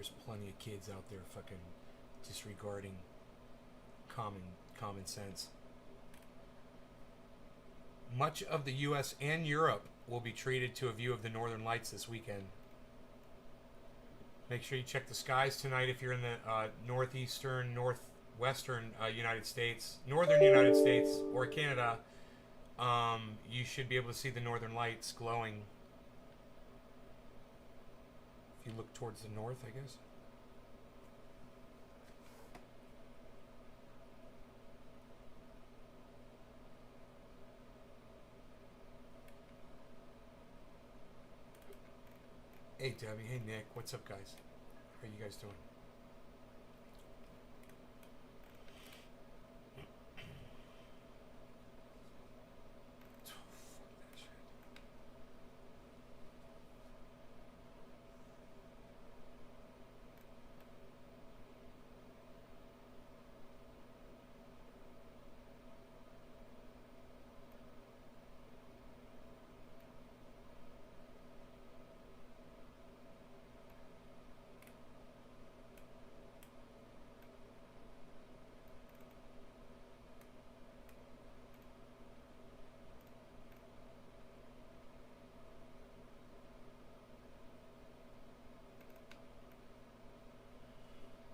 there's plenty of kids out there fucking disregarding common sense. Much of the U.S. and Europe will be treated to a view of the northern lights this weekend. Make sure you check the skies tonight if you're in the northeastern, northwestern United States, northern United States, or Canada. You should be able to see the northern lights glowing. If you look towards the north, I guess. Hey Debbie, hey Nick, what's up guys? How are you guys doing?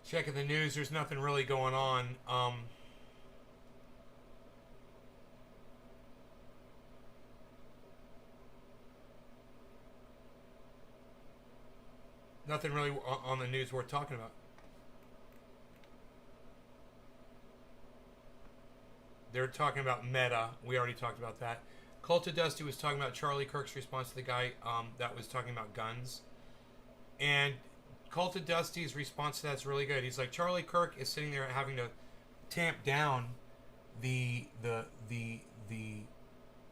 Checking the news, there's nothing really going on. Nothing really on the news worth talking about. They're talking about Meta. We already talked about that. Cult of Dusty was talking about Charlie Kirk's response to the guy that was talking about guns. And Cult of Dusty's response to that's really good. He's like, Charlie Kirk is sitting there having to tamp down the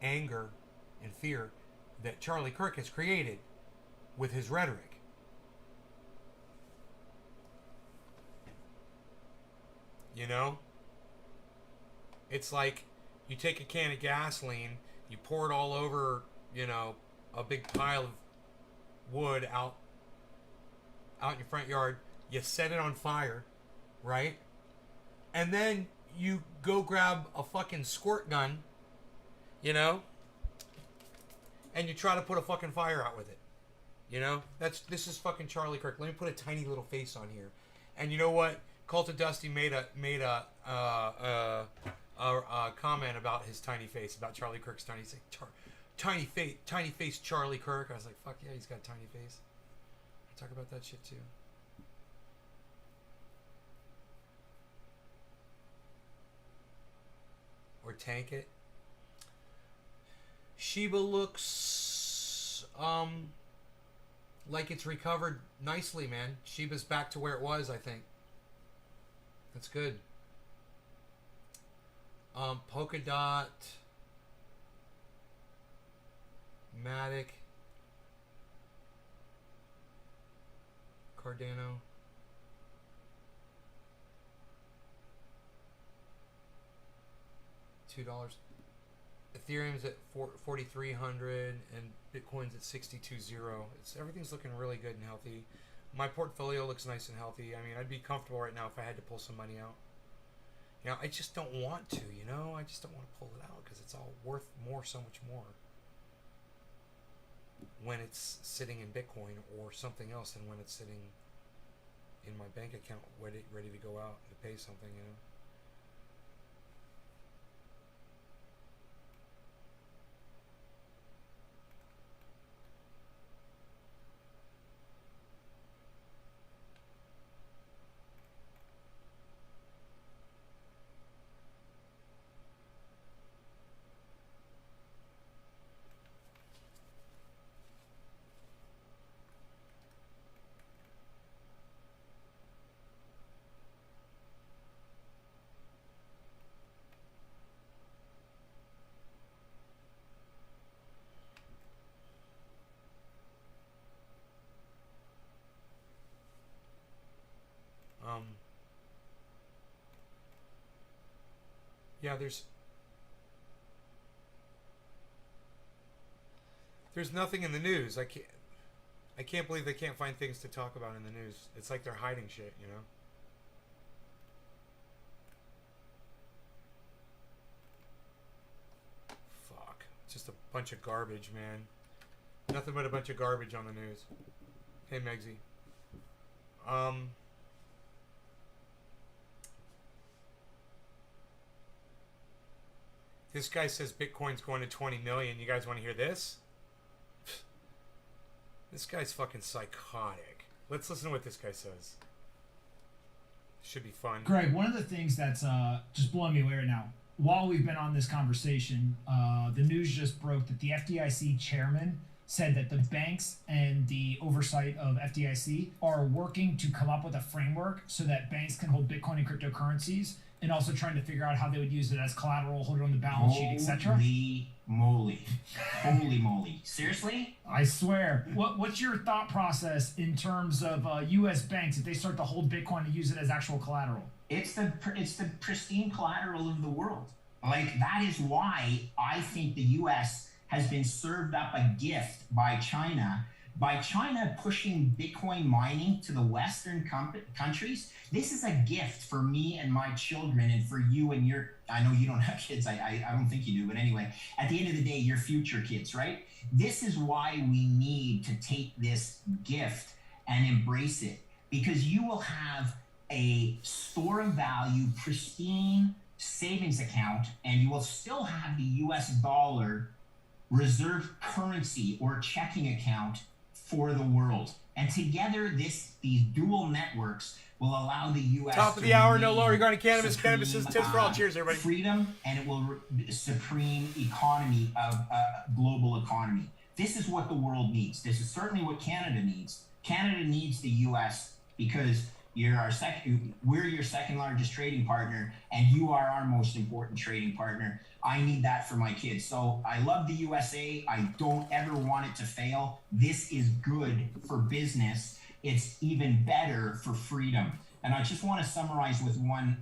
anger and fear that Charlie Kirk has created with his rhetoric. You know? It's like you take a can of gasoline, you pour it all over, a big pile of wood out in your front yard, you set it on fire, right? And then you go grab a fucking squirt gun, and you try to put a fucking fire out with it. This is fucking Charlie Kirk. Let me put a tiny little face on here. And you know what? Cult of Dusty made a comment about his tiny face, about Charlie Kirk's tiny face. Tiny face Charlie Kirk. I was like, fuck yeah, he's got a tiny face. I talk about that shit too. Or tank it. Shiba looks like it's recovered nicely, man. Shiba's back to where it was, I think. That's good. Polkadot, Matic, Cardano. $2. Ethereum's at 4,300 and Bitcoin's at 62.0. Everything's looking really good and healthy. My portfolio looks nice and healthy. I mean, I'd be comfortable right now if I had to pull some money out. I just don't want to, I just don't want to pull it out because it's all worth so much more when it's sitting in Bitcoin or something else than when it's sitting in my bank account ready to go out to pay something, Yeah, there's nothing in the news. I can't. I can't believe they can't find things to talk about in the news. It's like they're hiding shit, you know? Fuck. It's just a bunch of garbage, man. Nothing but a bunch of garbage on the news. Hey, Megsy. This guy says Bitcoin's going to 20 million. You guys want to hear this? This guy's fucking psychotic. Let's listen to what this guy says. Should be fun. Greg, one of the things that's just blowing me away right now, while we've been on this conversation, the news just broke that the FDIC chairman said that the banks and the oversight of FDIC are working to come up with a framework so that banks can hold Bitcoin and cryptocurrencies, and also trying to figure out how they would use it as collateral, hold it on the balance sheet, etc. Holy moly. Holy moly. Seriously? I swear. What's your thought process in terms of U.S. banks if they start to hold Bitcoin and use it as actual collateral? It's the pristine collateral of the world. Like, that is why I think the U.S. has been served up a gift by China. By China pushing Bitcoin mining to the Western countries, this is a gift for me and my children, and for you and your, I know you don't have kids, I don't think you do, but anyway, at the end of the day, your future kids, right? This is why we need to take this gift and embrace it, because you will have a store of value, pristine savings account, and you will still have the US dollar reserve currency or checking account for the world. And together, these dual networks will allow the U.S. Top of the hour, no lower regarding cannabis. Cannabis is tips for all. Cheers, everybody. Freedom, and it will supreme economy of global economy. This is what the world needs. This is certainly what Canada needs. Canada needs the U.S. because we're your second largest trading partner, and you are our most important trading partner. I need that for my kids. So I love the USA. I don't ever want it to fail. This is good for business. It's even better for freedom. And I just want to summarize with one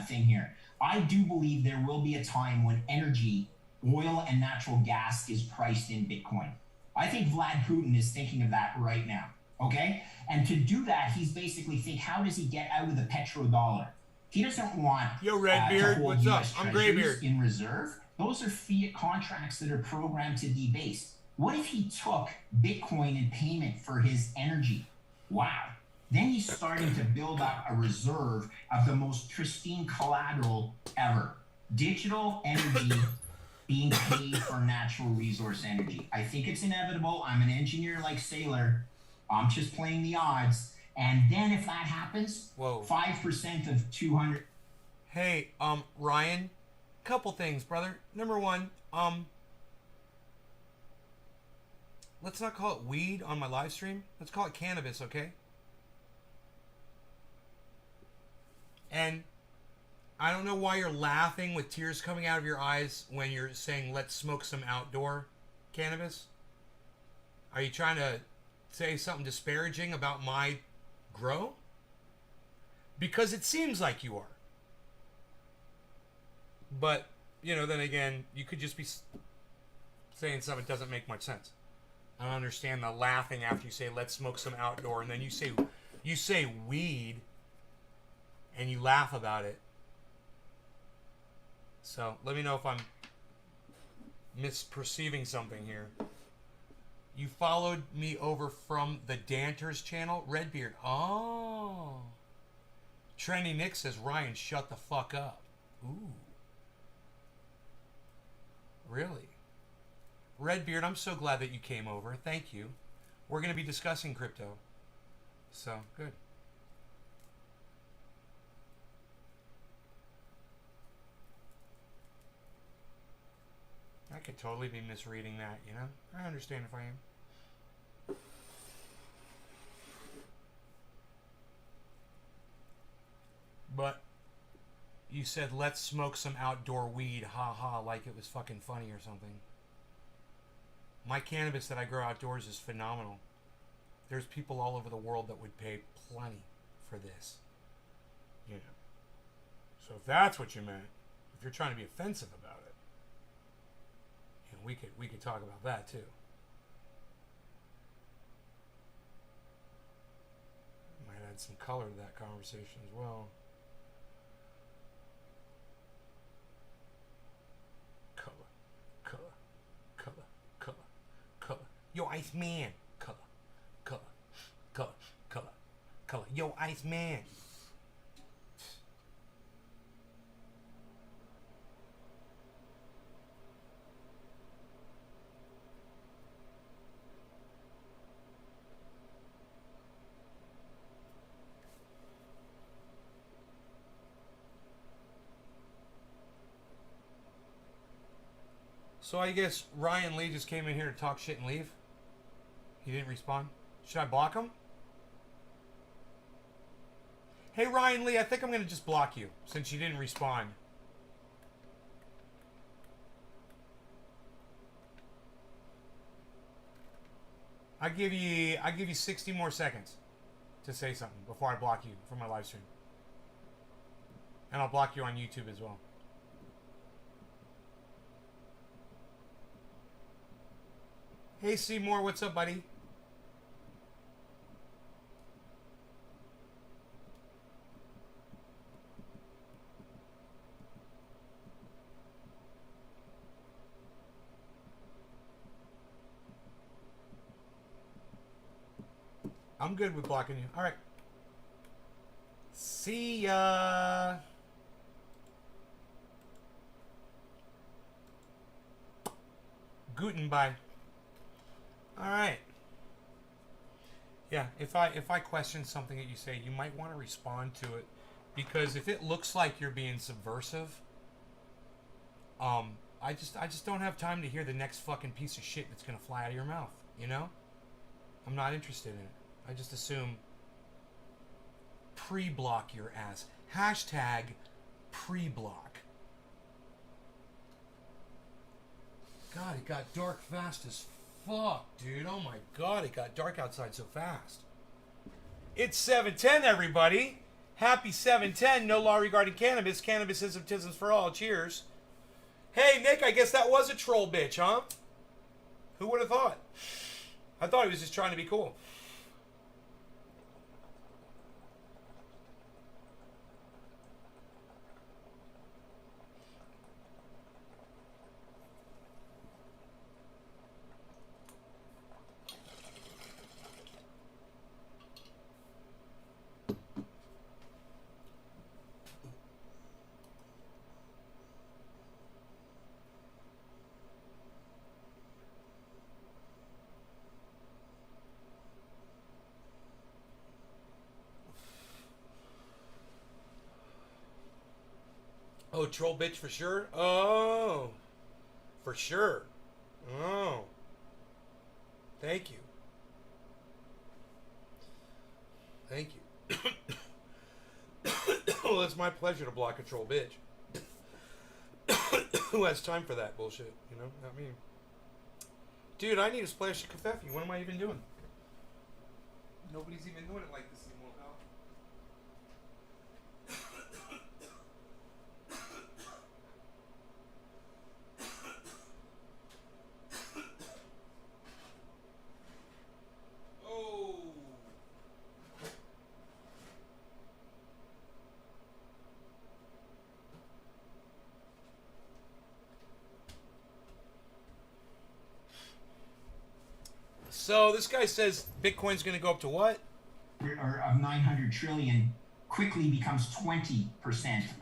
thing here. I do believe there will be a time when energy, oil and natural gas is priced in Bitcoin. I think Vlad Putin is thinking of that right now. Okay? And to do that, he's basically thinking, how does he get out of the petrodollar? He doesn't want Redbeard, what's up? I'm Graybeard. In reserve. Those are fiat contracts that are programmed to debase. What if he took Bitcoin in payment for his energy? Wow. Then he's starting to build up a reserve of the most pristine collateral ever. Digital energy being paid for natural resource energy. I think it's inevitable. I'm an engineer like Saylor. I'm just playing the odds. And then if that happens, 5% of 200. Hey, Ryan, couple things, brother. Number one, let's not call it weed on my live stream. Let's call it cannabis, okay? And I don't know why you're laughing with tears coming out of your eyes when you're saying, let's smoke some outdoor cannabis. Are you trying to say something disparaging about my grow? Because it seems like you are. But, then again, you could just be saying something that doesn't make much sense. I don't understand the laughing after you say, let's smoke some outdoor, and then you say weed, and you laugh about it. So, let me know if I'm misperceiving something here. You followed me over from the Danters channel? Redbeard. Oh. Trendy Nick says, Ryan, shut the fuck up. Ooh. Really? Redbeard, I'm so glad that you came over. Thank you. We're going to be discussing crypto. So, good. I could totally be misreading that, I understand if I am. But you said, let's smoke some outdoor weed, ha, like it was fucking funny or something. My cannabis that I grow outdoors is phenomenal. There's people all over the world that would pay plenty for this. So if that's what you meant, if you're trying to be offensive about it, we could talk about that too. add some color to that conversation as well. Color, color, color, color, color. Yo, Iceman. Color, color, color, color, color. Yo, Iceman. So I guess Ryan Lee just came in here to talk shit and leave. He didn't respond. Should I block him? Hey Ryan Lee, I think I'm going to just block you since you didn't respond. I give you 60 more seconds to say something before I block you from my live stream. And I'll block you on YouTube as well. Hey Seymour, what's up, buddy? I'm good with blocking you. All right. See ya. Guten bye. All right. Yeah, if I question something that you say, you might want to respond to it, because if it looks like you're being subversive, I just don't have time to hear the next fucking piece of shit that's gonna fly out of your mouth. You know, I'm not interested in it. I just assume pre-block your ass. Hashtag pre-block. God, it got dark fast as fuck, dude. Oh my god, it got dark outside so fast. It's 7:10, everybody. Happy 7:10. No law regarding cannabis. Cannabisism for all. Cheers. Hey, Nick, I guess that was a troll bitch, huh? Who would have thought? I thought he was just trying to be cool. Oh, troll bitch for sure? Oh, for sure. Oh, thank you. Thank you. Well, it's my pleasure to block a troll bitch. Who has time for that bullshit? You know, not me. Dude, I need a splash of Covfefe. What am I even doing? Nobody's even doing it like this anymore, pal. So this guy says Bitcoin's going to go up to what? Or of 900 trillion quickly becomes 20%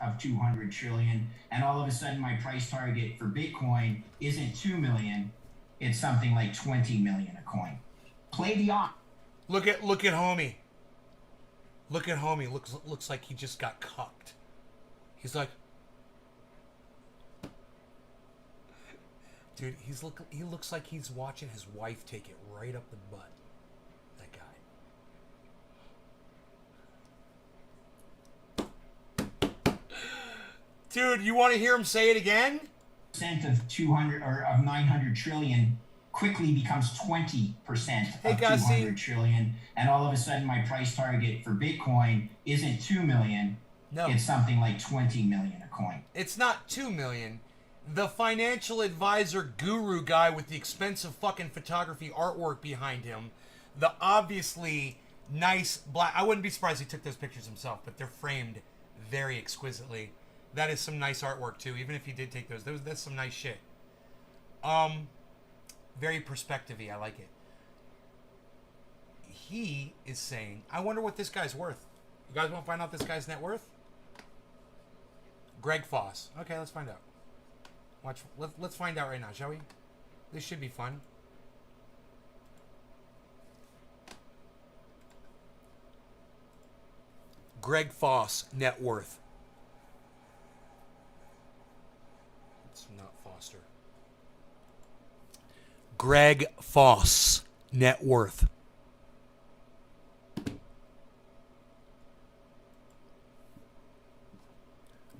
of 200 trillion. And all of a sudden my price target for Bitcoin isn't 2 million. It's something like 20 million a coin. Play the odds. Look at homie. Look at homie. Looks like he just got cucked. He's like, dude, he looks like he's watching his wife take it right up the butt. That guy. Dude, you want to hear him say it again? Percent of 200 or of 900 trillion quickly becomes 20% of 200 trillion. And all of a sudden my price target for Bitcoin isn't 2 million. No. It's something like 20 million a coin. It's not 2 million. The financial advisor guru guy with the expensive fucking photography artwork behind him, the obviously Nice black. I wouldn't be surprised he took those pictures himself, but they're framed very exquisitely. That is some nice artwork too. Even if he did take those, that's some nice shit. Very perspective-y. I like it. He is saying, I wonder what this guy's worth. You guys want to find out this guy's net worth? Greg Foss. Okay, let's find out. Watch. Let's find out right now, shall we? This should be fun. Greg Foss net worth. It's not Foster. Greg Foss net worth.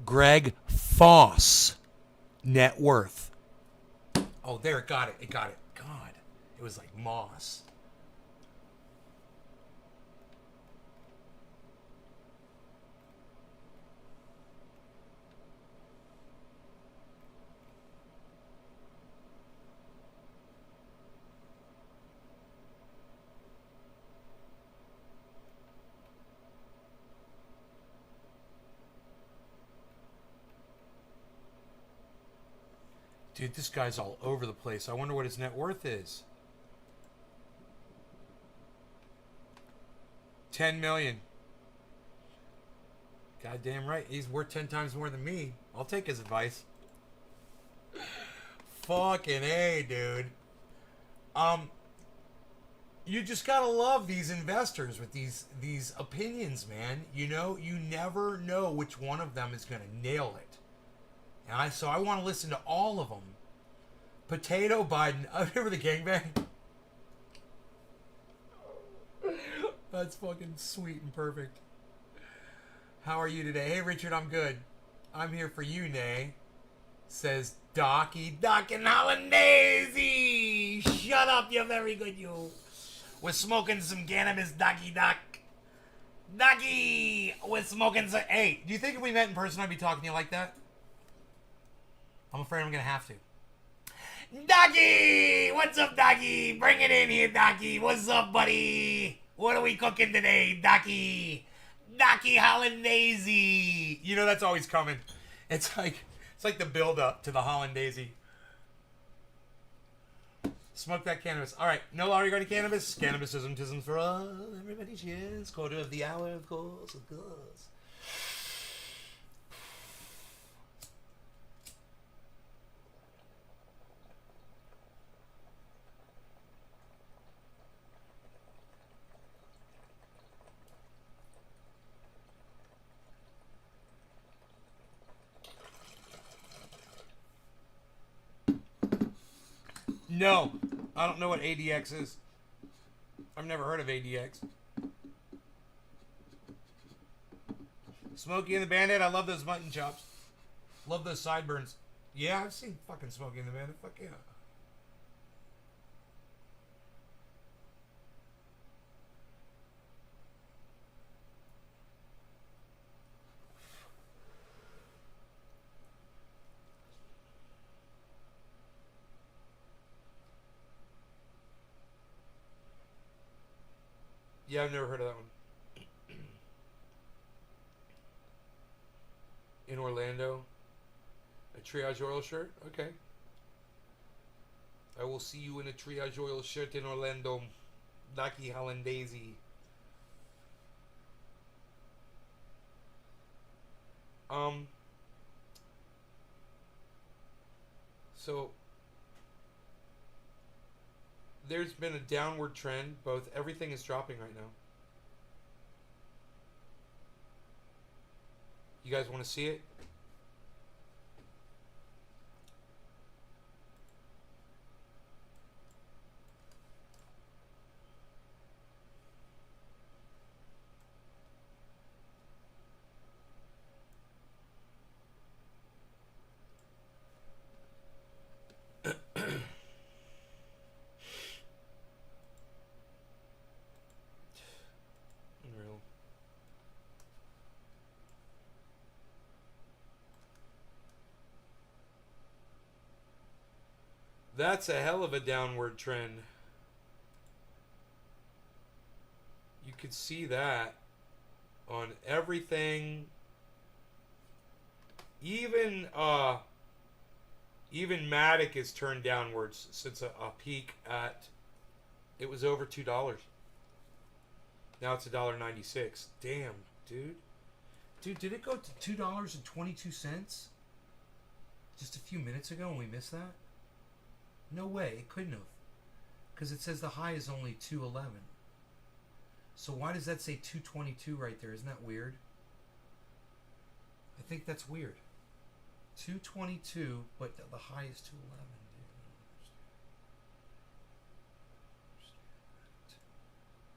Greg Foss net worth. Oh, there, it got it. It got it. God, it was like moss. Dude, this guy's all over the place. I wonder what his net worth is. 10 million. Goddamn right. He's worth 10 times more than me. I'll take his advice. Fucking A, dude. You just gotta love these investors with these opinions, man. You know, you never know which one of them is gonna nail it. And so I want to listen to all of them. Potato Biden. I remember the gangbang. That's fucking sweet and perfect. How are you today? Hey, Richard, I'm good. I'm here for you, Nay. Says Docky and Hollandaise. Shut up, you're very good, you. We're smoking some cannabis, Docky. Docky, we're smoking some... Hey, do you think if we met in person I'd be talking to you like that? I'm afraid I'm going to have to. Docky! What's up, Docky? Bring it in here, Docky. What's up, buddy? What are we cooking today, Docky? Docky Hollandaise. You know that's always coming. It's like the build-up to the Hollandaise. Smoke that cannabis. All right, no law regarding cannabis. Cannabisism for all. Everybody cheers. Quarter of the hour, of course, of course. No, I don't know what ADX is. I've never heard of ADX. Smokey and the Bandit, I love those mutton chops. Love those sideburns. Yeah, I've seen fucking Smokey and the Bandit. Fuck yeah. Yeah, I've never heard of that one. In Orlando. A Triage Oil shirt? Okay. I will see you in a Triage Oil shirt in Orlando. Docky Hollandaise. So there's been a downward trend. Everything is dropping right now. You guys want to see it? That's a hell of a downward trend. You could see that on everything. Even Matic is turned downwards since a peak at, it was over $2. Now it's $1.96. Damn, dude. Dude, did it go to $2.22 just a few minutes ago and we missed that? No way, it couldn't have. Because it says the high is only 211. So why does that say 222 right there? Isn't that weird? I think that's weird. 222, but the high is 211.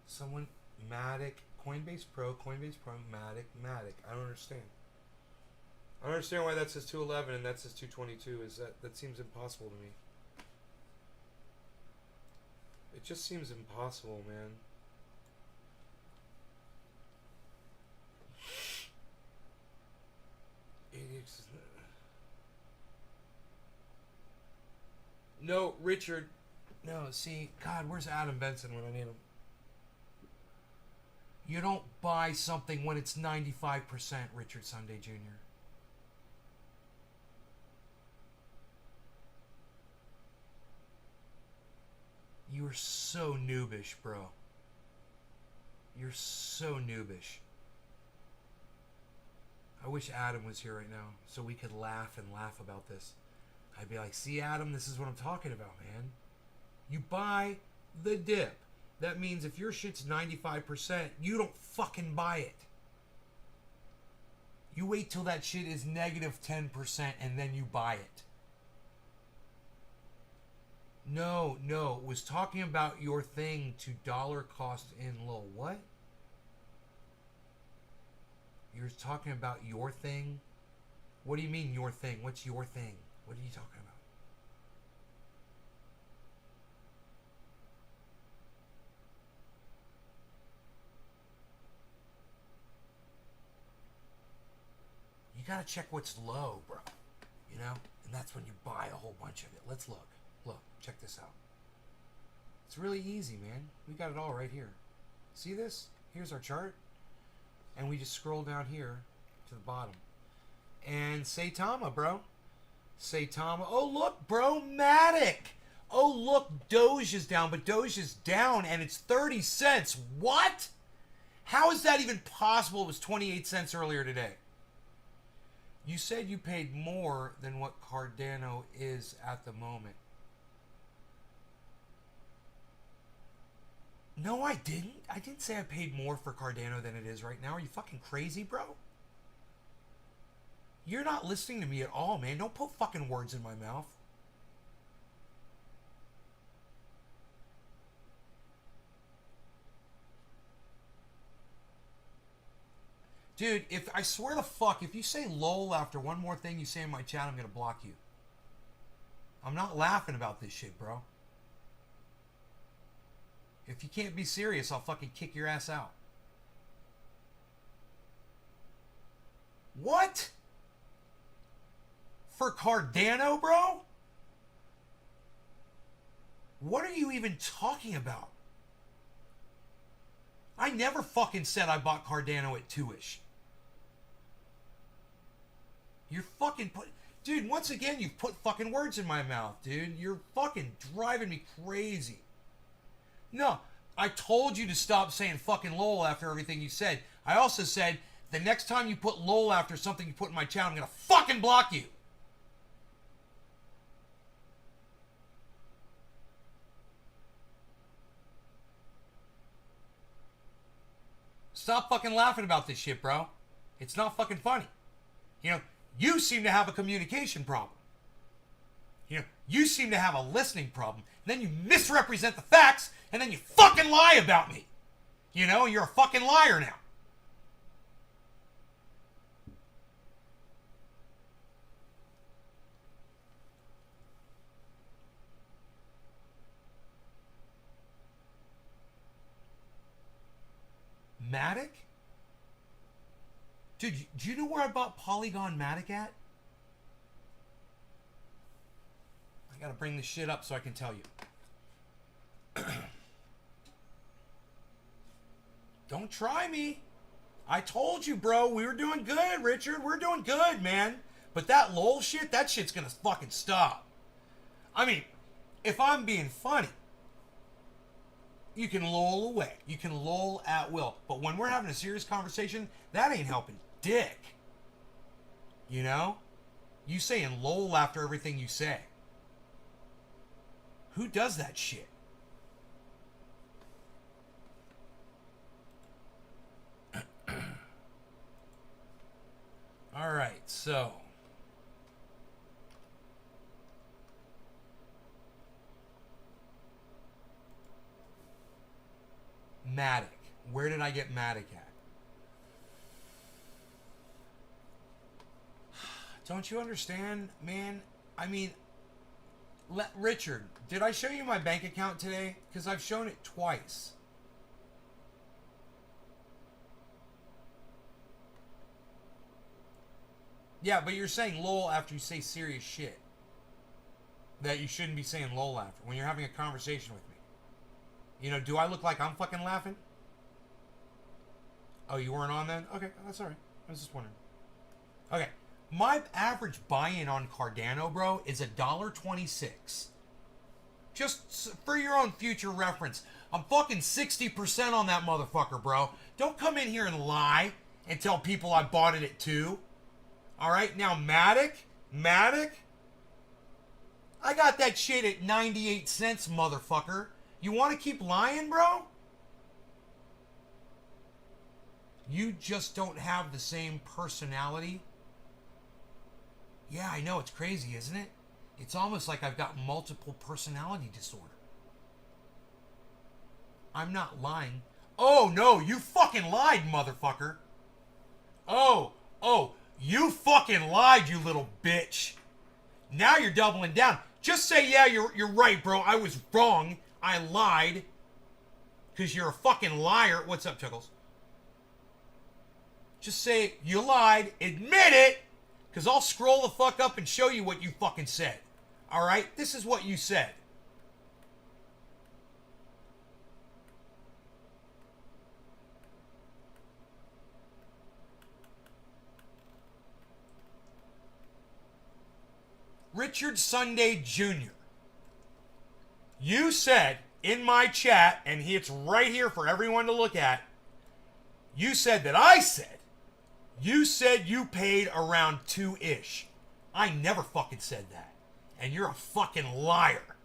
Someone, Matic, Coinbase Pro, Matic. I don't understand. I don't understand why that says 211 and that says 222. That seems impossible to me. It just seems impossible, man. No, Richard. No, see, God, where's Adam Benson when I need him? You don't buy something when it's 95%, Richard Sunday Jr. You are so noobish, bro. You're so noobish. I wish Adam was here right now so we could laugh about this. I'd be like, see, Adam, this is what I'm talking about, man. You buy the dip. That means if your shit's 95%, you don't fucking buy it. You wait till that shit is negative 10% and then you buy it. No, it was talking about your thing to dollar cost in low. What? You're talking about your thing? What do you mean your thing? What's your thing? What are you talking about? You gotta check what's low, bro. You know? And that's when you buy a whole bunch of it. Let's look. Look, check this out. It's really easy, man. We got it all right here. See this? Here's our chart. And we just scroll down here to the bottom. And Saitama, bro. Saitama. Oh, look, bro. Matic. Oh, look. Doge is down. But Doge is down and it's 30 cents. What? How is that even possible? It was 28 cents earlier today. You said you paid more than what Cardano is at the moment. No, I didn't. I didn't say I paid more for Cardano than it is right now. Are you fucking crazy, bro? You're not listening to me at all, man. Don't put fucking words in my mouth. Dude, if I swear to fuck, if you say lol after one more thing you say in my chat, I'm gonna block you. I'm not laughing about this shit, bro. If you can't be serious, I'll fucking kick your ass out. What? For Cardano, bro? What are you even talking about? I never fucking said I bought Cardano at 2-ish. You're fucking Dude, once again, you've put fucking words in my mouth, dude. You're fucking driving me crazy. No, I told you to stop saying fucking lol after everything you said. I also said, the next time you put lol after something you put in my channel, I'm gonna fucking block you. Stop fucking laughing about this shit, bro. It's not fucking funny. You know, you seem to have a communication problem. You know, you seem to have a listening problem. And then you misrepresent the facts, and then you fucking lie about me. You know, you're a fucking liar now. Matic? Dude, do you know where I bought Polygon Matic at? I gotta bring this shit up so I can tell you. Don't try me. I told you, bro. We were doing good, Richard. We're doing good, man. But that lol shit, that shit's gonna fucking stop. I mean, if I'm being funny, you can lol away. You can lol at will. But when we're having a serious conversation, that ain't helping dick. You know? You saying lol after everything you say. Who does that shit? Alright, so. Matic. Where did I get Matic at? Don't you understand, man? I mean, Richard, did I show you my bank account today? Because I've shown it twice. Yeah, but you're saying lol after you say serious shit. That you shouldn't be saying lol after when you're having a conversation with me. You know, do I look like I'm fucking laughing? Oh, you weren't on then? Okay, that's alright. I was just wondering. Okay. My average buy-in on Cardano, bro, is $1.26. Just for your own future reference. I'm fucking 60% on that motherfucker, bro. Don't come in here and lie and tell people I bought it at 2. Alright, now Matic? I got that shit at 98 cents, motherfucker. You want to keep lying, bro? You just don't have the same personality. Yeah, I know, it's crazy, isn't it? It's almost like I've got multiple personality disorder. I'm not lying. Oh, no, you fucking lied, motherfucker. Oh, you fucking lied, you little bitch. Now you're doubling down. Just say, yeah, you're right, bro. I was wrong. I lied. Because you're a fucking liar. What's up, Chuckles? Just say, you lied. Admit it. Because I'll scroll the fuck up and show you what you fucking said. Alright? This is what you said. Richard Sunday Jr. You said in my chat, and it's right here for everyone to look at, you said that I said, you said you paid around 2-ish. I never fucking said that. And you're a fucking liar.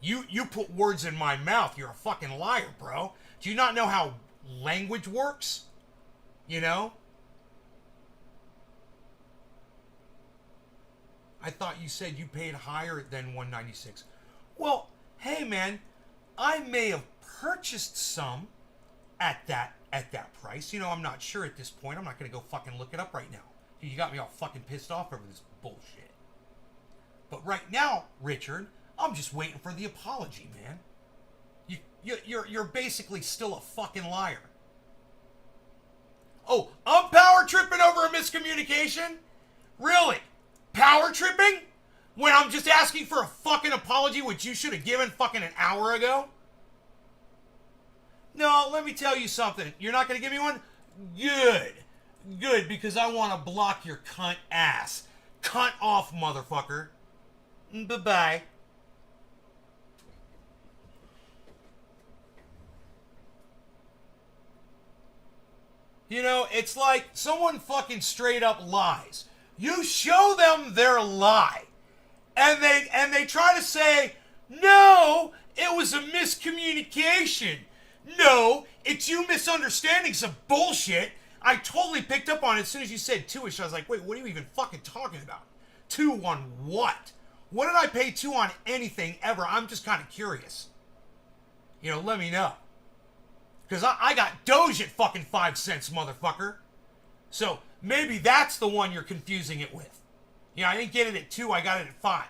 You put words in my mouth. You're a fucking liar, bro. Do you not know how language works? You know? I thought you said you paid higher than 196. Well, hey man, I may have purchased some at that price. You know, I'm not sure at this point. I'm not going to go fucking look it up right now. You got me all fucking pissed off over this bullshit. But right now, Richard, I'm just waiting for the apology, man. You're basically still a fucking liar. Oh, I'm power tripping over a miscommunication? Really? Power tripping? When I'm just asking for a fucking apology, which you should have given fucking an hour ago? No, let me tell you something. You're not going to give me one? Good. Good, because I want to block your cunt ass. Cunt off, motherfucker. Bye-bye. You know, it's like someone fucking straight up lies. You show them their lie. And they try to say, no, it was a miscommunication. No, it's you misunderstanding some bullshit. I totally picked up on it as soon as you said 2-ish. I was like, wait, what are you even fucking talking about? 2 on what? What did I pay 2 on anything ever? I'm just kind of curious. You know, let me know. Because I got Doge at fucking 5 cents, motherfucker. So maybe that's the one you're confusing it with. You know, I didn't get it at 2, I got it at 5.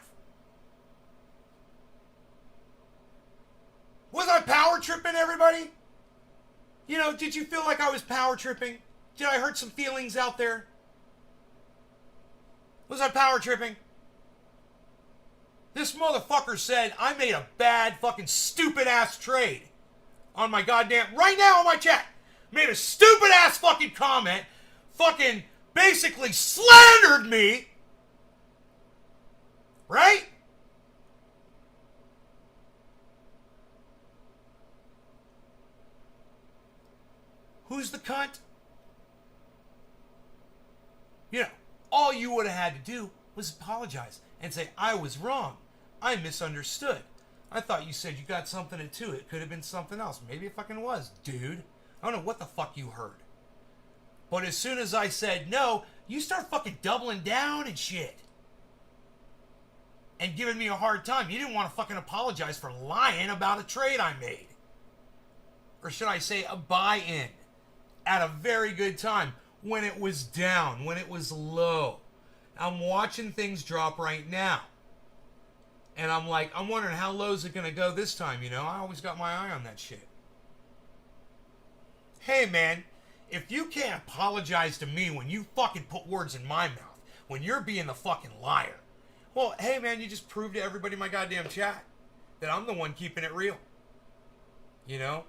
Was I power tripping, everybody? You know, did you feel like I was power tripping? Did I hurt some feelings out there? Was I power tripping? This motherfucker said I made a bad fucking stupid ass trade on my goddamn, right now on my chat. made a stupid ass fucking comment, fucking basically slandered me, right? Who's the cunt? You know, all you would have had to do was apologize and say, I was wrong. I misunderstood. I thought you said you got something at 2. It could have been something else. Maybe it fucking was, dude. I don't know what the fuck you heard. But as soon as I said no, you start fucking doubling down and shit. And giving me a hard time. You didn't want to fucking apologize for lying about a trade I made. Or should I say a buy-in. At a very good time. When it was down. When it was low. I'm watching things drop right now. And I'm like, I'm wondering how low is it going to go this time, you know? I always got my eye on that shit. Hey, man, if you can't apologize to me when you fucking put words in my mouth, when you're being the fucking liar, well, hey, man, you just proved to everybody in my goddamn chat that I'm the one keeping it real. You know?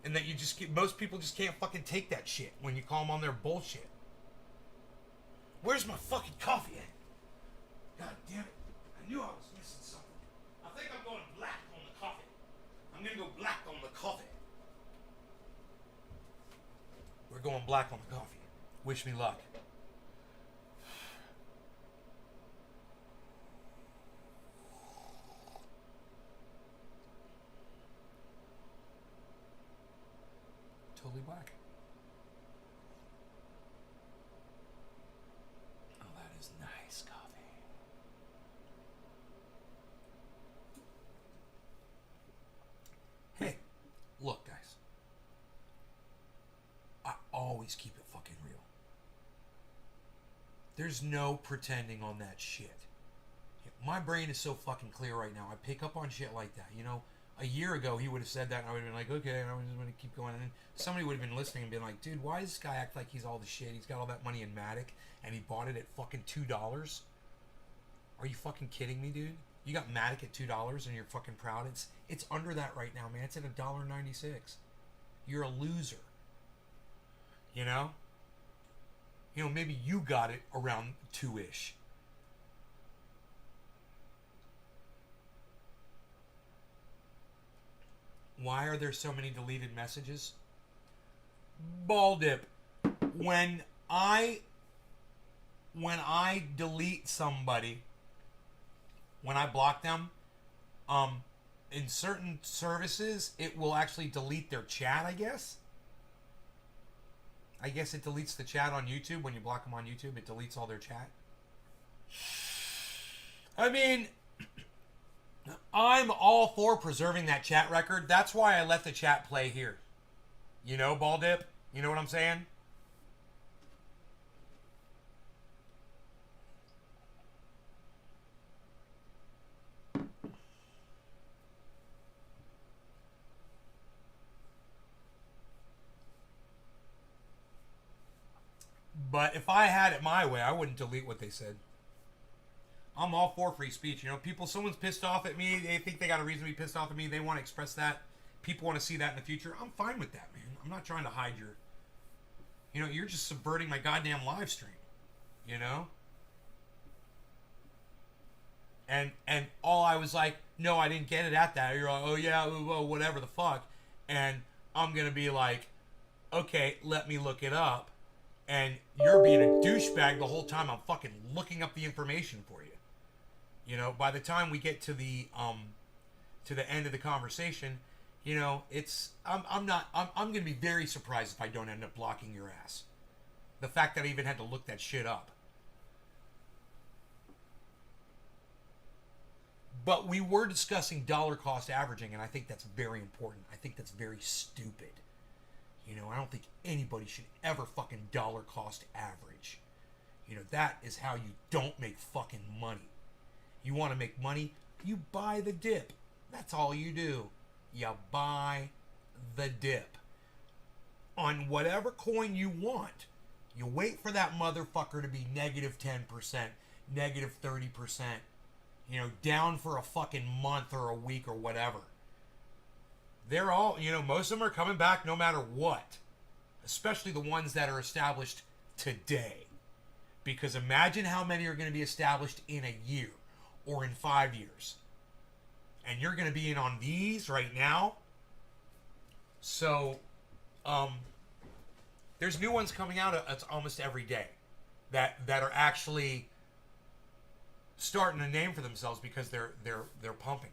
And that you just most people just can't fucking take that shit when you call them on their bullshit. Where's my fucking coffee at? God damn it. I knew I was missing something. I think I'm going black on the coffee. I'm going to go black on the coffee. We're going black on the coffee. Wish me luck. Totally black. Oh, that is nice coffee. Hey, look, guys. I always keep it fucking real. There's no pretending on that shit. My brain is so fucking clear right now. I pick up on shit like that, you know? A year ago, he would have said that, and I would have been like, okay, and I was just going to keep going. And then somebody would have been listening and been like, dude, why does this guy act like he's all the shit? He's got all that money in Matic, and he bought it at fucking $2? Are you fucking kidding me, dude? You got Matic at $2, and you're fucking proud? It's under that right now, man. It's at $1.96. You're a loser. You know? You know, maybe you got it around 2-ish. Why are there so many deleted messages? Ball dip. When I delete somebody, when I block them, in certain services, it will actually delete their chat, I guess. I guess it deletes the chat on YouTube. When you block them on YouTube, it deletes all their chat. I mean, I'm all for preserving that chat record. That's why I let the chat play here. You know, Ball Dip? You know what I'm saying? But if I had it my way, I wouldn't delete what they said. I'm all for free speech. You know, someone's pissed off at me. They think they got a reason to be pissed off at me. They want to express that. People want to see that in the future. I'm fine with that, man. I'm not trying to hide your... You know, you're just subverting my goddamn live stream. You know? And all I was like, no, I didn't get it at that. You're like, oh yeah, well, whatever the fuck. And I'm going to be like, okay, let me look it up. And you're being a douchebag the whole time I'm fucking looking up the information for you. You know, by the time we get to the end of the conversation, you know, I'm gonna be very surprised if I don't end up blocking your ass. The fact that I even had to look that shit up. But we were discussing dollar cost averaging, and I think that's very important. I think that's very stupid. You know, I don't think anybody should ever fucking dollar cost average. You know, that is how you don't make fucking money. You want to make money, you buy the dip. That's all you do. You buy the dip. On whatever coin you want. You wait for that motherfucker to be negative 10%, negative 30%, you know, down for a fucking month or a week or whatever. they're all, most of them are coming back no matter what. Especially the ones that are established today. Because imagine how many are going to be established in a year or in 5 years. And you're going to be in on these right now. So, there's new ones coming out almost every day that are actually starting a name for themselves because they're pumping,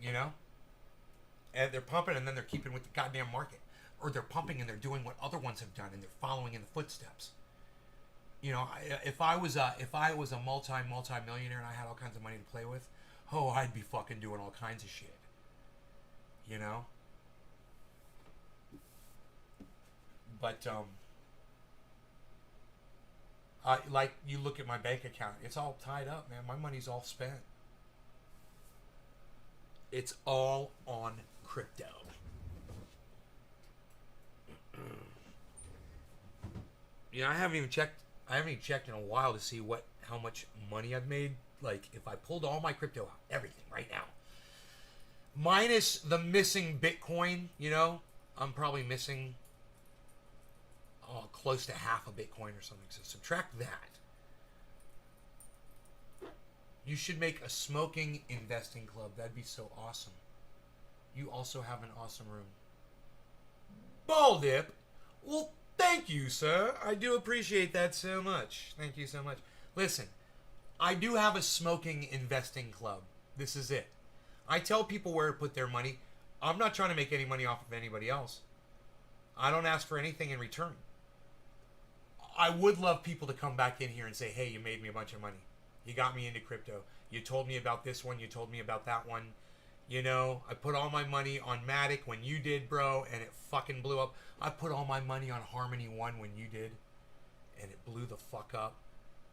and they're pumping and then they're keeping with the goddamn market, or they're pumping and they're doing what other ones have done and they're following in the footsteps. If I was a multi-millionaire and I had all kinds of money to play with, I'd be fucking doing all kinds of shit, But like you look at my bank account, it's all tied up, man. My money's all spent. It's all on crypto. I haven't even checked in a while to see how much money I've made. Like if I pulled all my crypto out, everything right now, minus the missing Bitcoin, I'm probably missing close to half a Bitcoin or something. So subtract that. You should make a smoking investing club. That'd be so awesome. You also have an awesome room. Ball Dip. Well, thank you, sir. I do appreciate that so much. Thank you so much. Listen, I do have a smoking investing club. This is it. I tell people where to put their money. I'm not trying to make any money off of anybody else. I don't ask for anything in return. I would love people to come back in here and say, hey, you made me a bunch of money. You got me into crypto. You told me about this one. You told me about that one. I put all my money on Matic when you did, bro, and it fucking blew up. I put all my money on Harmony One when you did, and it blew the fuck up.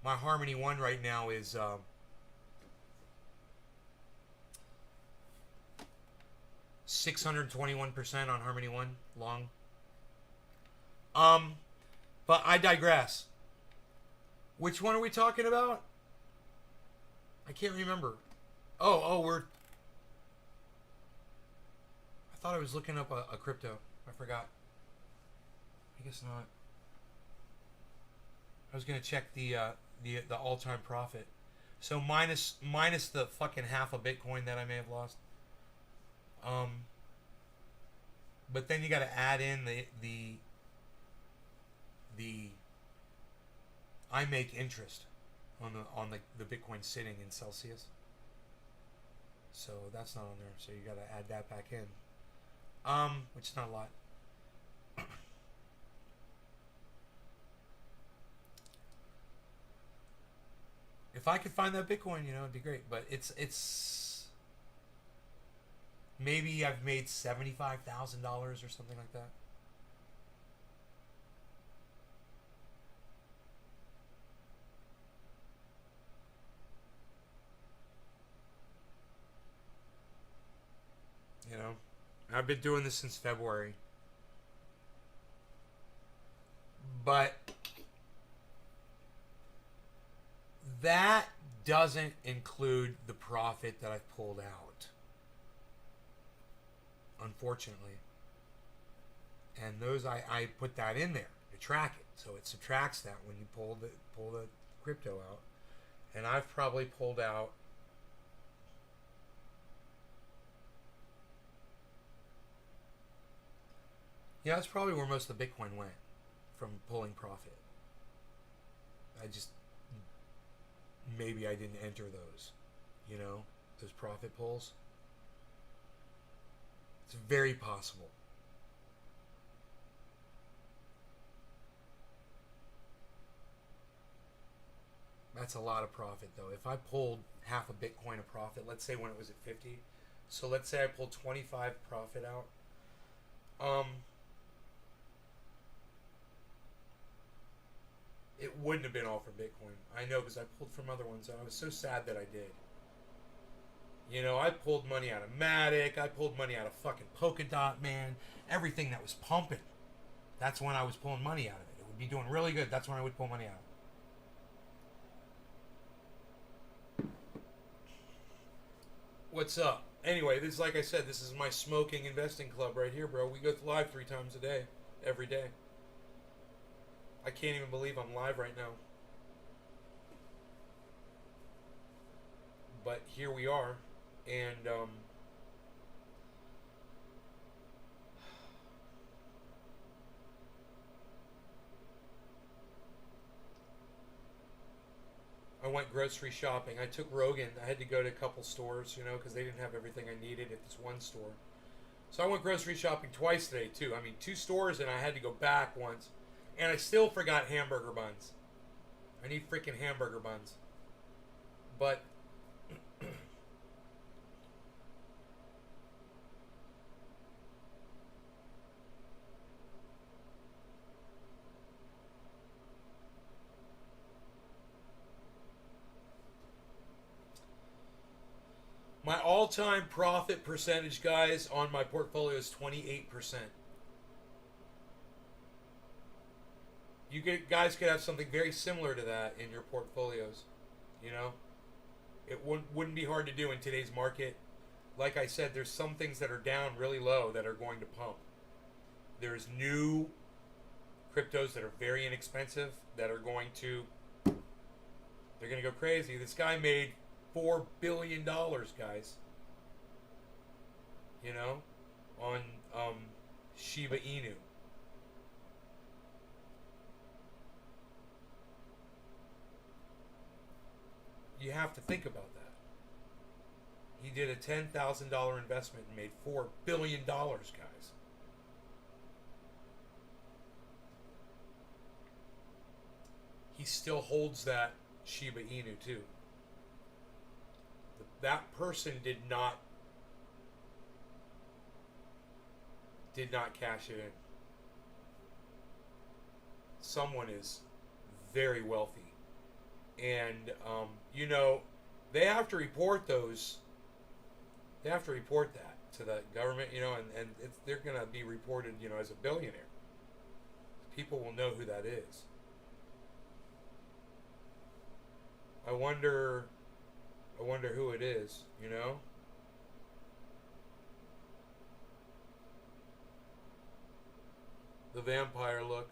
My Harmony One right now is 621% on Harmony One long. But I digress. Which one are we talking about? I can't remember. I thought I was looking up a crypto. I forgot. I guess not. I was gonna check the all-time profit. So minus the fucking half a Bitcoin that I may have lost. But then you got to add in the I make interest on the Bitcoin sitting in Celsius. So that's not on there. So you got to add that back in. Which is not a lot. If I could find that Bitcoin, it'd be great. But it's maybe I've made $75,000 or something like that. I've been doing this since February. But that doesn't include the profit that I've pulled out. Unfortunately. And those I put that in there to track it. So it subtracts that when you pull the crypto out. And I've probably pulled out that's probably where most of the Bitcoin went, from pulling profit. Maybe I didn't enter those, those profit pulls. It's very possible. That's a lot of profit, though. If I pulled half a Bitcoin of profit, let's say when it was at 50, so let's say I pulled 25 profit out, it wouldn't have been all from Bitcoin. I know, because I pulled from other ones, and I was so sad that I did. I pulled money out of Matic. I pulled money out of fucking Polkadot, man. Everything that was pumping. That's when I was pulling money out of it. It would be doing really good. That's when I would pull money out. What's up? Anyway, this is, like I said, this is my smoking investing club right here, bro. We go live 3 times a day, every day. I can't even believe I'm live right now. But here we are, and I went grocery shopping. I took Rogan. I had to go to a couple stores, you know, because they didn't have everything I needed at this one store. So I went grocery shopping twice today, too. I mean, 2 stores, and I had to go back once. And I still forgot hamburger buns. I need freaking hamburger buns. But my all-time profit percentage, guys, on my portfolio is 28%. You guys could have something very similar to that in your portfolios, you know? It wouldn't be hard to do in today's market. Like I said, there's some things that are down really low that are going to pump. There's new cryptos that are very inexpensive that are going to, they're going to go crazy. This guy made $4 billion, guys. You know, on Shiba Inu. You have to think about that. He did a $10,000 investment and made $4 billion, guys. He still holds that Shiba Inu too. That person did not cash it in. Someone is very wealthy. And, you know, they have to report those. They have to report that to the government, you know, and they're going to be reported, you know, as a billionaire. People will know who that is. I wonder who it is, you know? The vampire look.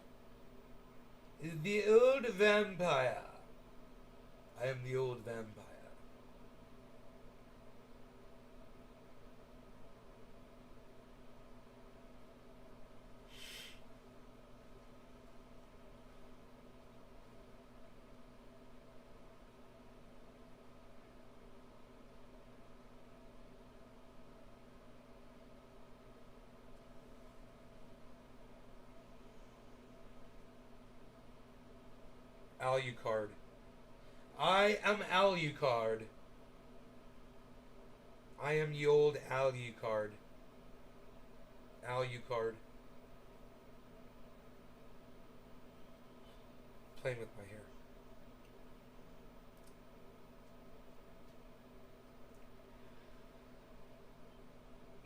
The old vampire. I am the old vampire. Alucard. I am Alucard. I am the old Alucard. Alucard. Playing with my hair.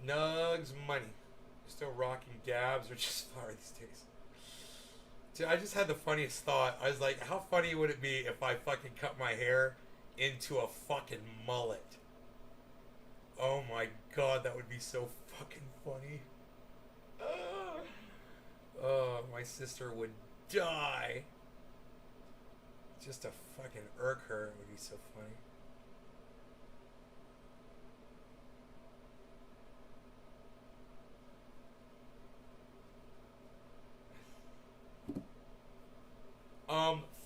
Nugs money. Still rocking dabs, which is fire these days. Dude, I just had the funniest thought. I was like, how funny would it be if I fucking cut my hair into a fucking mullet? Oh my god, that would be so fucking funny. Oh, my sister would die. Just to fucking irk her would be so funny.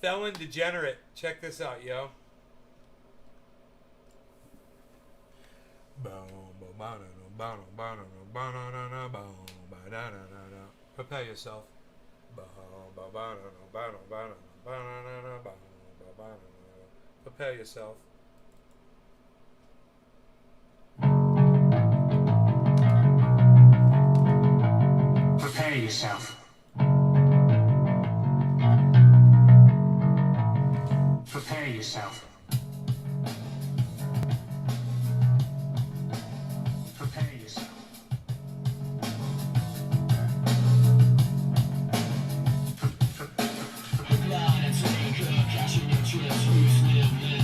Felon Degenerate. Check this out, yo. Prepare yourself. Prepare yourself. Prepare yourself. Prepare yourself. Prepare yourself.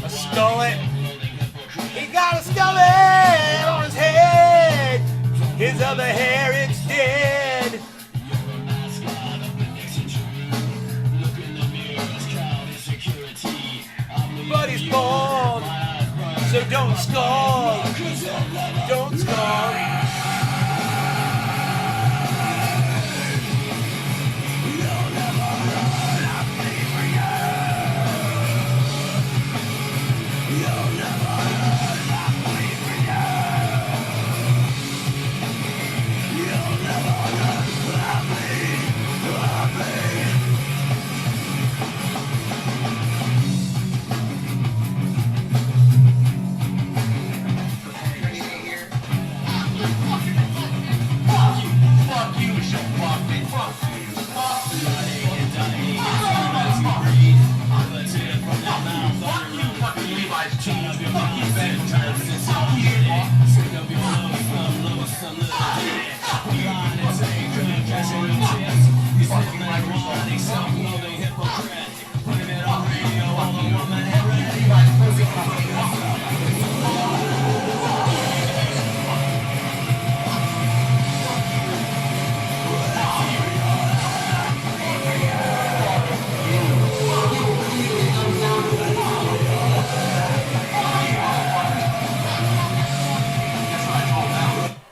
A skullet. He got a skullet on his head. the hair, it's dead. But he's bald, so don't scold. Don't scold.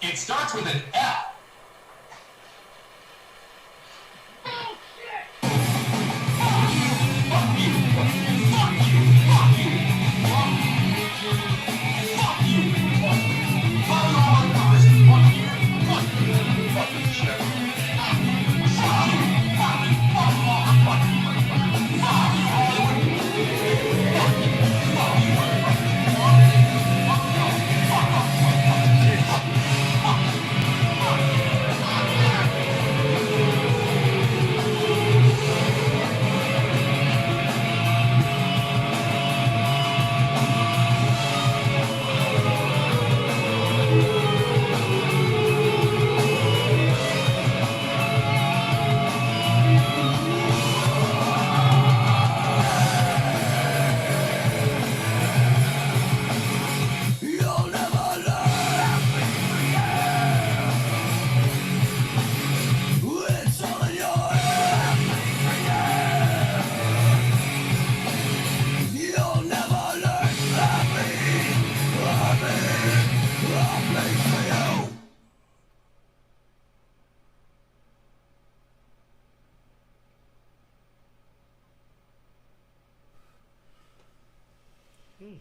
It starts with an L.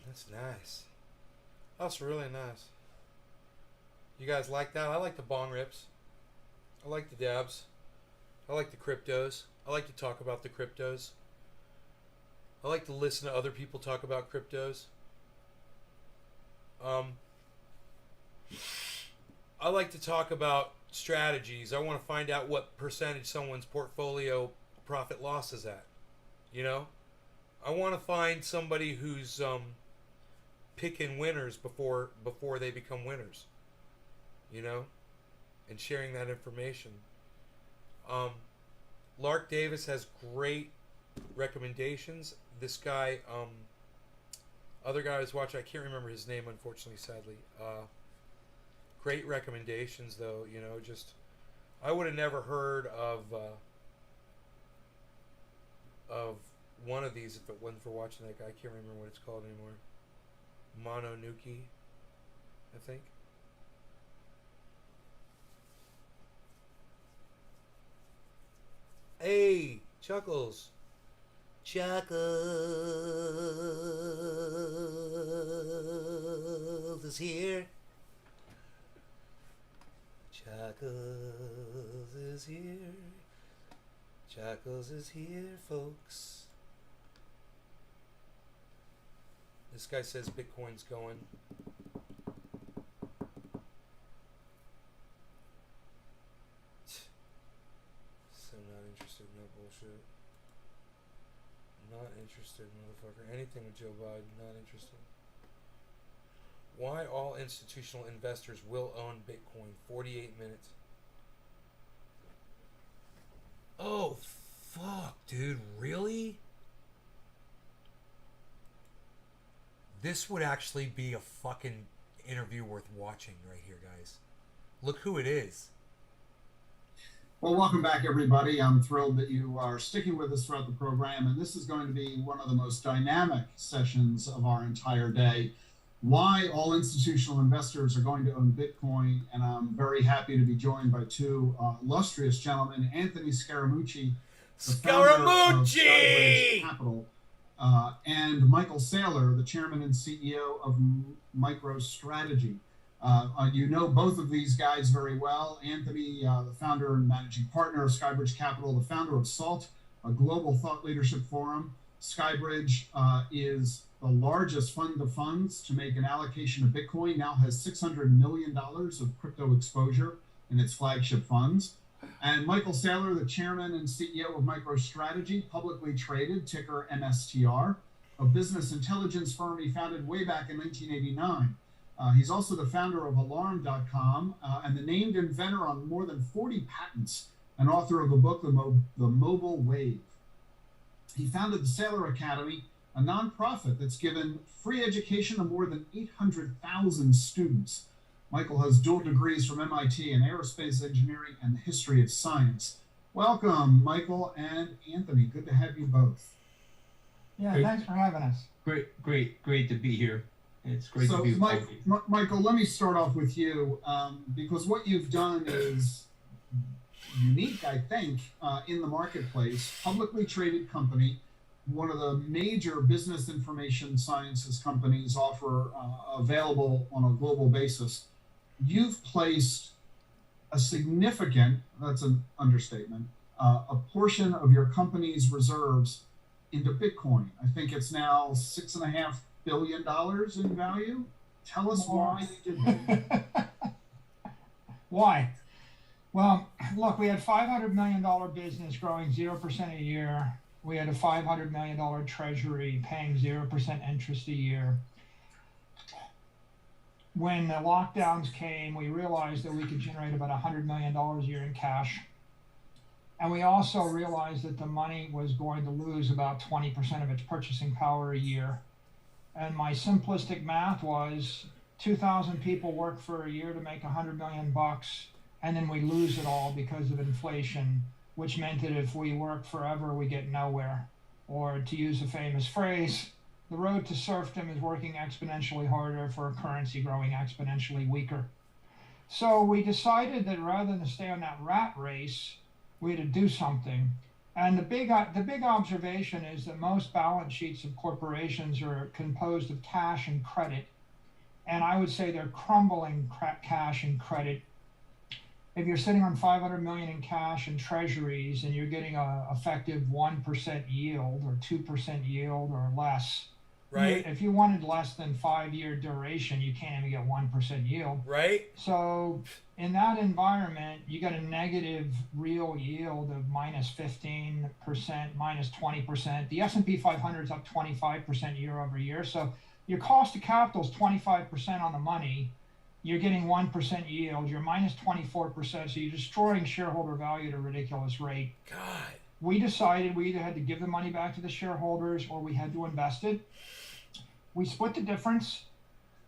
That's nice. That's really nice. You guys like that? I like the bong rips. I like the dabs. I like the cryptos. I like to talk about the cryptos. I like to listen to other people talk about cryptos. I like to talk about strategies. I want to find out what percentage someone's portfolio profit loss is at. You know? I want to find somebody who's picking winners before they become winners. You know? And sharing that information. Lark Davis has great recommendations. This guy, other guy I was watching, I can't remember his name, unfortunately, sadly. Great recommendations, though. You know, just I would have never heard of one of these if it wasn't for watching that guy. I can't remember what it's called anymore. Mononuki, I think. Hey, Chuckles. Chuckles is here. Chuckles is here. Chuckles is here, folks. This guy says Bitcoin's going. So not interested in that bullshit. Not interested, motherfucker. Anything with Joe Biden, not interested. Why all institutional investors will own Bitcoin. 48 minutes. Oh, fuck, dude. Really? This would actually be a fucking interview worth watching right here, guys. Look who it is. Well, welcome back, everybody. I'm thrilled that you are sticking with us throughout the program, and this is going to be one of the most dynamic sessions of our entire day. Why all institutional investors are going to own Bitcoin, and I'm very happy to be joined by two illustrious gentlemen, Anthony Scaramucci, the founder of Skybridge Capital, and Michael Saylor, the chairman and CEO of MicroStrategy. You know both of these guys very well. Anthony, the founder and managing partner of Skybridge Capital, the founder of SALT, a global thought leadership forum. Skybridge is the largest fund of funds to make an allocation of Bitcoin, now has $600 million of crypto exposure in its flagship funds. And Michael Saylor, the chairman and CEO of MicroStrategy, publicly traded, ticker MSTR, a business intelligence firm he founded way back in 1989. He's also the founder of Alarm.com and the named inventor on more than 40 patents and author of the book, The Mobile Wave. He founded the Saylor Academy, a nonprofit that's given free education to more than 800,000 students. Michael has dual degrees from MIT in aerospace engineering and the history of science. Welcome, Michael and Anthony. Good to have you both. Yeah, thanks for having us. Great to be here. It's great to be with you. Michael, let me start off with you because what you've done is unique, I think, in the marketplace. Publicly traded company, one of the major business information sciences companies available on a global basis. You've placed a significant, that's an understatement, a portion of your company's reserves into Bitcoin. I think it's now $6.5 billion in value. Tell us why you did that. Why? Well, look, we had $500 million business growing 0% a year. We had a $500 million treasury paying 0% interest a year. When the lockdowns came, we realized that we could generate about $100 million a year in cash. And we also realized that the money was going to lose about 20% of its purchasing power a year. And my simplistic math was 2,000 people work for a year to make $100 million, and then we lose it all because of inflation, which meant that if we work forever, we get nowhere. Or to use a famous phrase, the road to serfdom is working exponentially harder for a currency growing exponentially weaker. So we decided that rather than stay on that rat race, we had to do something. And the big observation is that most balance sheets of corporations are composed of cash and credit. And I would say they're crumbling cash and credit. If you're sitting on $500 million in cash and treasuries and you're getting a effective 1% yield or 2% yield or less, right? If you wanted less than 5-year duration, you can't even get 1% yield. Right. So in that environment, you got a negative real yield of minus 15%, minus 20%. The S&P 500 is up 25% year over year. So your cost of capital is 25% on the money. You're getting 1% yield. You're minus 24%. So you're destroying shareholder value at a ridiculous rate. God. We decided we either had to give the money back to the shareholders or we had to invest it. We split the difference.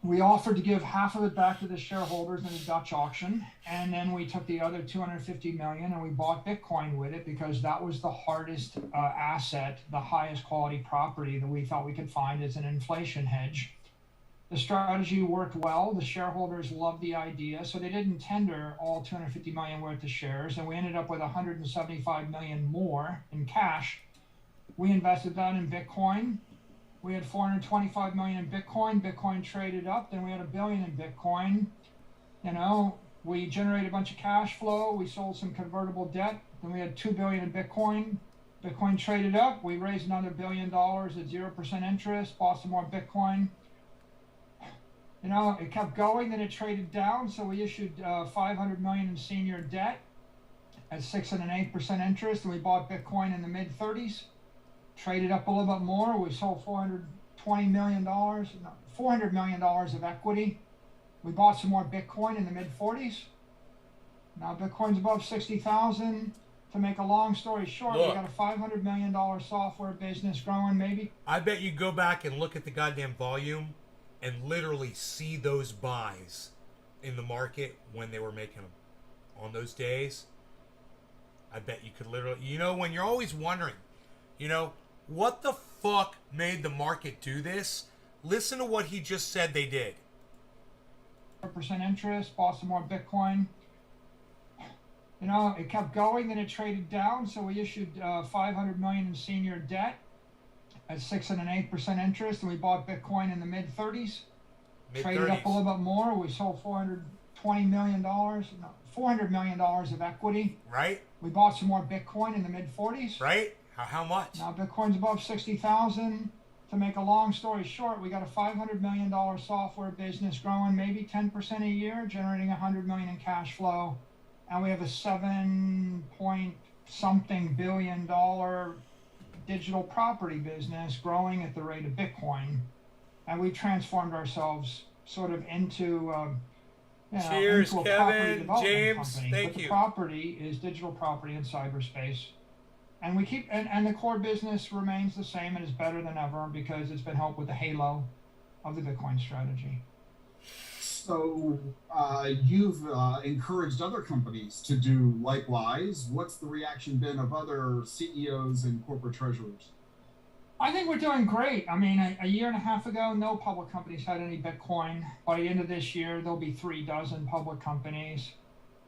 We offered to give half of it back to the shareholders in a Dutch auction, and then we took the other $250 million and we bought Bitcoin with it because that was the hardest asset, the highest quality property that we felt we could find as an inflation hedge. The strategy worked well. The shareholders loved the idea, so they didn't tender all $250 million worth of shares, and we ended up with $175 million more in cash. We invested that in Bitcoin. We had $425 million in Bitcoin. Bitcoin traded up. Then we had $1 billion in Bitcoin. You know, we generated a bunch of cash flow. We sold some convertible debt. Then we had $2 billion in Bitcoin. Bitcoin traded up. We raised another $1 billion at 0% interest. Bought some more Bitcoin. You know, it kept going. Then it traded down. So we issued $500 million in senior debt at 6 and an 8% interest. And we bought Bitcoin in the mid 30s. Traded up a little bit more. We sold $400 million of equity. We bought some more Bitcoin in the mid 40s. Now Bitcoin's above 60,000. To make a long story short, Look, we got a $500 million software business growing maybe. I bet you go back and look at the goddamn volume and literally see those buys in the market when they were making them on those days, I bet you could literally, when you're always wondering, what the fuck made the market do this? Listen to what he just said they did. % interest, bought some more Bitcoin. It kept going, then it traded down, so we issued $500 million in senior debt at 6 1/8% interest, and we bought Bitcoin in the mid-30s. Traded up a little bit more. We sold $400 million of equity. Right. We bought some more Bitcoin in the mid-40s. Right. How much? Now Bitcoin's above 60,000. To make a long story short, we got a $500 million software business growing maybe 10% a year, generating $100 million in cash flow, and we have a $7-point-something billion digital property business growing at the rate of Bitcoin, and we transformed ourselves sort of into Cheers, into a Kevin, property development James, company. thank But you. the property is digital property in cyberspace. And we keep, and the core business remains the same and is better than ever because it's been helped with the halo of the Bitcoin strategy. So you've encouraged other companies to do likewise. What's the reaction been of other CEOs and corporate treasurers? I think we're doing great. I mean, a year and a half ago, no public companies had any Bitcoin. By the end of this year, there'll be 36 public companies.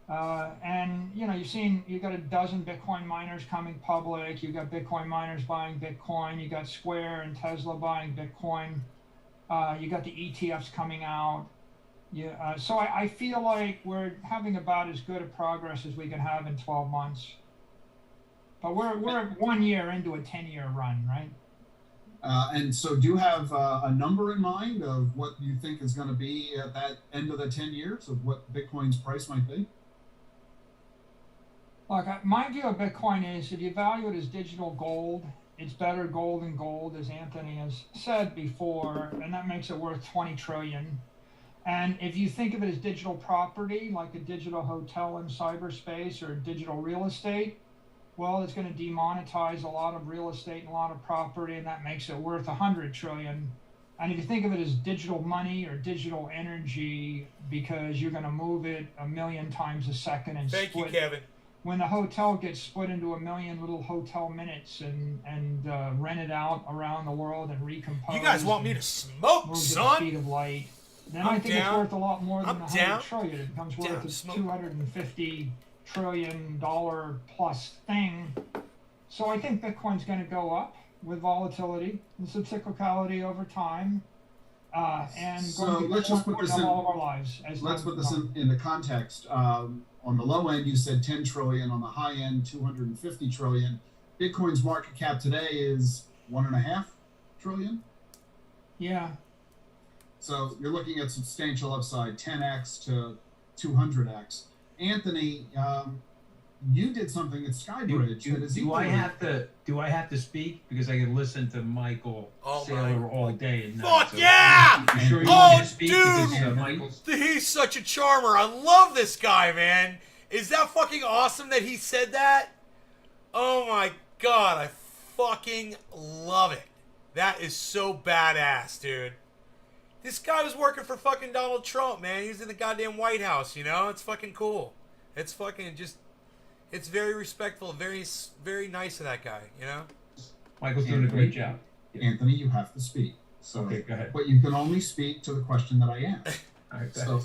And you've got a dozen Bitcoin miners coming public. You've got Bitcoin miners buying Bitcoin. You got Square and Tesla buying Bitcoin. You got the ETFs coming out. So I feel like we're having about as good a progress as we can have in 12 months. But we're 1 year into a 10-year run, right? And so do you have a number in mind of what you think is going to be at that end of the 10 years of what Bitcoin's price might be? Look, my view of Bitcoin is if you value it as digital gold, it's better gold than gold, as Anthony has said before, and that makes it worth 20 trillion. And if you think of it as digital property, like a digital hotel in cyberspace or digital real estate, well, it's going to demonetize a lot of real estate and a lot of property, and that makes it worth 100 trillion. And if you think of it as digital money or digital energy, because you're going to move it 1 million times a second and Thank you, split. Kevin. When the hotel gets split into 1 million little hotel minutes and rented out around the world and recomposed. You guys want me to smoke, moved son? at the speed of light. Then I'm I think down. it's worth a lot more than I'm 100 down. trillion. It becomes Down. worth a Smoke. $250 trillion plus thing. So I think Bitcoin's going to go up with volatility and some cyclicality over time. And So going to be let's just put important this in. all of our lives. Let's put this in the context. On the low end, you said 10 trillion. On the high end, 250 trillion. Bitcoin's market cap today is 1.5 trillion. Yeah. So you're looking at substantial upside, 10x to 200x. Anthony, you did something at Skybridge that is Do I equally. have to speak because I can listen to Michael Oh Saylor my all day and night. Fuck so yeah! You sure you Oh, want me to speak dude! because Michael's He's such a charmer. I love this guy, man. Is that fucking awesome that he said that? Oh my god, I fucking love it. That is so badass, dude. This guy was working for fucking Donald Trump, man. He's in the goddamn White House, It's fucking cool. It's fucking just... It's very respectful, very, very nice of that guy, Michael's doing a great job. Anthony, you have to speak. So, Okay, go ahead. but you can only speak to the question that I asked. All right, go So,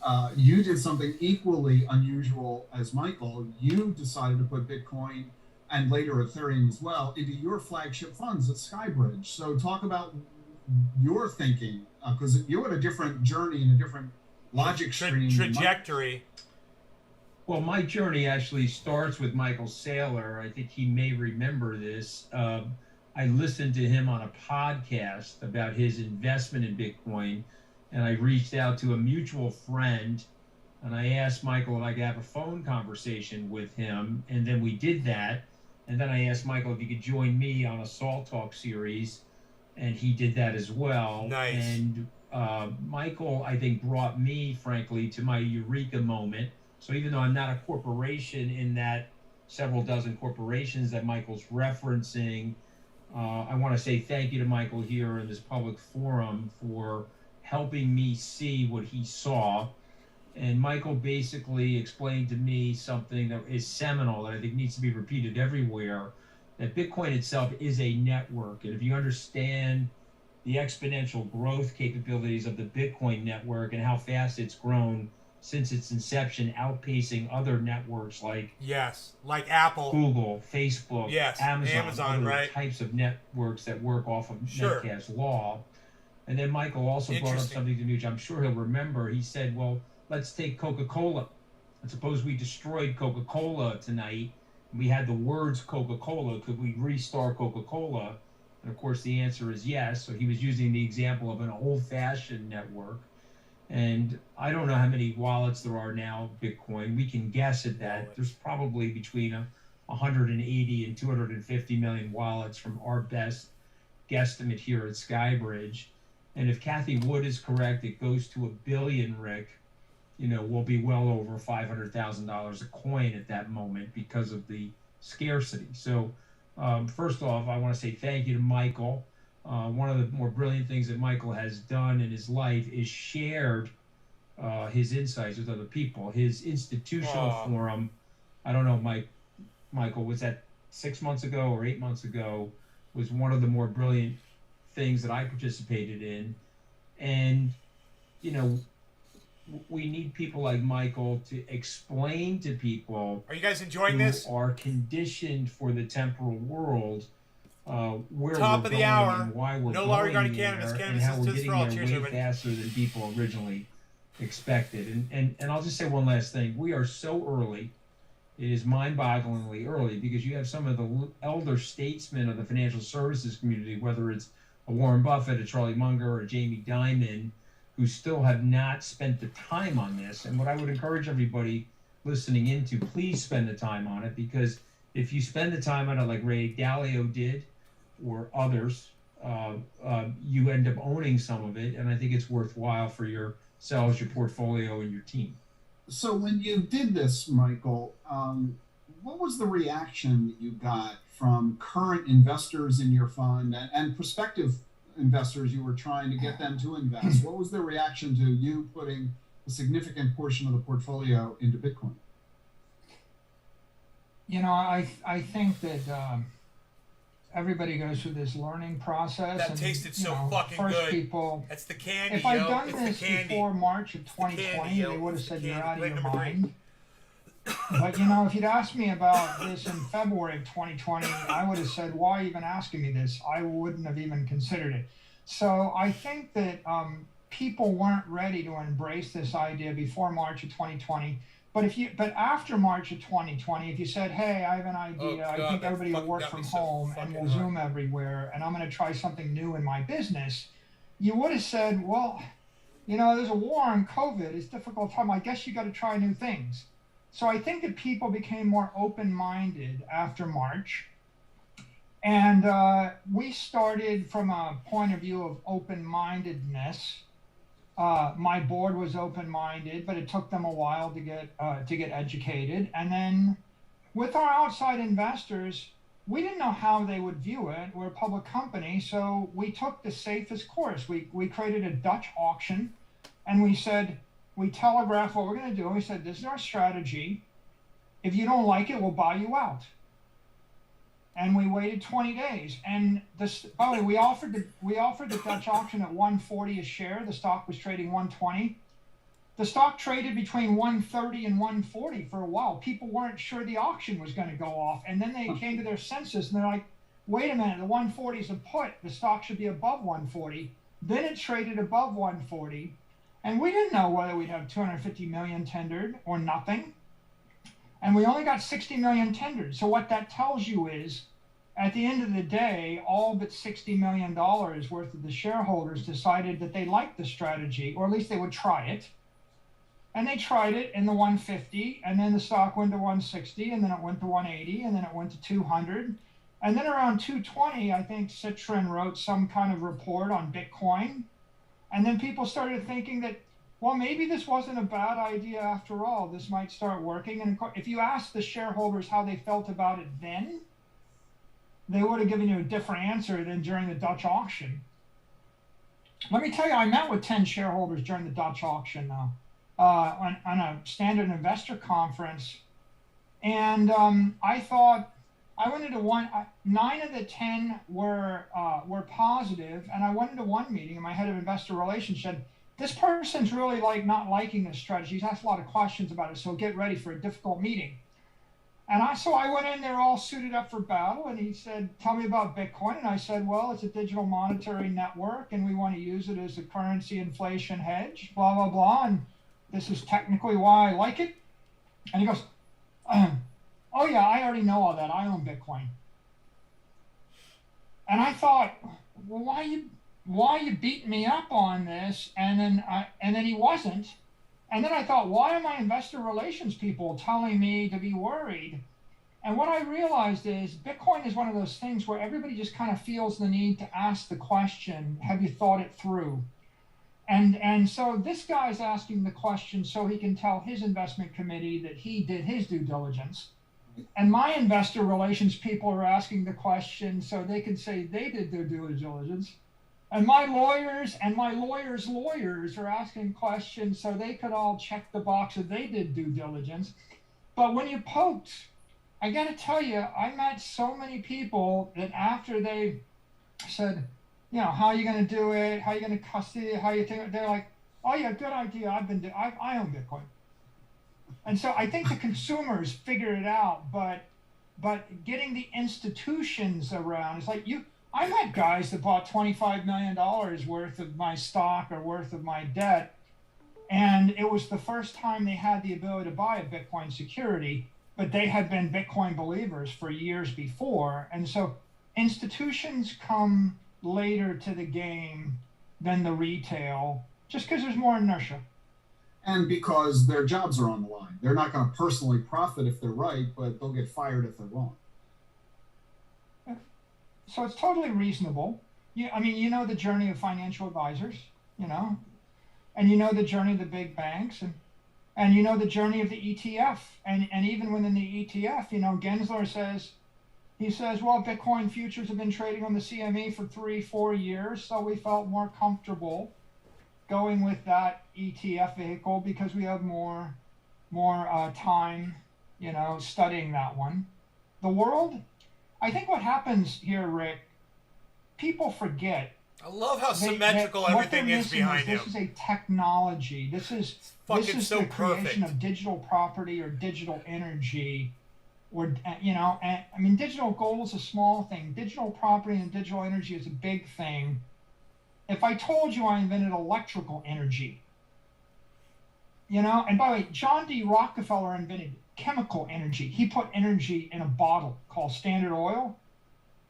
ahead. you did something equally unusual as Michael. You decided to put Bitcoin and later Ethereum as well into your flagship funds at Skybridge. So, talk about your thinking, because you're at a different journey and a different logic stream. Trajectory. Well, my journey actually starts with Michael Saylor. I think he may remember this. I listened to him on a podcast about his investment in Bitcoin, and I reached out to a mutual friend, and I asked Michael if I could have a phone conversation with him, and then we did that. And then I asked Michael if he could join me on a Salt Talk series, and he did that as well. Nice. And Michael, I think, brought me, frankly, to my eureka moment. So even though I'm not a corporation in that several dozen corporations that Michael's referencing, I want to say thank you to Michael here in this public forum for helping me see what he saw. And Michael basically explained to me something that is seminal that I think needs to be repeated everywhere, that Bitcoin itself is a network. And if you understand the exponential growth capabilities of the Bitcoin network and how fast it's grown since its inception, outpacing other networks like like Apple, Google, Facebook, Amazon, other right? types of networks that work off of Sure. Metcalfe's law. And then Michael also brought up something to me, which I'm sure he'll remember. He said, well, let's take Coca-Cola. And suppose we destroyed Coca-Cola tonight. We had the words Coca-Cola. Could we restart Coca-Cola? And of course, the answer is yes. So he was using the example of an old-fashioned network. And I don't know how many wallets there are now, Bitcoin. We can guess at that. There's probably between 180 and 250 million wallets from our best guesstimate here at Skybridge. And if Kathy Wood is correct, it goes to $1 billion, Rick. We'll be well over $500,000 a coin at that moment because of the scarcity. So first off, I want to say thank you to Michael. One of the more brilliant things that Michael has done in his life is shared his insights with other people. His institutional forum, I don't know, Michael, was that 6 months ago or 8 months ago, was one of the more brilliant things that I participated in. And, we need people like Michael to explain to people. Are you guys enjoying who this? Are conditioned for the temporal world, where Top we're of the going hour. and why we're No going longer regarding there, cannabis. and Cannabis how is we're just getting for all. there Cheers, way everybody. faster than people originally expected. And I'll just say one last thing. We are so early. It is mind-bogglingly early because you have some of the elder statesmen of the financial services community, whether it's a Warren Buffett, a Charlie Munger, or a Jamie Dimon, who still have not spent the time on this. And what I would encourage everybody listening into, please spend the time on it, because if you spend the time on it like Ray Dalio did or others, you end up owning some of it. And I think it's worthwhile for yourselves, your portfolio, and your team. So when you did this, Michael, what was the reaction that you got from current investors in your fund and prospective investors you were trying to get them to invest? What was their reaction to you putting a significant portion of the portfolio into Bitcoin? I think that everybody goes through this learning process. That and, tasted so fucking first good. People, That's the candy, if I'd yo. done It's this the candy. before March of It's the 2020, candy, yo. they would have It's the said you're candy. out of Plate your number 3. mind. But if you'd asked me about this in February of 2020, I would have said, why even asking me this? I wouldn't have even considered it. So I think that people weren't ready to embrace this idea before March of 2020. But after March of 2020, if you said, hey, I have an idea, Oh, God, I think that everybody will fucking work got from me so home and fucking we'll hot. Zoom everywhere, and I'm going to try something new in my business, you would have said, well, there's a war on COVID. It's a difficult time. I guess you got to try new things. So I think that people became more open-minded after March. And we started from a point of view of open-mindedness. My board was open-minded, but it took them a while to get educated. And then with our outside investors, we didn't know how they would view it. We're a public company, so we took the safest course. We created a Dutch auction, and we telegraphed what we're going to do. We said, this is our strategy. If you don't like it, we'll buy you out. And we waited 20 days. And by the way, we offered the Dutch auction at 140 a share. The stock was trading 120. The stock traded between 130 and 140 for a while. People weren't sure the auction was going to go off. And then they came to their senses and they're like, wait a minute, the 140 is a put. The stock should be above 140. Then it traded above 140. And we didn't know whether we'd have 250 million tendered or nothing. And we only got 60 million tendered. So what that tells you is, at the end of the day, all but $60 million worth of the shareholders decided that they liked the strategy, or at least they would try it. And they tried it in the 150, and then the stock went to 160, and then it went to 180, and then it went to 200. And then around 220, I think Citrin wrote some kind of report on Bitcoin. And then people started thinking that, well, maybe this wasn't a bad idea after all. This might start working. And if you asked the shareholders how they felt about it then, they would have given you a different answer than during the Dutch auction. Let me tell you, I met with 10 shareholders during the Dutch auction now. on a standard investor conference. And I thought, I went into 9 of the 10 were positive, and I went into one meeting, and my head of investor relations said, this person's really not liking this strategy. He's asked a lot of questions about it, so get ready for a difficult meeting. And I went in there all suited up for battle, and he said, tell me about Bitcoin. And I said, well, it's a digital monetary network, and we want to use it as a currency inflation hedge, blah, blah, blah. And this is technically why I like it. And he goes, oh yeah, I already know all that. I own Bitcoin. And I thought, well, why you beating me up on this? And then he wasn't. And then I thought, why are my investor relations people telling me to be worried? And what I realized is Bitcoin is one of those things where everybody just kind of feels the need to ask the question, have you thought it through? And so this guy's asking the question so he can tell his investment committee that he did his due diligence. And my investor relations people are asking the question so they can say they did their due diligence. And my lawyers and my lawyers' lawyers are asking questions so they could all check the box that they did due diligence. But when you poked, I got to tell you, I met so many people that after they said, how are you going to do it? How are you going to custody it? How you think? They're like, oh yeah, good idea. I own Bitcoin. And so I think the consumers figure it out, but getting the institutions around, it's like I met guys that bought $25 million worth of my stock or worth of my debt, and it was the first time they had the ability to buy a Bitcoin security, but they had been Bitcoin believers for years before. And so institutions come later to the game than the retail, just because there's more inertia. And because their jobs are on the line. They're not going to personally profit if they're right, but they'll get fired if they're wrong. So it's totally reasonable. The journey of financial advisors, and the journey of the big banks, and the journey of the ETF. And even within the ETF, Gensler says, well, Bitcoin futures have been trading on the CME for 3-4 years, so we felt more comfortable going with that ETF vehicle because we have more time, studying that one. The world, I think what happens here, Rick, people forget. I love how symmetrical everything is behind him. This is a technology. This is so the creation perfect of digital property or digital energy, or digital gold is a small thing. Digital property and digital energy is a big thing. If I told you I invented electrical energy, and by the way, John D. Rockefeller invented chemical energy. He put energy in a bottle called Standard Oil.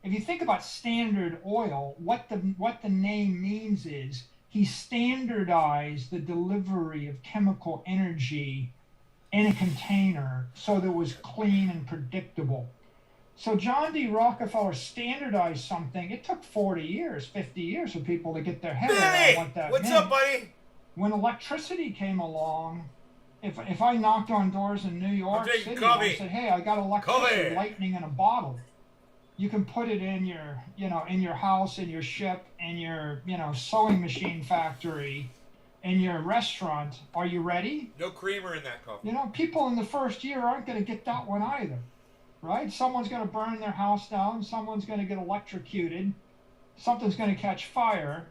If you think about Standard Oil, what the name means is he standardized the delivery of chemical energy in a container so that it was clean and predictable. So John D. Rockefeller standardized something. It took 40 years, 50 years for people to get their head around what that meant. What's up, buddy? When electricity came along, if I knocked on doors in New York City and I said, hey, I got electricity, lightning in a bottle, you can put it in your, in your house, in your ship, in your, sewing machine factory, in your restaurant. Are you ready? No creamer in that coffee. People in the first year aren't going to get that one either. Right? Someone's going to burn their house down. Someone's going to get electrocuted. Something's going to catch fire.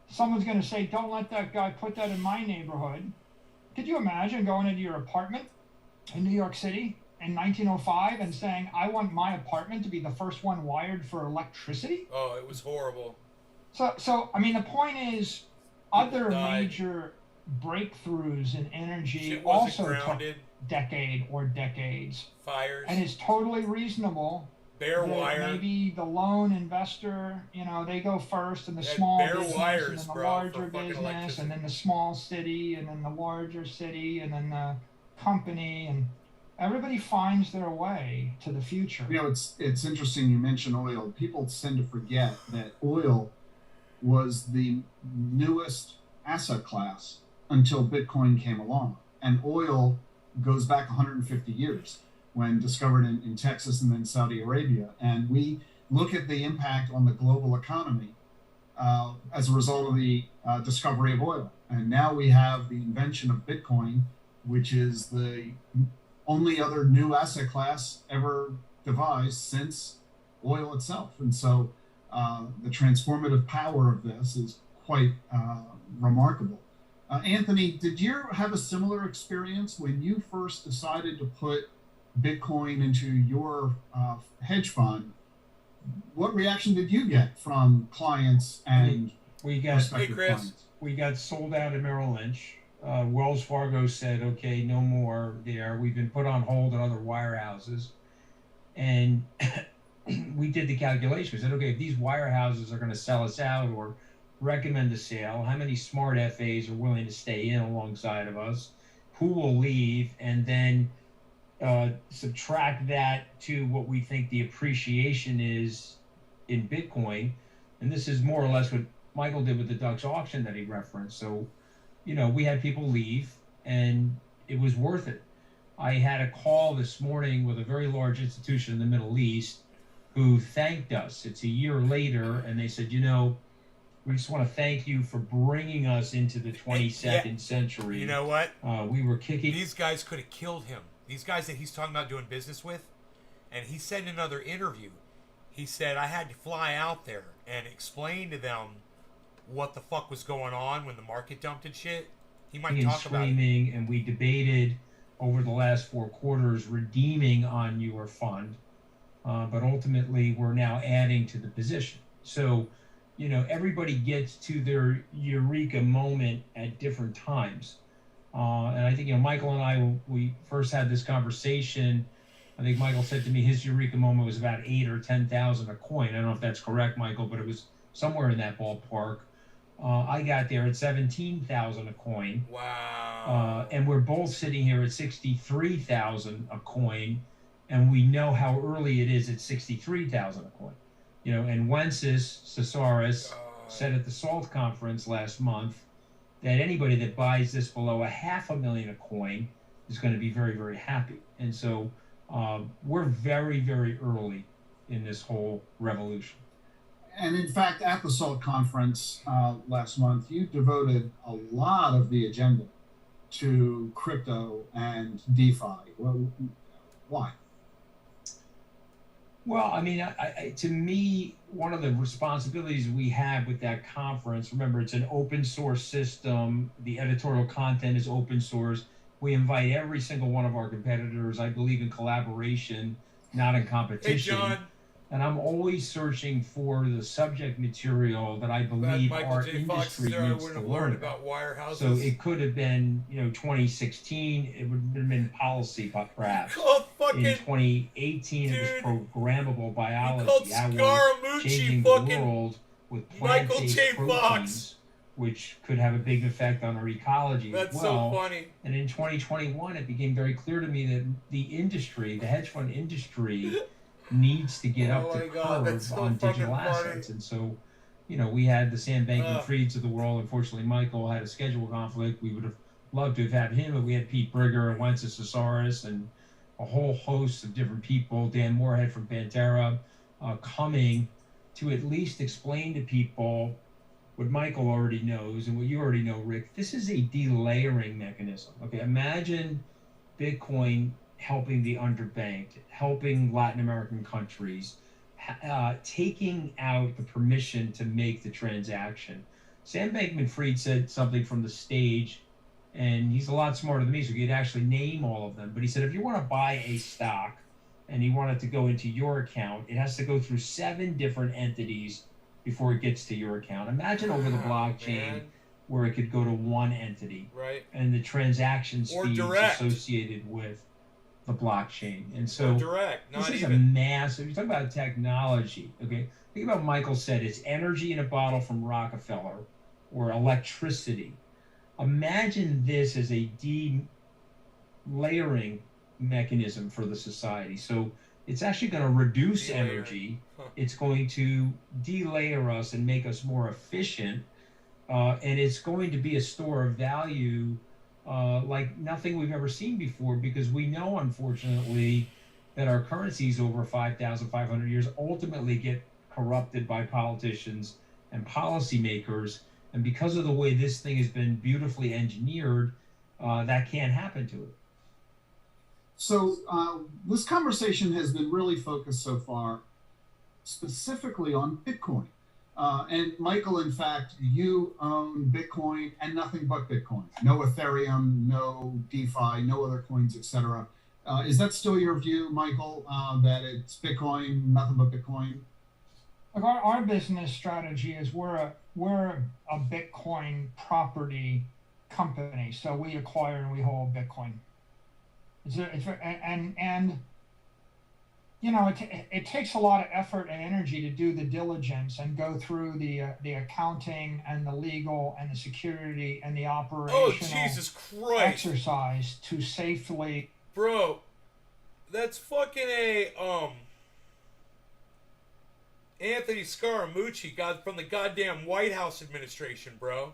Someone's going to say, don't let that guy put that in my neighborhood. Could you imagine going into your apartment in New York City in 1905 and saying, I want my apartment to be the first one wired for electricity? Oh, it was horrible. So the point is, other major breakthroughs in energy also took decades. Fires. And it's totally reasonable. Bare wire. Maybe the lone investor, they go first, and the small business, and then the larger business, and then the small city, and then the larger city, and then the company, and everybody finds their way to the future. It's interesting you mention oil. People tend to forget that oil was the newest asset class until Bitcoin came along. And oil goes back 150 years when discovered in Texas and then Saudi Arabia. And we look at the impact on the global economy as a result of the discovery of oil. And now we have the invention of Bitcoin, which is the only other new asset class ever devised since oil itself. And so the transformative power of this is quite remarkable. Anthony, did you have a similar experience when you first decided to put Bitcoin into your hedge fund? What reaction did you get from clients and we got prospective clients? We got sold out at Merrill Lynch. Wells Fargo said, okay, no more there. We've been put on hold at other wirehouses. And we did the calculation. We said, okay, if these wirehouses are going to sell us out or recommend a sale, how many smart FAs are willing to stay in alongside of us? Who will leave? And then subtract that to what we think the appreciation is in Bitcoin. And this is more or less what Michael did with the Dutch auction that he referenced. So, you know, we had people leave and it was worth it. I had a call this morning with a very large institution in the Middle East who thanked us. It's a year later, and they said, you know, we just want to thank you for bringing us into the 22nd century. You know what? We were kicking. These guys could have killed him. These guys that he's talking about doing business with. And he said in another interview, he said, I had to fly out there and explain to them what the fuck was going on when the market dumped and shit. He might talk about it. And we debated over the last 4 quarters redeeming on your fund. But ultimately, we're now adding to the position. So, you know, everybody gets to their eureka moment at different times. And I think, you know, Michael and I, we first had this conversation. I think Michael said to me his eureka moment was about 8,000 or 10,000 a coin. I don't know if that's correct, Michael, but it was somewhere in that ballpark. I got there at 17,000 a coin. Wow. And we're both sitting here at 63,000 a coin. And we know how early it is at 63,000 a coin. You know, and Wences Cesaris said at the SALT conference last month that anybody that buys this below $500,000 a coin is going to be very, very happy. And so we're very, very early in this whole revolution. And in fact, at the SALT conference last month, you devoted a lot of the agenda to crypto and DeFi. Well, why? Well, I mean, to me, one of the responsibilities we have with that conference, remember, it's an open source system. The editorial content is open source. We invite every single one of our competitors. I believe in collaboration, not in competition. Hey, John. And I'm always searching for the subject material that I believe our industry needs to learn about. Wirehouses. So it could have been, you know, 2016. It would have been policy, perhaps. In 2018, it was programmable biology. How we're changing the world with plant-based proteins, which could have a big effect on our ecology as well. So funny. And in 2021, it became very clear to me that the industry, the hedge fund industry, needs to get up to curve on digital assets. And so, you know, we had the Sam Bankman-Frieds of the world. Unfortunately, Michael had a schedule conflict. We would have loved to have had him, but we had Pete Brigger and Wences Cesaris and a whole host of different people, Dan Moorhead from Pantera, coming to at least explain to people what Michael already knows and what you already know, Rick. This is a delayering mechanism. Okay, imagine Bitcoin helping the underbanked, helping Latin American countries, taking out the permission to make the transaction. Sam Bankman-Fried said something from the stage, and he's a lot smarter than me, so he could actually name all of them. But he said, if you want to buy a stock and you want it to go into your account, it has to go through 7 different entities before it gets to your account. Imagine over the blockchain where it could go to one entity, right? And the transaction speeds associated with the blockchain. And so this is a massive, you talk about technology, okay? Think about what Michael said, it's energy in a bottle from Rockefeller or electricity. Imagine this as a delayering mechanism for the society. So it's actually going to reduce energy. It's going to delayer us and make us more efficient. And it's going to be a store of value like nothing we've ever seen before, because we know, unfortunately, that our currencies over 5,500 years ultimately get corrupted by politicians and policymakers. And because of the way this thing has been beautifully engineered, that can't happen to it. So this conversation has been really focused so far specifically on Bitcoin. And Michael, in fact, you own Bitcoin and nothing but Bitcoin. No Ethereum, no DeFi, no other coins, etc. Is that still your view, Michael, that it's Bitcoin, nothing but Bitcoin? Look, our business strategy is we're a Bitcoin property company, so we acquire and we hold Bitcoin. And you know, it takes a lot of effort and energy to do the diligence and go through the accounting and the legal and the security and the operational Oh, Jesus Christ. exercise to safely. Bro, that's fucking a Anthony Scaramucci got from the goddamn White House administration, bro.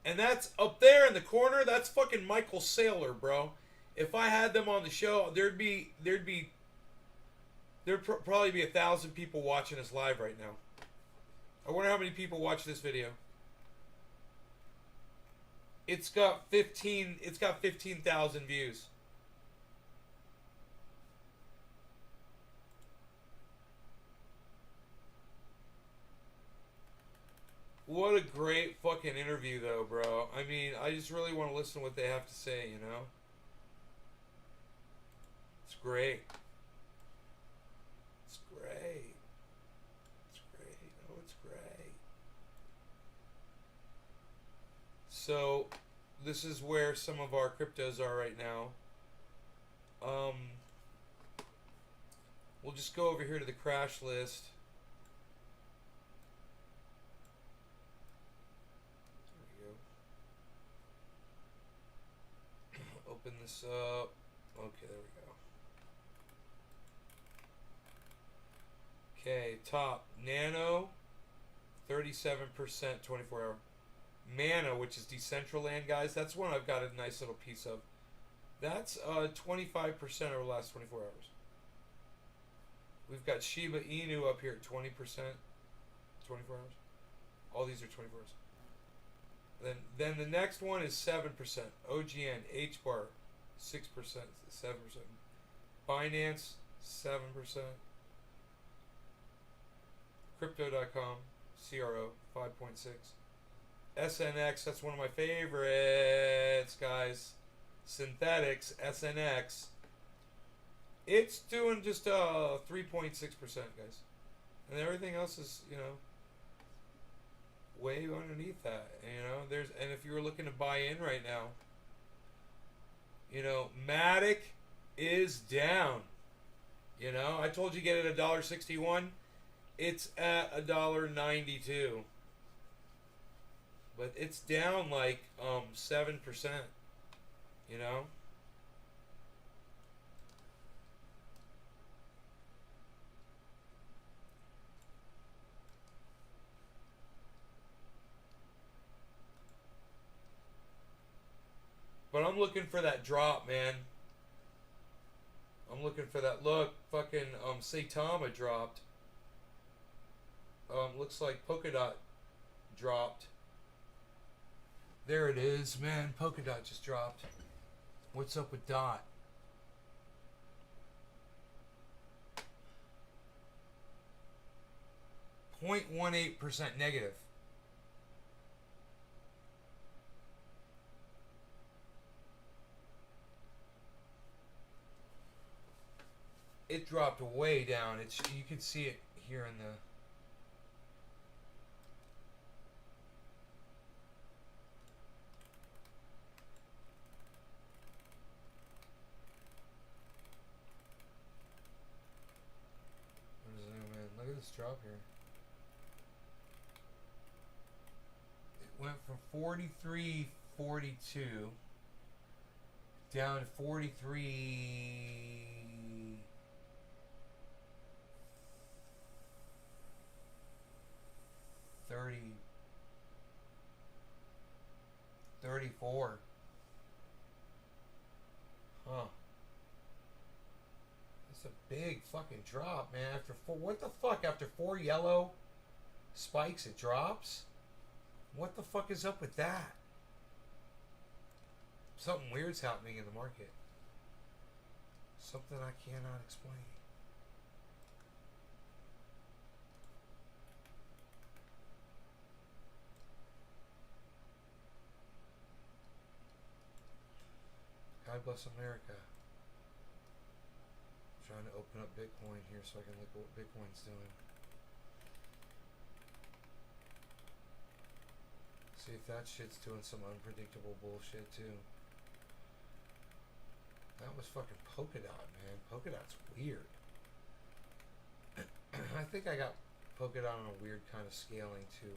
And that's up there in the corner, that's fucking Michael Saylor, bro. If I had them on the show, there'd probably be 1,000 people watching us live right now. I wonder how many people watch this video. It's got 15,000 views. What a great fucking interview, though, bro. I mean, I just really want to listen to what they have to say, you know? It's great. It's great. It's great. Oh, it's great. So, this is where some of our cryptos are right now. We'll just go over here to the crash list. Open this up. Okay, there we go. Okay, top. Nano, 37%, 24 hour. Mana, which is Decentraland, guys. That's one I've got a nice little piece of. That's 25% over the last 24 hours. We've got Shiba Inu up here at 20%, 24 hours. All these are 24 hours. Then the next one is 7%. OGN, HBAR, 6%, 7%. Binance, 7%. Crypto.com, CRO, 5.6. SNX, that's one of my favorites, guys. Synthetics, SNX. It's doing just 3.6%, guys. And everything else is, you know, way underneath that, you know. And if you were looking to buy in right now, you know, Matic is down. You know, I told you get it at $1.61. It's at $1.92. But it's down like 7%. You know. But I'm looking for that drop, man. I'm looking for that. Look, fucking Saitama dropped. Looks like Polkadot dropped. There it is, man. Polkadot just dropped. What's up with Dot? .18% negative. It dropped way down. You can see it here in the. Zoom in. Look at this drop here. It went from 43.42 down to 43. 34. Huh. That's a big fucking drop, man. What the fuck? After 4 yellow spikes, it drops? What the fuck is up with that? Something weird's happening in the market. Something I cannot explain. God bless America. I'm trying to open up Bitcoin here so I can look at what Bitcoin's doing. See if that shit's doing some unpredictable bullshit too. That was fucking Polkadot, man. Polkadot's weird. I think I got Polkadot on a weird kind of scaling too.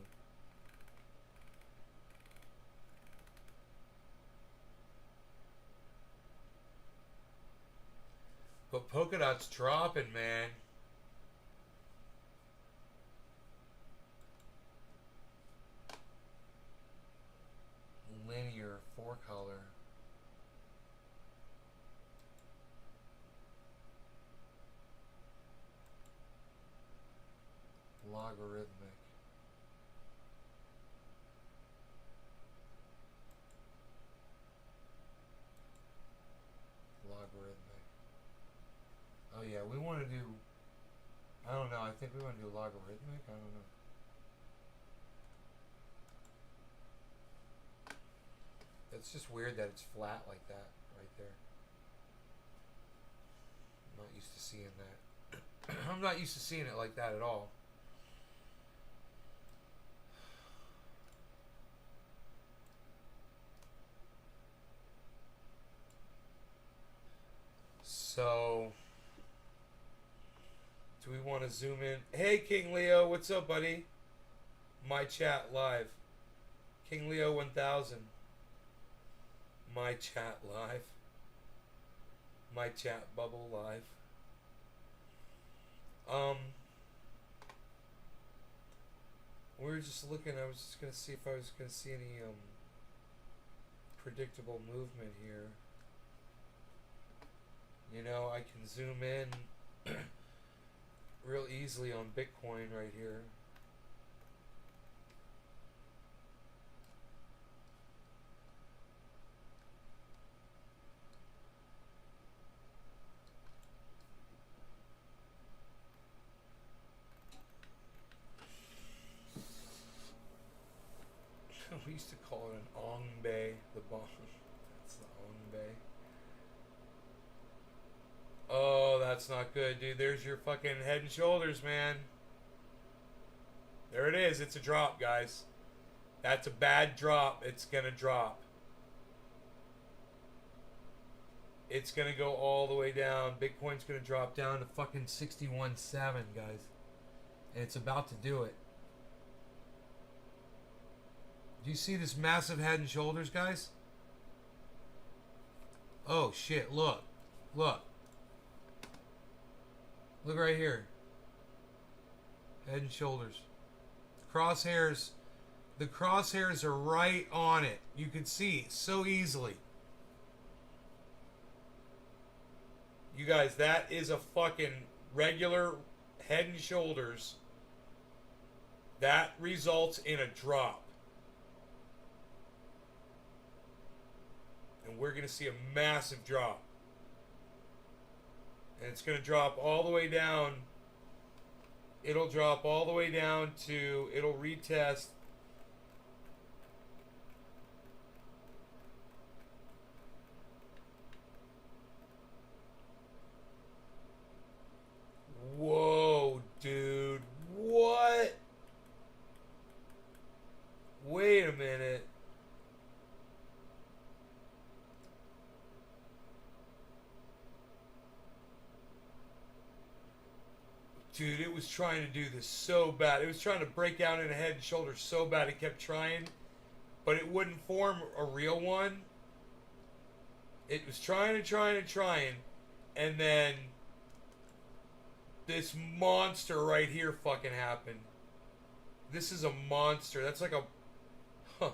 But Polkadot's dropping, man. Linear 4-color. Logarithmic. Logarithmic. Oh yeah, we want to do, I don't know, I think we want to do logarithmic, I don't know. It's just weird that it's flat like that, right there. I'm not used to seeing that. I'm not used to seeing it like that at all. So, do we want to zoom in? Hey, King Leo, what's up, buddy? My chat live. King Leo 1000. My chat live. My chat bubble live. We were just looking. I was just gonna see if I was gonna see any predictable movement here. You know, I can zoom in real easily on Bitcoin right here. We used to call it an Ong Bay, the bomb. That's the Ong Bay. Oh, that's not good, dude. There's your fucking Head and Shoulders, man. There it is. It's a drop, guys. That's a bad drop. It's gonna drop. It's gonna go all the way down. Bitcoin's gonna drop down to fucking 61.7, guys. And it's about to do it. Do you see this massive Head and Shoulders, guys? Oh shit, look. Look. Look right here. Head and Shoulders. Crosshairs. The crosshairs are right on it. You can see so easily. You guys, that is a fucking regular Head and Shoulders. That results in a drop. And we're going to see a massive drop. And it's going to drop all the way down. It'll drop all the way down to, it'll retest. Whoa, dude. What? Wait a minute. Dude, it was trying to do this so bad. It was trying to break down in a Head and Shoulders so bad it kept trying. But it wouldn't form a real one. It was trying. And then this monster right here fucking happened. This is a monster. That's like a... Huh.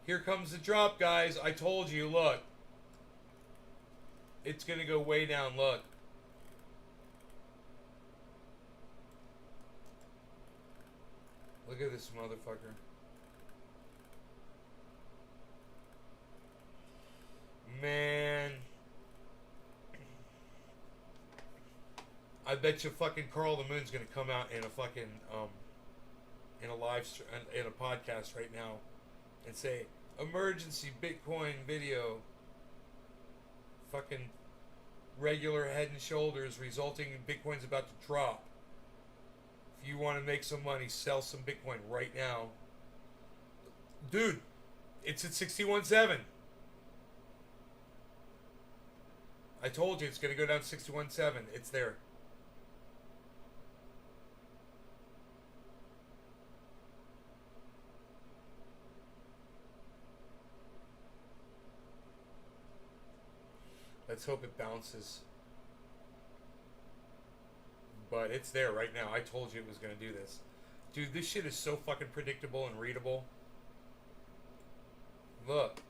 Here comes the drop, guys. I told you, look. It's going to go way down, look. Look at this motherfucker. Man. I bet you fucking Carl the Moon's gonna come out in a fucking in a in a podcast right now and say emergency Bitcoin video. Fucking regular Head and Shoulders resulting in Bitcoin's about to drop. If you want to make some money, sell some Bitcoin right now. Dude, it's at 61.7. I told you it's going to go down to 61.7. It's there. Let's hope it bounces. But it's there right now. I told you it was going to do this. Dude, this shit is so fucking predictable and readable. Look.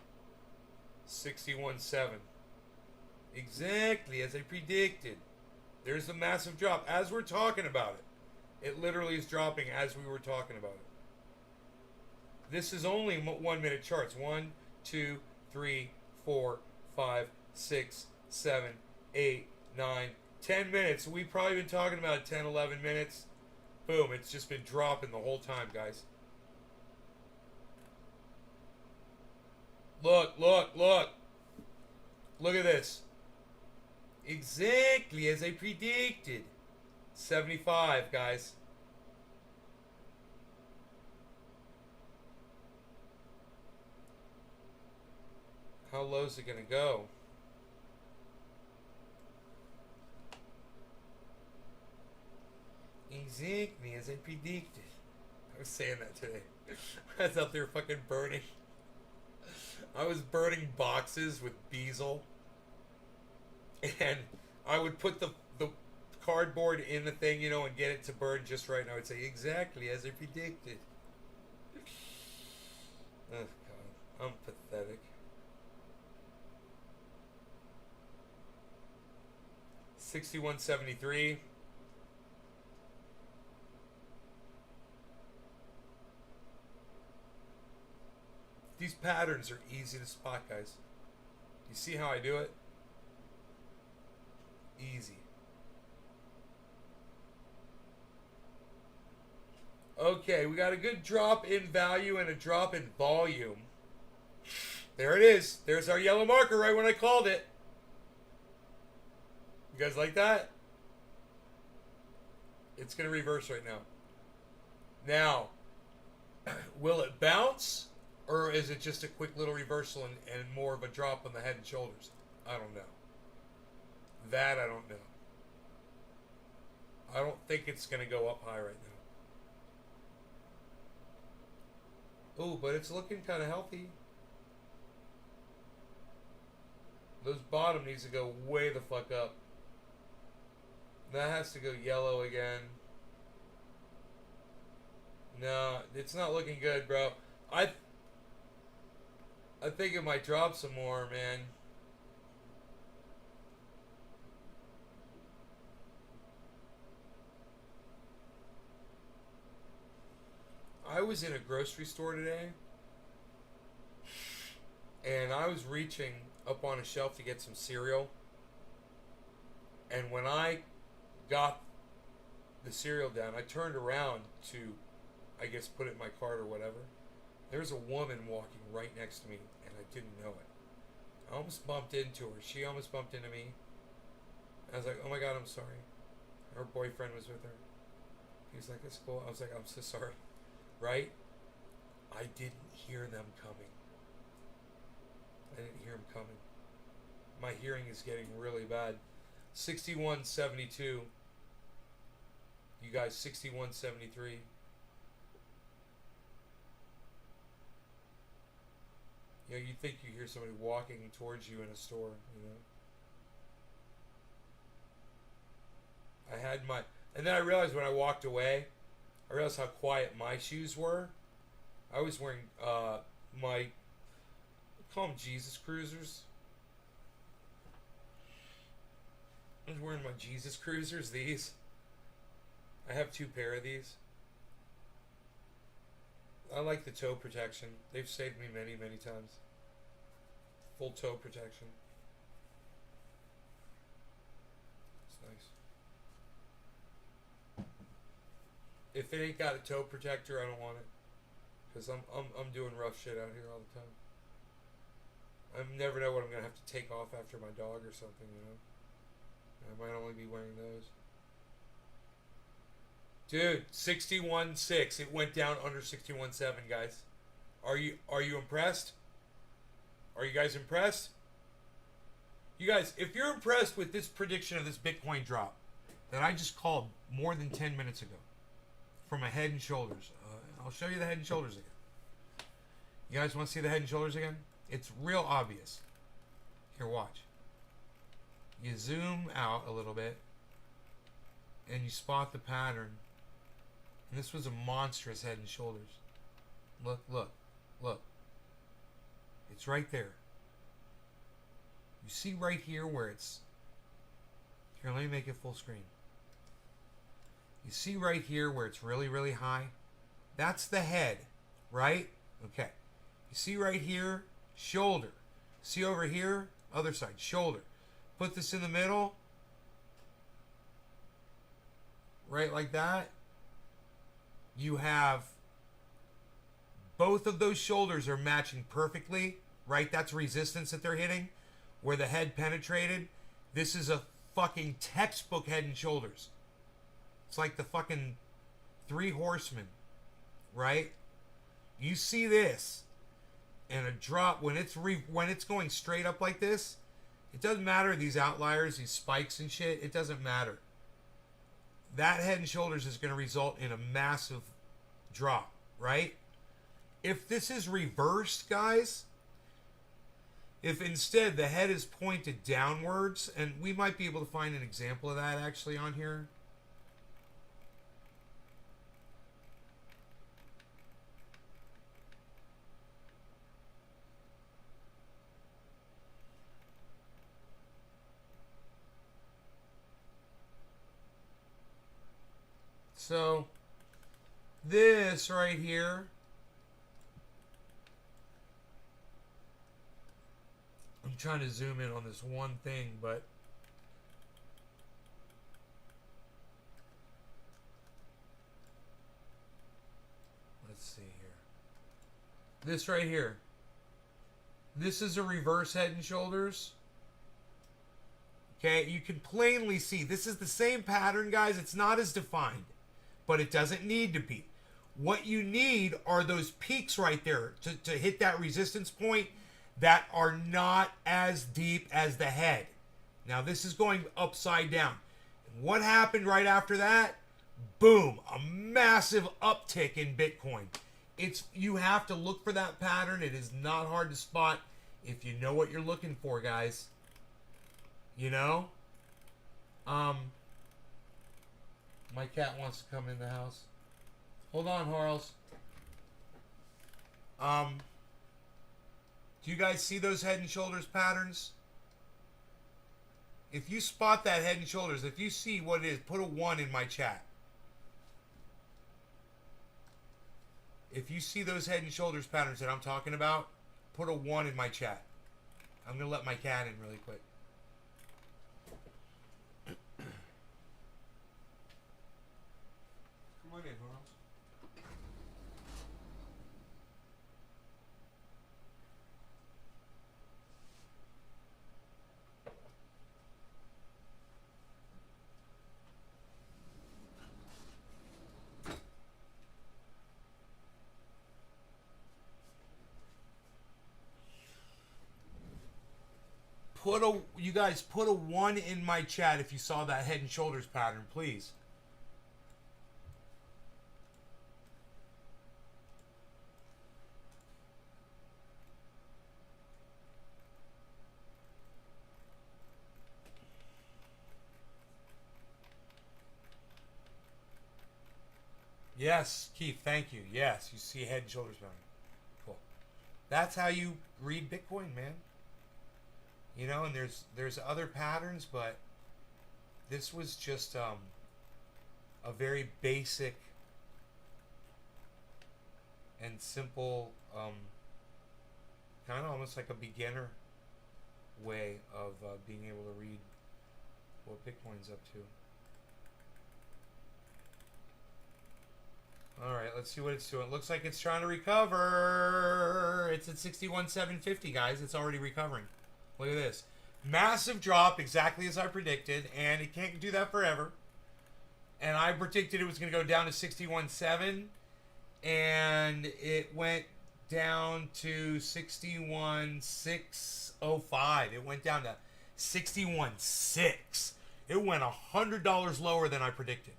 61.7. Exactly as I predicted. There's a massive drop as we're talking about it. It literally is dropping as we were talking about it. This is only 1 minute charts. 1, 2, 3, 4, 5, 6, 7, 8, 9, 10 minutes. We've probably been talking about it 10, 11 minutes. Boom, it's just been dropping the whole time, guys. Look, look, look. Look at this. Exactly as I predicted. 75, guys. How low is it going to go? Exactly as I predicted. I was saying that today. I was out there fucking burning. I was burning boxes with Beazle. And I would put the cardboard in the thing, you know, and get it to burn just right. And I would say, exactly as I predicted. Oh, God. I'm pathetic. 61.73. These patterns are easy to spot, guys. You see how I do it? Easy. Okay, we got a good drop in value and a drop in volume. There it is. There's our yellow marker right when I called it. You guys like that? It's going to reverse right now. Now, will it bounce? Or is it just a quick little reversal and more of a drop on the Head and Shoulders? I don't know. That I don't know. I don't think it's going to go up high right now. Ooh, but it's looking kind of healthy. Those bottom needs to go way the fuck up. That has to go yellow again. No, it's not looking good, bro. I think it might drop some more, man. I was in a grocery store today, and I was reaching up on a shelf to get some cereal, and when I got the cereal down, I turned around to, I guess, put it in my cart or whatever. There's a woman walking right next to me, and I didn't know it. I almost bumped into her. She almost bumped into me. I was like, oh my God, I'm sorry. Her boyfriend was with her. He's like, it's cool. I was like, I'm so sorry. Right? I didn't hear them coming. I didn't hear them coming. My hearing is getting really bad. 61.72. You guys, 61.73. You know, you think you hear somebody walking towards you in a store, you know. I had my... And then I realized when I walked away, I realized how quiet my shoes were. I was wearing my... call them Jesus Cruisers. I was wearing my Jesus Cruisers, these. I have 2 pair of these. I like the toe protection. They've saved me many, many times. Full toe protection. It's nice. If it ain't got a toe protector, I don't want it. Because I'm doing rough shit out here all the time. I never know what I'm going to have to take off after my dog or something, you know? I might only be wearing those. Dude, 61.6. It went down under 61.7, guys. Are you impressed? Are you guys impressed? You guys, if you're impressed with this prediction of this Bitcoin drop that I just called more than 10 minutes ago from a Head and Shoulders, I'll show you the Head and Shoulders again. You guys want to see the Head and Shoulders again? It's real obvious. Here, watch. You zoom out a little bit and you spot the pattern. And this was a monstrous Head and Shoulders. Look, look, look. It's right there. You see right here where it's... Here, let me make it full screen. You see right here where it's really, really high? That's the head, right? Okay. You see right here? Shoulder. See over here? Other side. Shoulder. Put this in the middle. Right like that. You have... Both of those shoulders are matching perfectly, right? That's resistance that they're hitting. Where the head penetrated. This is a fucking textbook Head and Shoulders. It's like the fucking Three Horsemen, right? You see this, and a drop when it's going straight up like this. It doesn't matter these outliers, these spikes and shit. It doesn't matter. That Head and Shoulders is going to result in a massive drop, right? If this is reversed, guys, if instead the head is pointed downwards, and we might be able to find an example of that actually on here. So, this right here, I'm trying to zoom in on this one thing, but let's see here. This right here. This is a reverse Head and Shoulders. Okay, you can plainly see this is the same pattern, guys. It's not as defined, but it doesn't need to be. What you need are those peaks right there to hit that resistance point that are not as deep as the head. Now this is going upside down. And what happened right after that? Boom, a massive uptick in Bitcoin. You have to look for that pattern. It is not hard to spot if you know what you're looking for, guys. You know? My cat wants to come in the house. Hold on, Harles. Do you guys see those Head and Shoulders patterns? If you spot that Head and Shoulders, if you see what it is, put a 1 in my chat. If you see those Head and Shoulders patterns that I'm talking about, put a 1 in my chat. I'm going to let my cat in really quick. Come on in, Harles. You guys put a 1 in my chat if you saw that Head and Shoulders pattern, please. Yes, Keith, thank you. Yes, you see Head and Shoulders pattern. Cool. That's how you read Bitcoin, man. You know, and there's other patterns, but this was just a very basic and simple, kind of almost like a beginner way of being able to read what Bitcoin's up to. Alright, let's see what it's doing. It looks like it's trying to recover. It's at 61,750, guys. It's already recovering. Look at this. Massive drop, exactly as I predicted, and it can't do that forever. And I predicted it was going to go down to 61.7, and it went down to 61.605. It went down to 61.6. It went $100 lower than I predicted.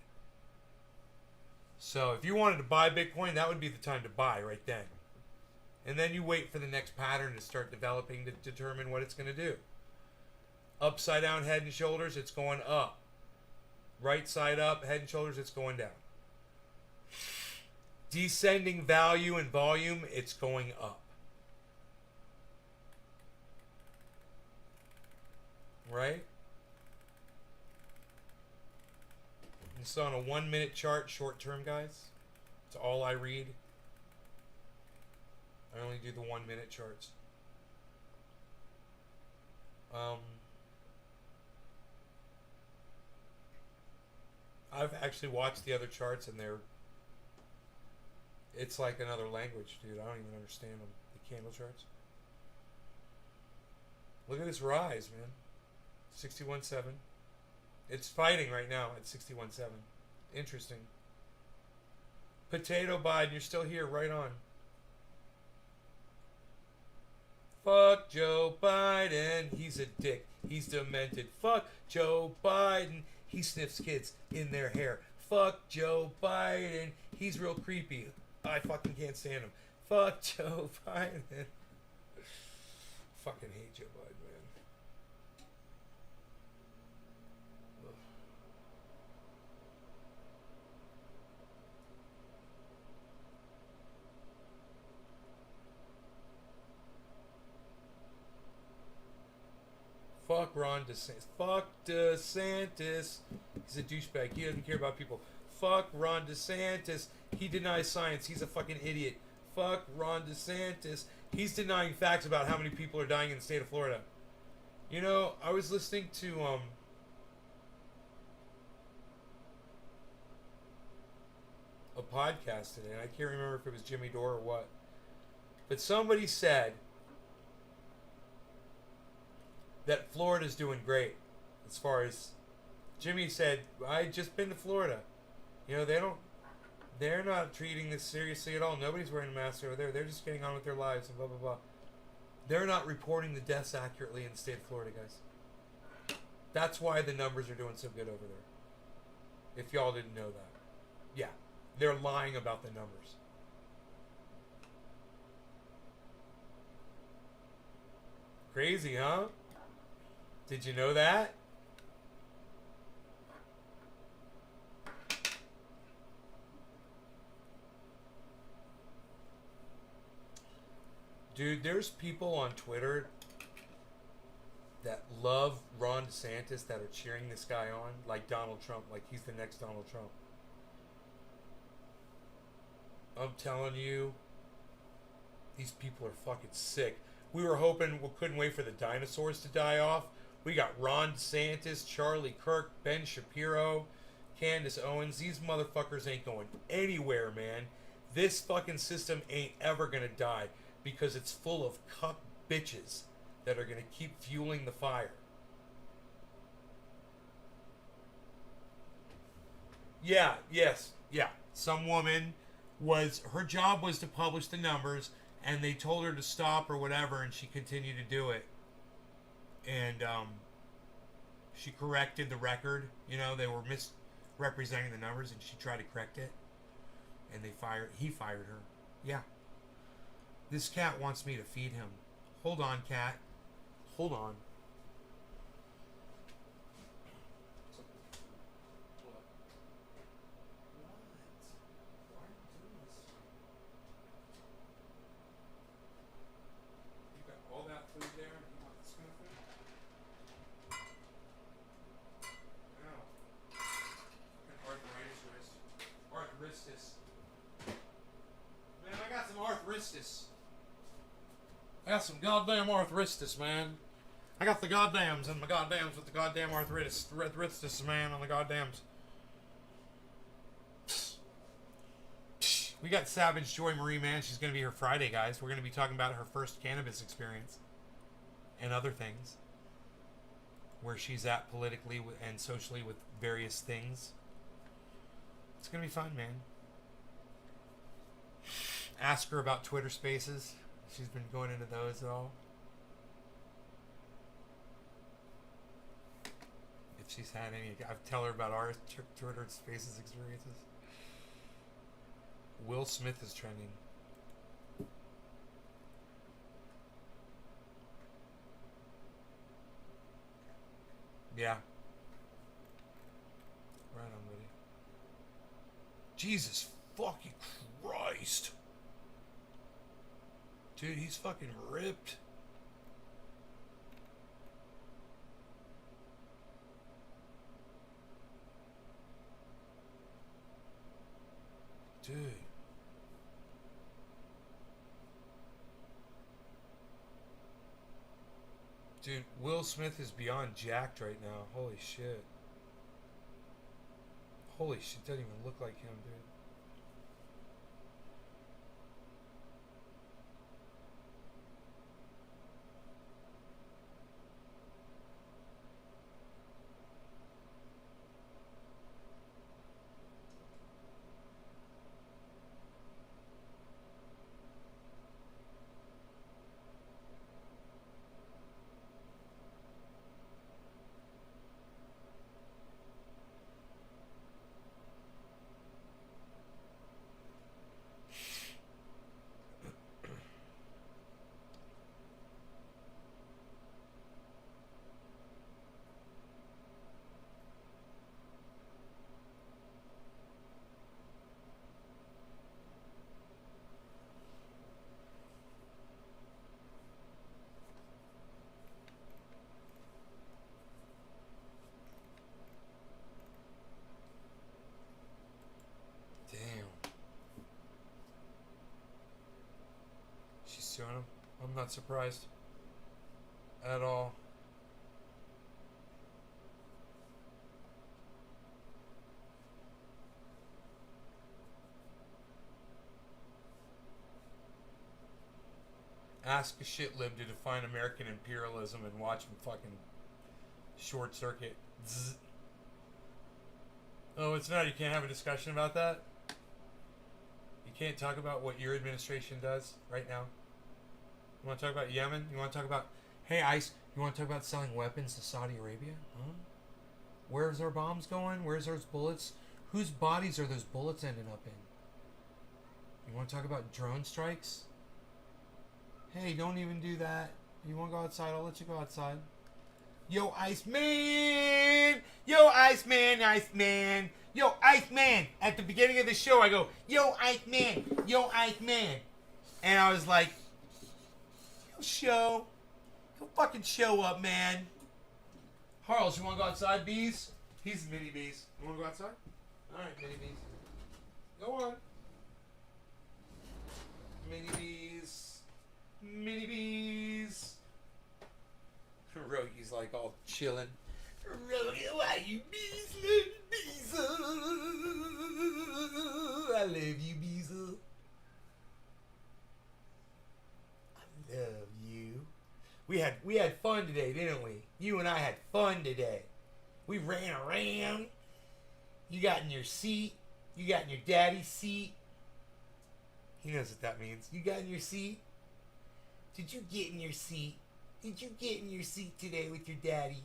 So if you wanted to buy Bitcoin, that would be the time to buy right then. And then you wait for the next pattern to start developing to determine what it's going to do. Upside down head and shoulders, it's going up. Right side up, head and shoulders, it's going down. Descending value and volume, it's going up. Right? This is on a 1 minute chart, short term, guys. It's all I read. I only do the 1 minute charts. I've actually watched the other charts, and it's like another language, dude. I don't even understand them. The candle charts. Look at this rise, man. 61.7. It's fighting right now at 61.7. Interesting. Potato Biden, you're still here, right on. Fuck Joe Biden. He's a dick. He's demented. Fuck Joe Biden. He sniffs kids in their hair. Fuck Joe Biden. He's real creepy. I fucking can't stand him. Fuck Joe Biden. Fucking hate Joe Biden, man. Ugh. Fuck Ron DeSantis. Fuck DeSantis. He's a douchebag. He doesn't care about people. Fuck Ron DeSantis. He denies science. He's a fucking idiot. Fuck Ron DeSantis. He's denying facts about how many people are dying in the state of Florida. You know, I was listening to a podcast today, and I can't remember if it was Jimmy Dore or what. But somebody said that Florida's doing great. As far as Jimmy said, I just been to Florida. You know, they're not treating this seriously at all. Nobody's wearing a mask over there. They're just getting on with their lives and blah, blah, blah. They're not reporting the deaths accurately in the state of Florida, guys. That's why the numbers are doing so good over there. If y'all didn't know that. Yeah, they're lying about the numbers. Crazy, huh? Did you know that? Dude, there's people on Twitter that love Ron DeSantis that are cheering this guy on, like Donald Trump, like he's the next Donald Trump. I'm telling you, these people are fucking sick. We were hoping, we couldn't wait for the dinosaurs to die off. We got Ron DeSantis, Charlie Kirk, Ben Shapiro, Candace Owens. These motherfuckers ain't going anywhere, man. This fucking system ain't ever gonna die because it's full of cuck bitches that are gonna keep fueling the fire. Yeah, yes, yeah. Some woman her job was to publish the numbers, and they told her to stop or whatever, and she continued to do it. And she corrected the record. You know, they were misrepresenting the numbers, and she tried to correct it. And he fired her. Yeah. This cat wants me to feed him. Hold on, cat. Hold on. I got some goddamn arthritis, man. I got the goddams and my goddams with the goddamn arthritis, man, on the goddams. We got Savage Joy Marie, man. She's going to be here Friday, guys. We're going to be talking about her first cannabis experience and other things. Where she's at politically and socially with various things. It's going to be fun, man. Ask her about Twitter Spaces. She's been going into those at all. If she's had any, I'll tell her about our Twitter Spaces experiences. Will Smith is trending. Yeah. Right on, buddy. Jesus fucking Christ. Dude, he's fucking ripped. Dude. Dude, Will Smith is beyond jacked right now. Holy shit. Holy shit, doesn't even look like him, dude. Suing him. I'm not surprised at all. Ask a shit lib to define American imperialism and watch him fucking short circuit. Zzz. Oh, it's not. You can't have a discussion about that? You can't talk about what your administration does right now? You want to talk about Yemen? You want to talk about, hey, ICE, you want to talk about selling weapons to Saudi Arabia? Huh? Where's our bombs going? Where's those bullets? Whose bodies are those bullets ending up in? You want to talk about drone strikes? Hey, don't even do that. You want to go outside? I'll let you go outside. Yo, Iceman! Yo, Iceman, Iceman! Yo, Iceman! At the beginning of the show, I go, yo, Iceman! Yo, Iceman! And I was like, show. Go fucking show up, man. Harles, you want to go outside, bees? He's mini bees. You want to go outside? Alright, mini bees. Go on. Mini bees. Mini bees. Rogi's like all chilling. Rogi, why you bees? Bees. I love you, bees. Love you. We had fun today, didn't we? You and I had fun today. We ran around. You got in your seat. You got in your daddy's seat. He knows what that means. You got in your seat. Did you get in your seat? Did you get in your seat today with your daddy?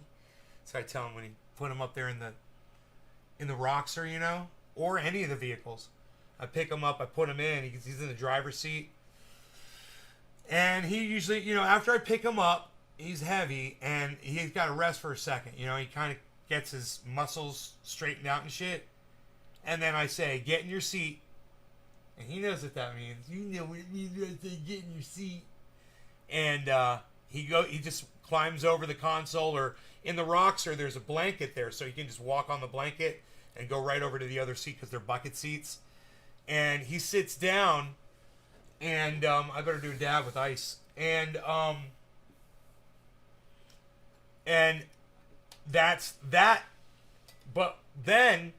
So I tell him when he put him up there in the Roxor, you know, or any of the vehicles. I pick him up. I put him in. He's in the driver's seat. And he usually, you know, after I pick him up, he's heavy and he's got to rest for a second. You know, he kind of gets his muscles straightened out and shit. And then I say, get in your seat. And he knows what that means. You know what it means when I say get in your seat. And he just climbs over the console, or in the Roxor, there's a blanket there, so he can just walk on the blanket and go right over to the other seat because they're bucket seats. And he sits down. And I better do a dab with ice. And And that's that. But then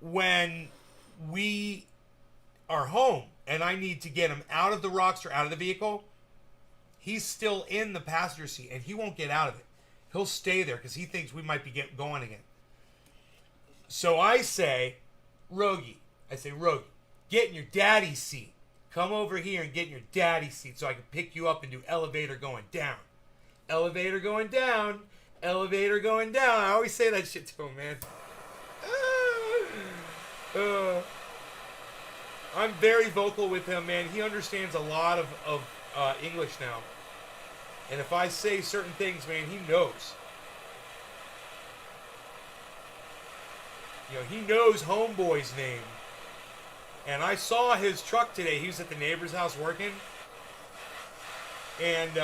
when we are home and I need to get him out of the Rockster, out of the vehicle, he's still in the passenger seat and he won't get out of it. He'll stay there because he thinks we might be going again. So I say, Rogie, get in your daddy's seat. Come over here and get in your daddy's seat so I can pick you up and do elevator going down. Elevator going down. Elevator going down. I always say that shit to him, man. I'm very vocal with him, man. He understands a lot of English now. And if I say certain things, man, he knows. You know, he knows Homeboy's name. And I saw his truck today. He was at the neighbor's house working. And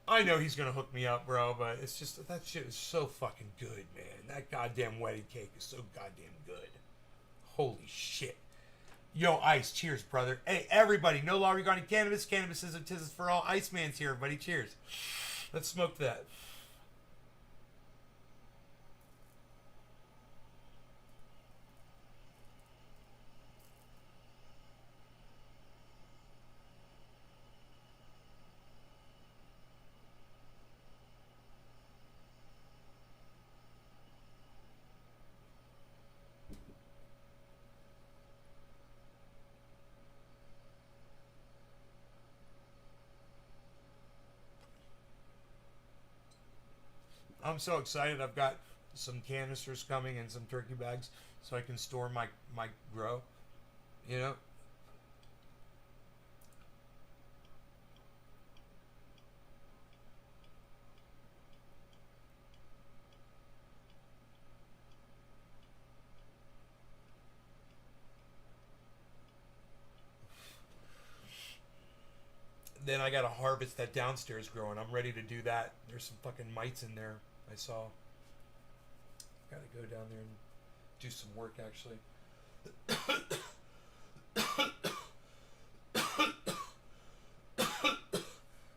I know he's going to hook me up, bro. But it's just, that shit is so fucking good, man. That goddamn wedding cake is so goddamn good. Holy shit. Yo, Ice, cheers, brother. Hey, everybody, no law regarding cannabis. Cannabis is a tism for all. Iceman's here, everybody. Cheers. Let's smoke that. I'm so excited. I've got some canisters coming and some turkey bags so I can store my grow, you know. Then I gotta harvest that downstairs growing. I'm ready to do that. There's some fucking mites in there. I saw. Gotta go down there and do some work, actually.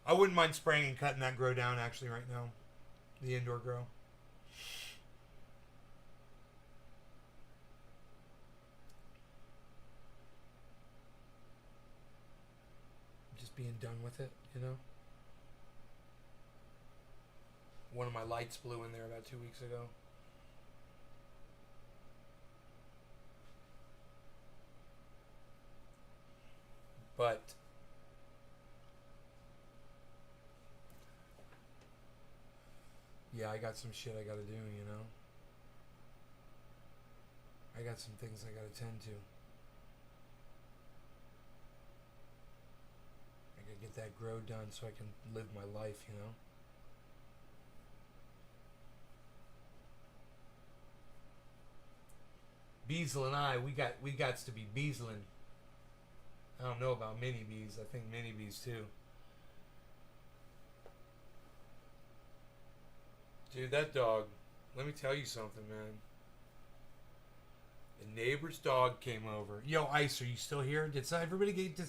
I wouldn't mind spraying and cutting that grow down, actually, right now. The indoor grow. Just being done with it, you know? One of my lights blew in there about 2 weeks ago. But yeah, I got some shit I gotta do, you know? I got some things I gotta tend to. I gotta get that grow done so I can live my life, you know? Beazle and I, we got to be beazling. I don't know about mini bees. I think mini bees too. Dude, that dog. Let me tell you something, man. The neighbor's dog came over. Yo, Ice, are you still here? Did everybody get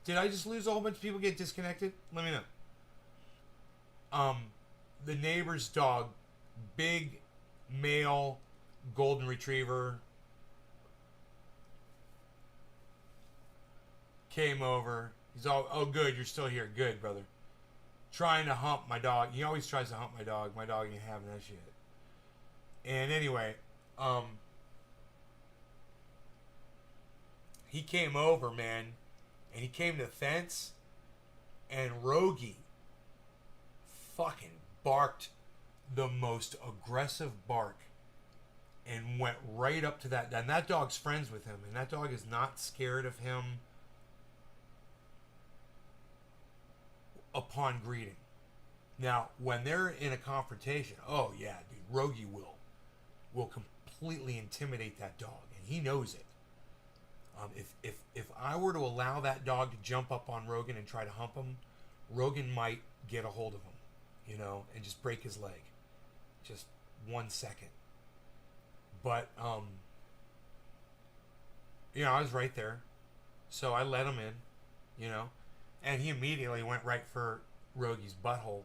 Did I just lose a whole bunch of people get disconnected? Let me know. The neighbor's dog, big male golden retriever, came over. He's all, oh, good, you're still here. Good, brother. Trying to hump my dog. He always tries to hump my dog. My dog ain't having that shit. And anyway, he came over, man, and he came to the fence, and Rogie fucking barked the most aggressive bark and went right up to that. And that dog's friends with him, and that dog is not scared of him upon greeting. Now, when they're in a confrontation, oh yeah, dude, Rogie will completely intimidate that dog, and he knows it. If I were to allow that dog to jump up on Rogan and try to hump him, Rogan might get a hold of him, you know, and just break his leg. Just 1 second. But you know, I was right there, so I let him in, you know. And he immediately went right for Rogie's butthole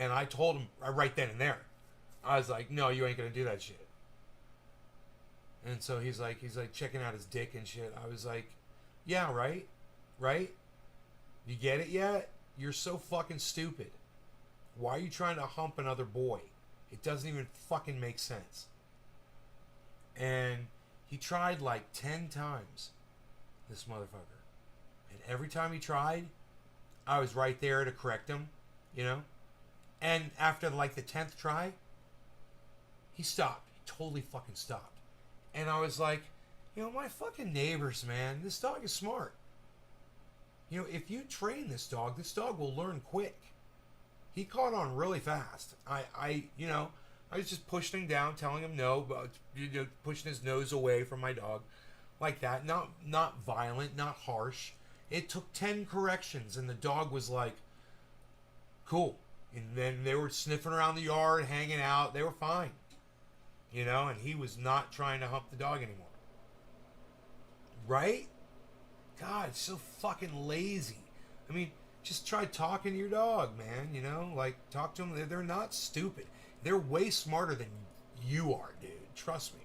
And I told him right then and there. I was like, no, you ain't gonna do that shit. And so he's like checking out his dick and shit. I was like, yeah, right? Right? You get it yet? You're so fucking stupid. Why are you trying to hump another boy? It doesn't even fucking make sense. And he tried like 10 times, this motherfucker. And every time he tried, I was right there to correct him, you know? And after like the 10th try, he stopped. He totally fucking stopped. And I was like, you know, my fucking neighbors, man, this dog is smart. You know, if you train this dog will learn quick. He caught on really fast. I was just pushing him down, telling him no, but pushing his nose away from my dog, like that. Not violent, not harsh. It took 10 corrections, and the dog was like, cool. And then they were sniffing around the yard, hanging out. They were fine, you know. And he was not trying to hump the dog anymore. Right? God, it's so fucking lazy. I mean, just try talking to your dog, man. You know, like talk to them. They're not stupid. They're way smarter than you are, dude. Trust me.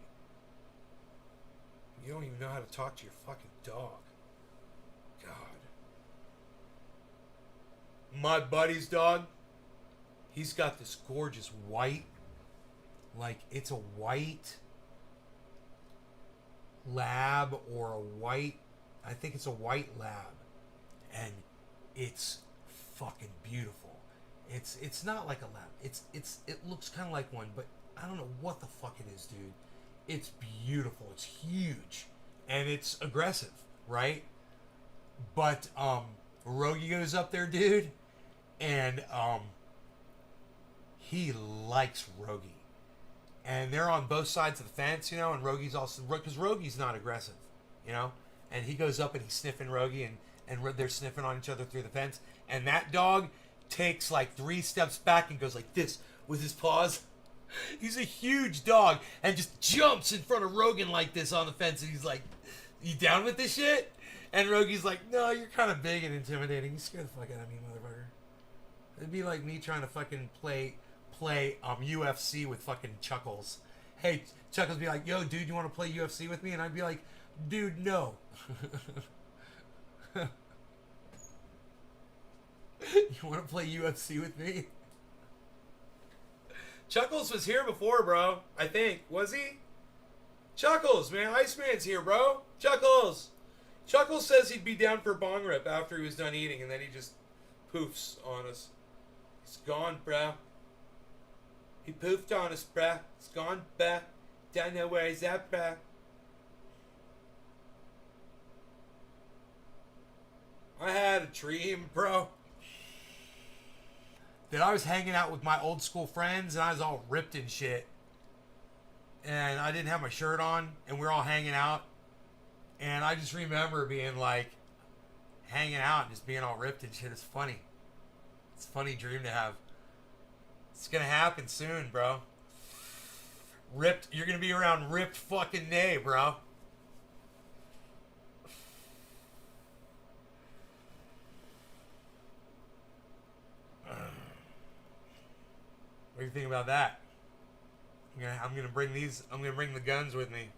You don't even know how to talk to your fucking dog. God. My buddy's dog, he's got this gorgeous white, like it's a white lab or a white, I think it's a white lab. And it's fucking beautiful. It's not like a lab. It looks kind of like one, but I don't know what the fuck it is, dude. It's beautiful. It's huge, and it's aggressive, right? But Rogie goes up there, dude, and he likes Rogie, and they're on both sides of the fence, you know. And Rogie's also, because Rogie's not aggressive, you know, and he goes up and he's sniffing Rogie, and they're sniffing on each other through the fence, and that dog takes like 3 steps back and goes like this with his paws. He's a huge dog and just jumps in front of Rogan like this on the fence, and he's like, you down with this shit? And Rogie's like, no, you're kind of big and intimidating. You scare the fuck out of me, motherfucker. It'd be like me trying to fucking play UFC with fucking Chuckles. Hey, Chuckles be like, yo, dude, you want to play UFC with me? And I'd be like, dude, no. You want to play UFC with me? Chuckles was here before, bro. I think. Was he? Chuckles, man. Iceman's here, bro. Chuckles. Chuckles says he'd be down for a bong rip after he was done eating, and then he just poofs on us. He's gone, bro. He poofed on us, bro. He's gone, bro. Don't know where he's at, bro. I had a dream, bro, that I was hanging out with my old school friends, and I was all ripped and shit. And I didn't have my shirt on, and we were all hanging out. And I just remember being like, hanging out and just being all ripped and shit. It's funny. It's a funny dream to have. It's gonna happen soon, bro. Ripped, you're gonna be around ripped fucking Nay, bro. What do you think about that? I'm gonna bring the guns with me.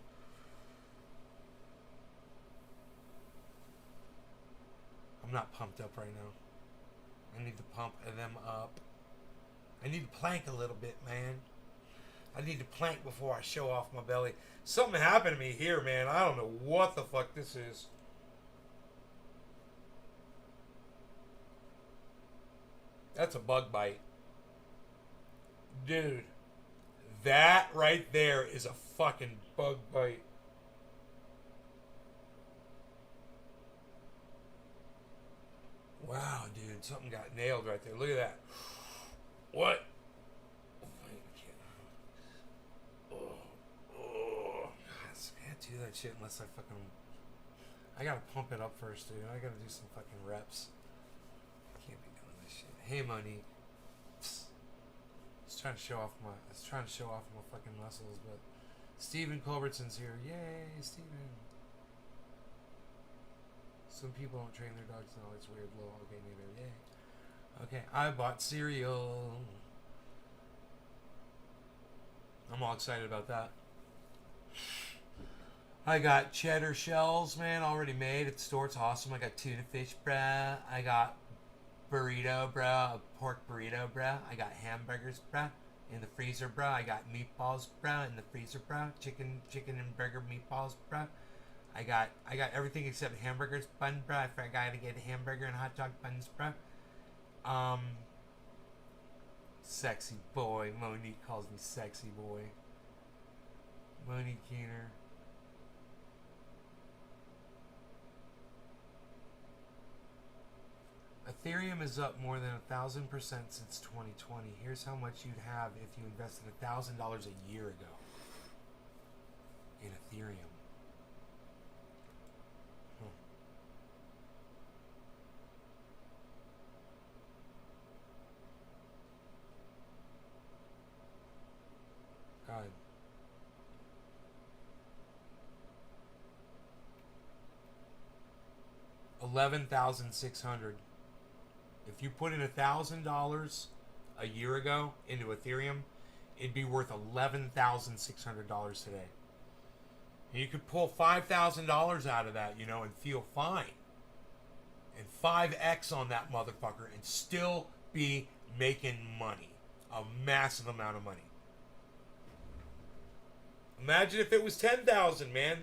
I'm not pumped up right now. I need to pump them up. I need to plank a little bit, man. I need to plank before I show off my belly. Something happened to me here, man. I don't know what the fuck this is. That's a bug bite. Dude, that right there is a fucking bug bite. Wow, dude, something got nailed right there. Look at that. What? I can't do that shit unless I gotta pump it up first, dude. I gotta do some fucking reps. I can't be doing this shit. Hey, Monique. I was trying to show off my fucking muscles, but Stephen Culbertson's here. Yay, Stephen. Some people don't train their dogs. No, it's weird. Low. Okay, neither. Yay. Okay, I bought cereal. I'm all excited about that. I got cheddar shells, man, already made at the store. It's awesome. I got tuna fish, bruh. I got burrito, bruh. A pork burrito, bruh. I got hamburgers, bruh, in the freezer, bruh. I got meatballs, bruh, in the freezer, bruh. Chicken and burger meatballs, bruh. I got everything except hamburgers bun, bruh. I forgot to get a hamburger and hot dog buns, bruh. Sexy boy. Monique calls me sexy boy. Monique Keener. Ethereum is up more than 1,000% since 2020. Here's how much you'd have if you invested $1,000 a year ago in Ethereum. God. $11,600. If you put in $1,000 a year ago into Ethereum, it'd be worth $11,600 today. And you could pull $5,000 out of that, you know, and feel fine. And 5x on that motherfucker and still be making money. A massive amount of money. Imagine if it was 10,000, man.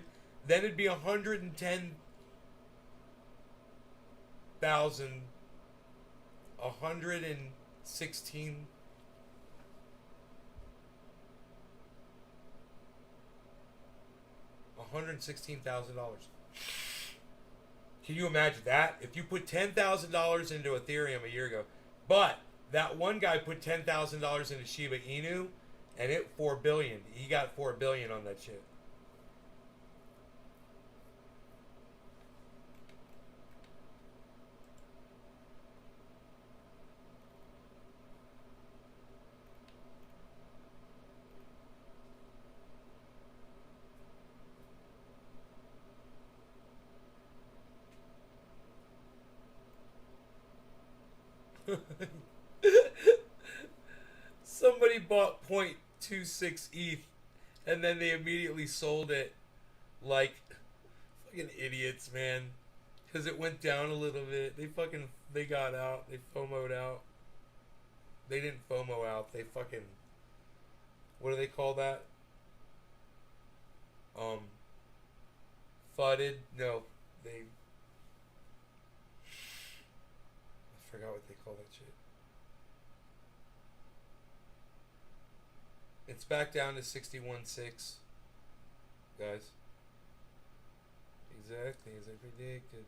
Then it'd be 116,000 $116,000. Can you imagine that? If you put $10,000 into Ethereum a year ago, but that one guy put $10,000 into Shiba Inu, and it $4 billion. He got $4 billion on that shit. Somebody bought 0.26 ETH and then they immediately sold it like fucking idiots, man. Because it went down a little bit. They got out. They FOMO'd out. They didn't FOMO out. They fucking, what do they call that? Fudded? No, I forgot what they call that shit. It's back down to 61.6, guys. Exactly as I predicted.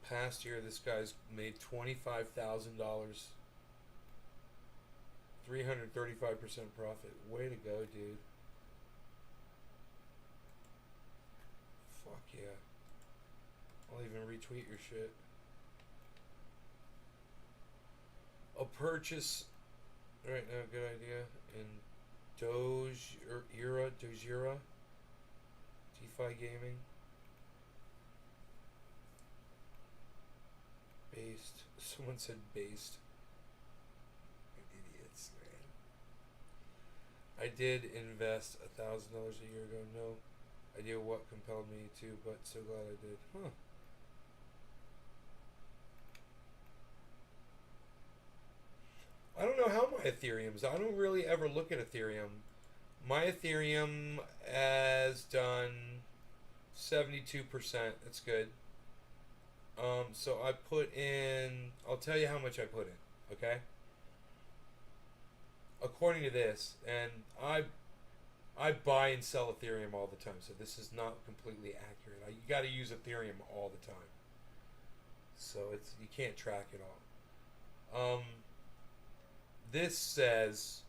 Past year, this guy's made $25,000. 335% profit. Way to go, dude. Fuck yeah. I'll even retweet your shit. A purchase right now, good idea. In Dojira, DeFi Gaming. Based. Someone said based. Idiots, man. I did invest $1,000 a year ago. No idea what compelled me to, but so glad I did. Huh. I don't know how my Ethereum's. I don't really ever look at Ethereum. My Ethereum has done 72%. That's good. So I put in, I'll tell you how much I put in, okay? According to this, and I buy and sell Ethereum all the time, so this is not completely accurate. You got to use Ethereum all the time. So you can't track it all. This says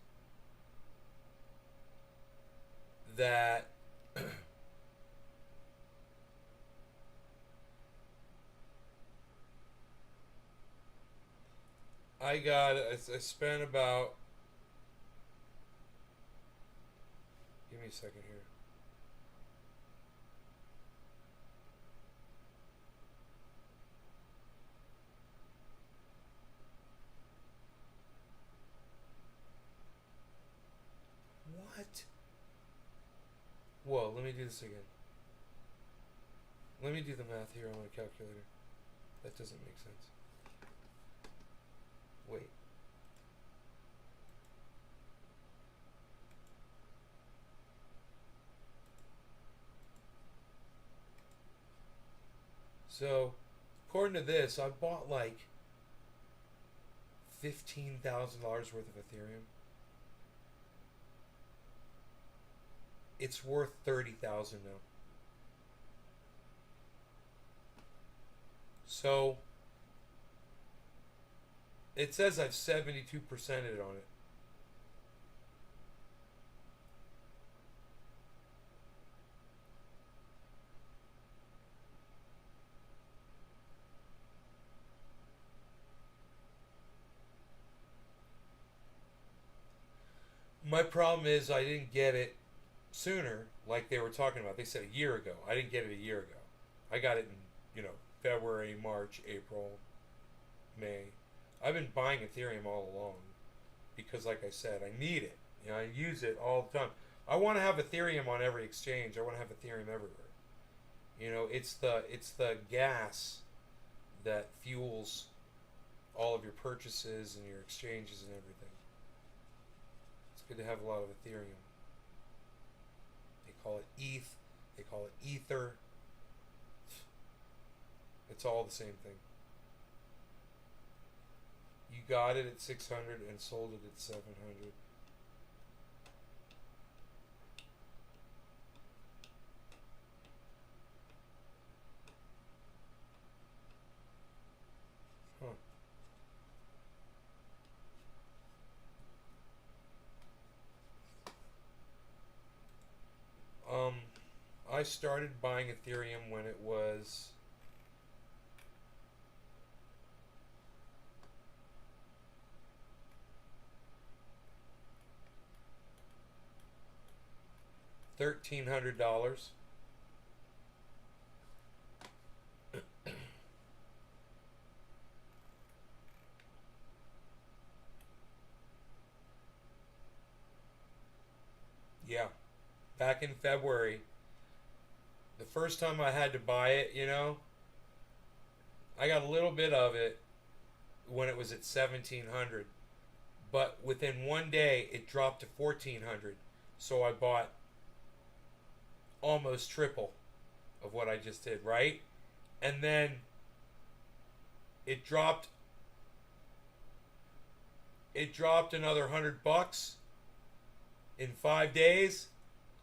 that I spent about, give me a second here. do this again. Let me do the math here on my calculator. That doesn't make sense. Wait. So, according to this, I bought like $15,000 worth of Ethereum. It's worth 30,000 now. So it says I've 72%ed on it. My problem is I didn't get it sooner, like they were talking about. They said a year ago. I didn't get it a year ago. I got it in, February, March, April, May. I've been buying Ethereum all along because, like I said, I need it. I use it all the time. I want to have Ethereum on every exchange. I want to have Ethereum everywhere. It's the gas that fuels all of your purchases and your exchanges and everything. It's good to have a lot of Ethereum. They call it ETH. They call it Ether. It's all the same thing. You got it at 600 and sold it at 700. I started buying Ethereum when it was $1,300. Yeah, back in February. The first time I had to buy it, I got a little bit of it when it was at 1,700, but within one day it dropped to 1,400. So I bought almost triple of what I just did, right? And then it dropped another $100 in 5 days,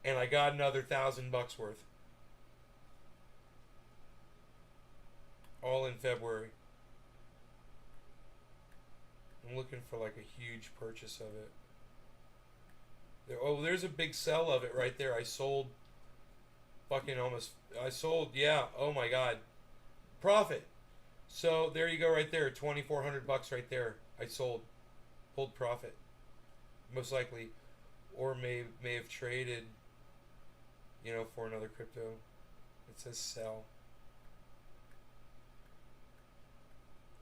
and I got another $1,000 worth. All in February. I'm looking for like a huge purchase of it. There's a big sell of it right there. I sold yeah, oh my god. Profit. So there you go right there, $2,400 right there. I sold. Pulled profit. Most likely. Or may have traded, for another crypto. It says sell.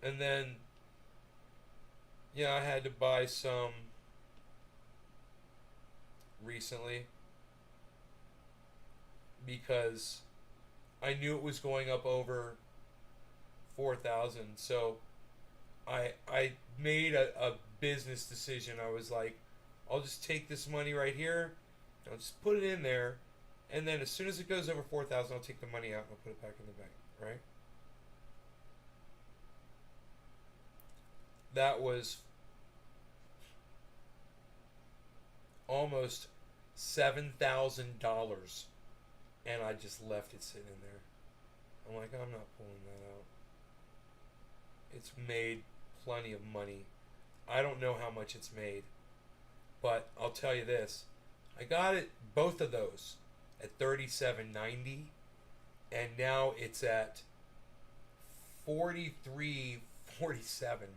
And then, I had to buy some recently because I knew it was going up over 4,000. So I made a business decision. I was like, I'll just take this money right here, and I'll just put it in there, and then as soon as it goes over 4,000, I'll take the money out and I'll put it back in the bank, right? That was almost $7,000, and I just left it sitting in there. I'm like, I'm not pulling that out. It's made plenty of money. I don't know how much it's made, but I'll tell you this. I got it, both of those, at $37.90, and now it's at $43.47, man.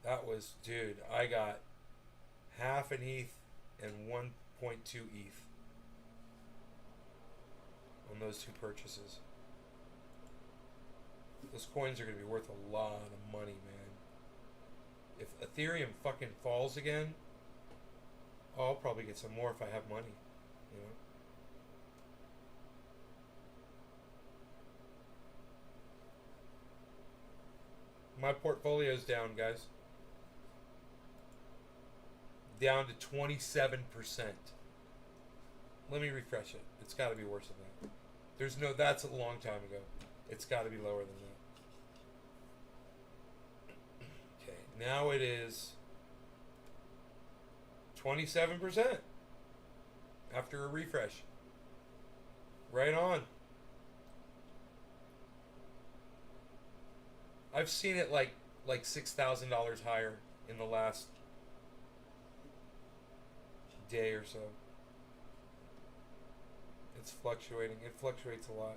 That was, dude, I got half an ETH and 1.2 ETH on those two purchases. Those coins are going to be worth a lot of money, man. If Ethereum fucking falls again, I'll probably get some more if I have money, you know. My portfolio's down, guys. Down to 27%. Let me refresh it. It's got to be worse than that. There's no. That's a long time ago. It's got to be lower than that. Okay, now it is 27% after a refresh. Right on. I've seen it like $6,000 higher in the last day or so. It's fluctuating. It fluctuates a lot.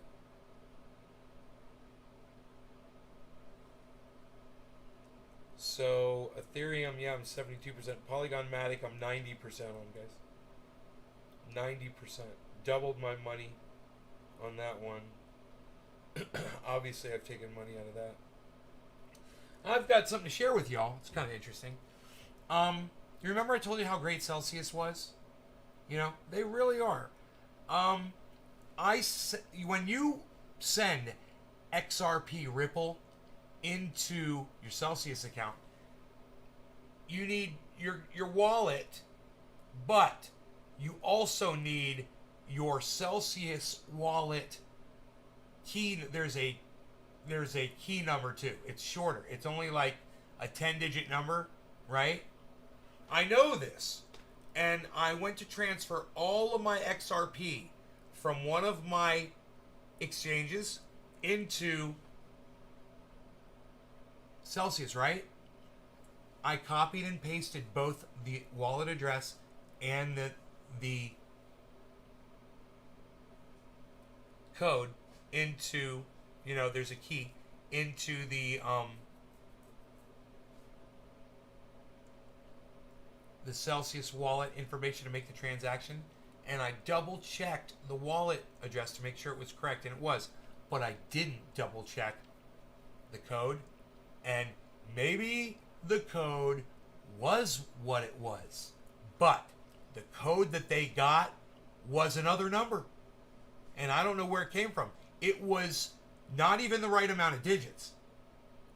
So Ethereum, yeah, I'm 72%. Polygon Matic, I'm 90% on, guys. 90%. Doubled my money on that one. Obviously, I've taken money out of that. I've got something to share with y'all. It's kind of interesting. You remember I told you how great Celsius was? You know, they really are. When you send XRP Ripple into your Celsius account, you need your wallet, but you also need your Celsius wallet key. There's a key number too. It's shorter. It's only like a 10-digit number, right? I know this, and I went to transfer all of my XRP from one of my exchanges into Celsius, right? I copied and pasted both the wallet address and the code into, you know, there's a key into the Celsius wallet information to make the transaction, and I double checked the wallet address to make sure it was correct, and it was, but I didn't double check the code, and maybe the code was what it was, but the code that they got was another number, and I don't know where it came from. It was not even the right amount of digits.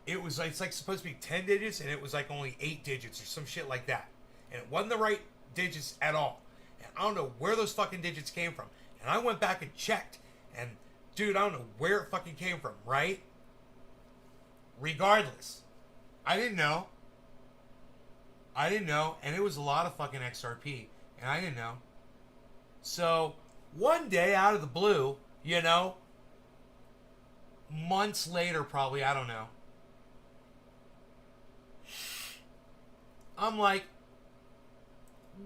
It's like supposed to be 10 digits, and it was like only 8 digits or some shit like that. And it wasn't the right digits at all. And I don't know where those fucking digits came from. And I went back and checked. And, dude, I don't know where it fucking came from, right? Regardless. I didn't know. And it was a lot of fucking XRP. And I didn't know. So, one day out of the blue, you know, months later probably, I don't know, I'm like,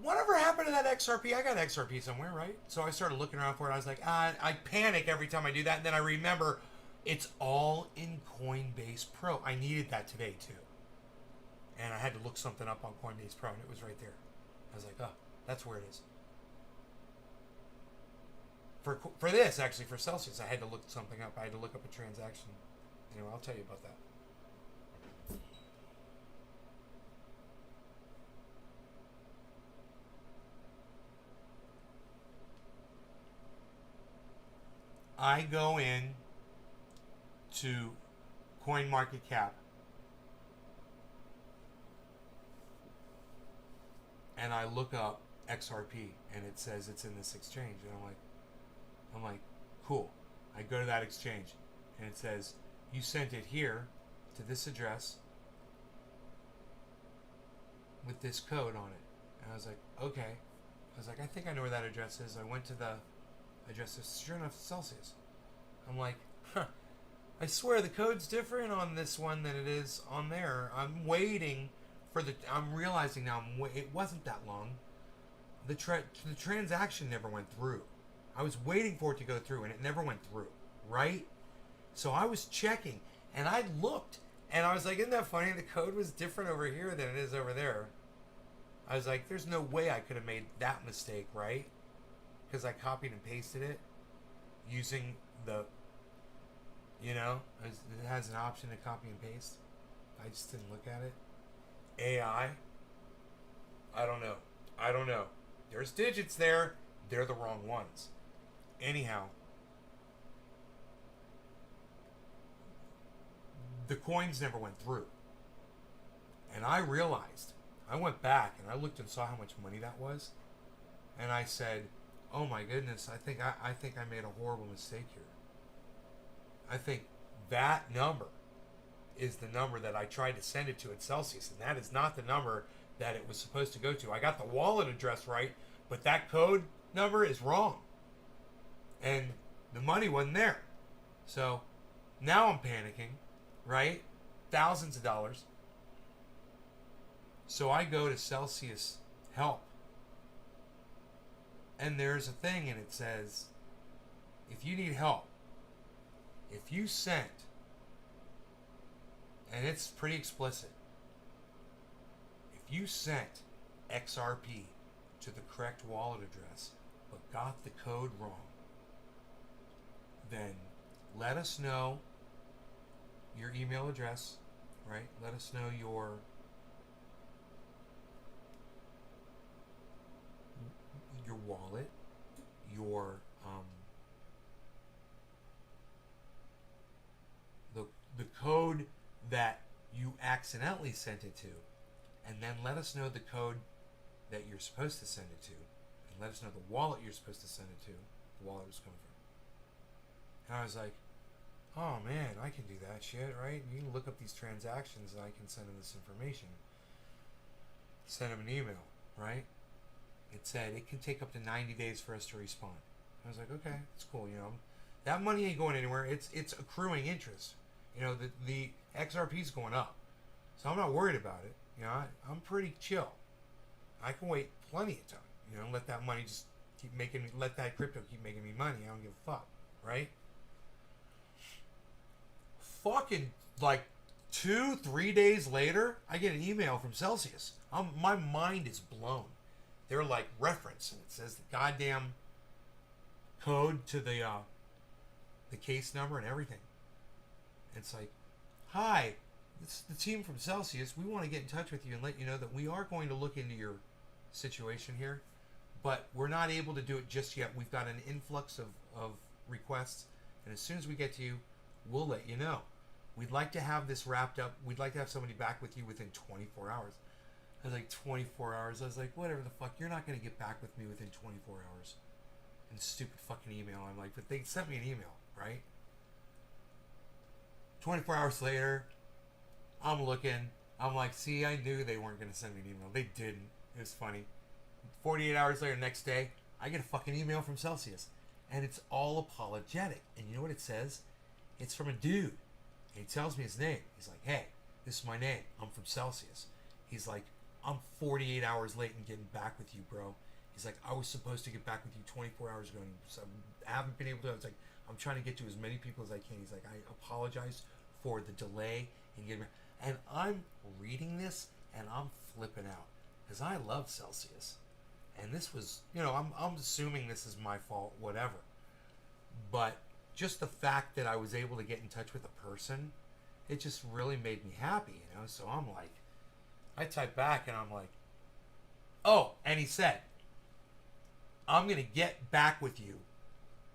whatever happened to that XRP? I got XRP somewhere, right? So I started looking around for it. I was like, I panic every time I do that. And then I remember it's all in Coinbase Pro. I needed that today, too. And I had to look something up on Coinbase Pro, and it was right there. I was like, oh, that's where it is. For this, actually, for Celsius, I had to look something up. I had to look up a transaction. Anyway, I'll tell you about that. I go in to CoinMarketCap and I look up XRP and it says it's in this exchange, and I'm like, cool. I go to that exchange and it says you sent it here to this address with this code on it, and I was like, okay. I was like, I think I know where that address is. I went to the address, sure enough, Celsius. I'm like, I swear the code's different on this one than it is on there. I'm waiting for I'm realizing now it wasn't that long. The transaction never went through. I was waiting for it to go through, and it never went through, right? So I was checking, and I looked, and I was like, isn't that funny? The code was different over here than it is over there. I was like, there's no way I could have made that mistake, right? Because I copied and pasted it using the, you know, it has an option to copy and paste. I just didn't look at it. AI? I don't know. I don't know. There's digits there. They're the wrong ones. Anyhow, the coins never went through. And I realized, I went back and I looked and saw how much money that was. And I said, oh my goodness, I think I made a horrible mistake here. I think that number is the number that I tried to send it to at Celsius, and that is not the number that it was supposed to go to. I got the wallet address right, but that code number is wrong. And the money wasn't there. So now I'm panicking, right? Thousands of dollars. So I go to Celsius Help. And there's a thing and it says, if you need help, if you sent, and it's pretty explicit, if you sent XRP to the correct wallet address but got the code wrong, then let us know your email address, right? Let us know your wallet, your the code that you accidentally sent it to, and then let us know the code that you're supposed to send it to, and let us know the wallet you're supposed to send it to, the wallet was coming from. And I was like, oh man, I can do that shit, right? You can look up these transactions and I can send them this information. Send them an email, right? It said it can take up to 90 days for us to respond. I was like, okay, it's cool, you know. That money ain't going anywhere. It's accruing interest. You know, the XRP's going up. So I'm not worried about it. You know, I'm pretty chill. I can wait plenty of time. You know, let that money just keep making me, let that crypto keep making me money. I don't give a fuck, right? Fucking like 2-3 days later, I get an email from Celsius. My mind is blown. They're like reference, and it says the goddamn code to the case number and everything. It's like, hi, it's the team from Celsius. We want to get in touch with you and let you know that we are going to look into your situation here, but we're not able to do it just yet. We've got an influx of requests, and as soon as we get to you, we'll let you know. We'd like to have this wrapped up. We'd like to have somebody back with you within 24 hours. I was like, 24 hours? I was like, whatever the fuck. You're not going to get back with me within 24 hours. And stupid fucking email. I'm like, but they sent me an email, right? 24 hours later, I'm looking. I'm like, see, I knew they weren't going to send me an email. They didn't. It was funny. 48 hours later, next day, I get a fucking email from Celsius. And it's all apologetic. And you know what it says? It's from a dude. And he tells me his name. He's like, hey, this is my name. I'm from Celsius. He's like, I'm 48 hours late in getting back with you, bro. He's like, I was supposed to get back with you 24 hours ago. And I haven't been able to. I was like, I'm trying to get to as many people as I can. He's like, I apologize for the delay in getting back. And I'm reading this and I'm flipping out because I love Celsius. And this was, you know, I'm assuming this is my fault, whatever. But just the fact that I was able to get in touch with a person, it just really made me happy, you know. So I'm like, I type back and I'm like, oh, and he said, I'm going to get back with you